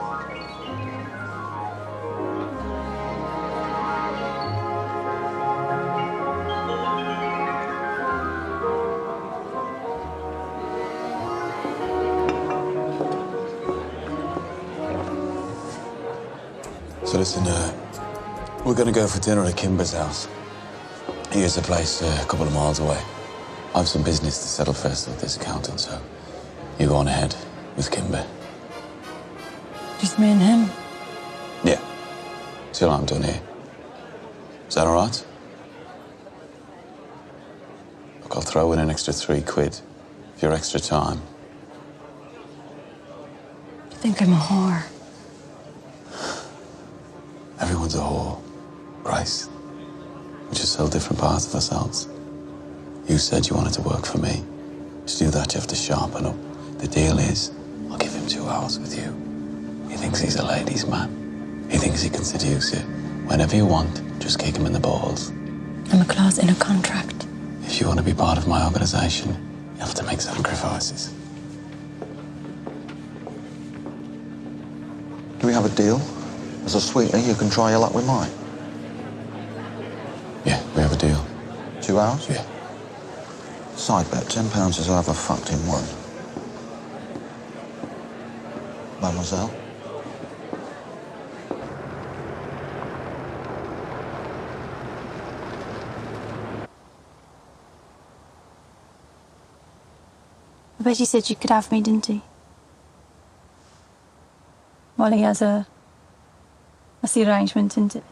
So listen, we're gonna go for dinner at Kimber's house. Here's the place a couple of miles away. I have some business to settle first with this accountant, so you go on ahead with Kimber. Just me and him? Yeah, till I'm done here. Is that all right? Look, I'll throw in an extra £3 for your extra time. You think I'm a whore? Everyone's a whore, Grace. We just sell different parts of ourselves. You said you wanted to work for me. To do that, you have to sharpen up. The deal is, I'll give him 2 hours with you. He thinks he's a ladies' man. He thinks he can seduce you. Whenever you want, just kick him in the balls. I'm a clause in a contract. If you want to be part of my organization, you have to make sacrifices. Do we have a deal? As a sweetener, you can try your luck with mine. Yeah, we have a deal. 2 hours? Yeah. Side bet, £10 is over fucked in one. Mademoiselle? I bet he said you could have me, didn't he? Well, he has that's the arrangement, isn't it?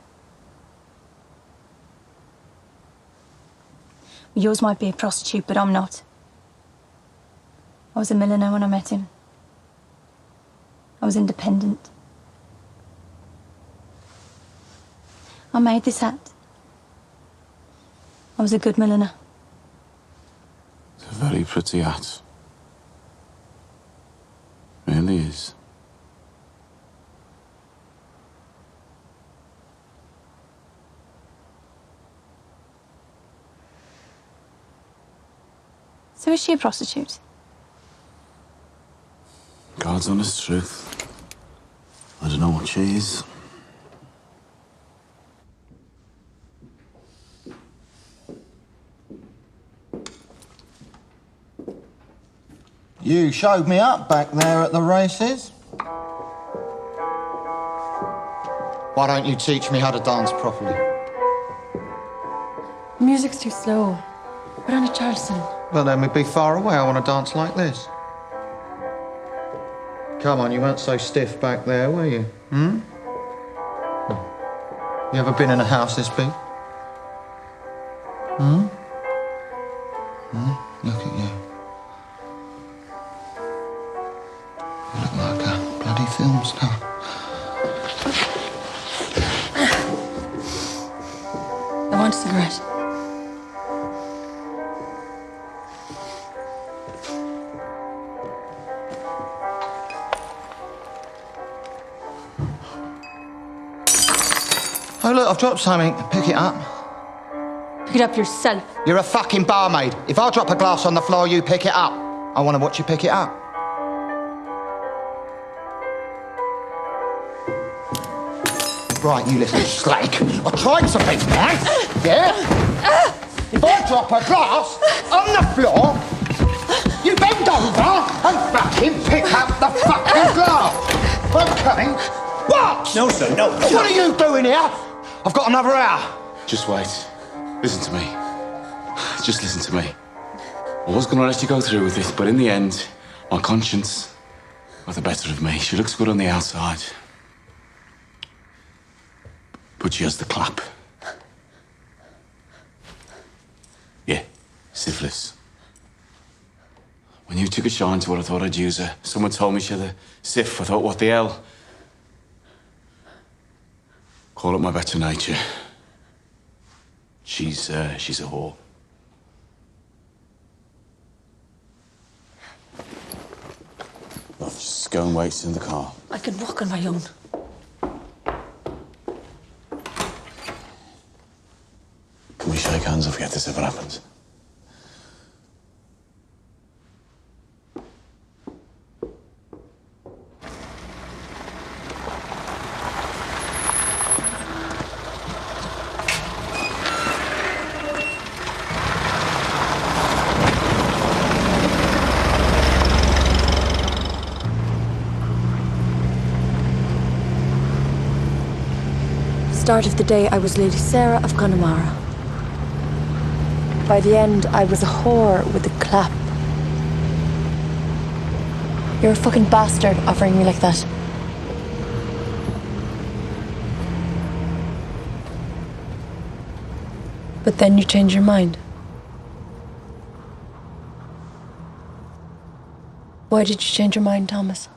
Yours might be a prostitute, but I'm not. I was a milliner when I met him. I was independent. I made this hat. I was a good milliner. It's a very pretty hat. Really is. So is she a prostitute? God's honest truth. I don't know what she is. You showed me up back there at the races. Why don't you teach me how to dance properly? The music's too slow. Put on a Charleston. Well, then we'd be far away. I want to dance like this. come on, you weren't so stiff back there, were you? Hmm? You ever been in a house this big? Hmm? Look at you. You look like a bloody film star. I want a cigarette. Oh, look, I've dropped something. Pick it up. Pick it up yourself. You're a fucking barmaid. If I drop a glass on the floor, you pick it up. I want to watch you pick it up. Right, you listen, Slake. I tried something, right? Yeah? If I drop a glass on the floor, you bend over and fucking pick up the fucking glass. Okay? What? No, sir, no. What are you doing here? I've got another hour. Just wait. Listen to me. Just listen to me. I was going to let you go through with it, but in the end, my conscience got the better of me. She looks good on the outside, but she has the clap. Yeah, syphilis. When you took a shine to what I thought I'd use her, someone told me she had a syph. I thought, what the hell? Call it my better nature. She's a whore. Love, just go and wait in the car. I can walk on my own. Can we shake hands and forget this ever happened? Start of the day, I was Lady Sarah of Connemara. By the end, I was a whore with a clap. You're a fucking bastard offering me like that. But then you change your mind. Why did you change your mind, Thomas?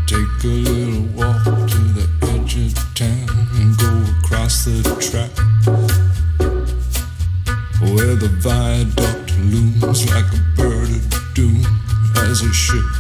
Take a little walk to the edge of town and go across the track where the viaduct looms like a bird of doom as it ships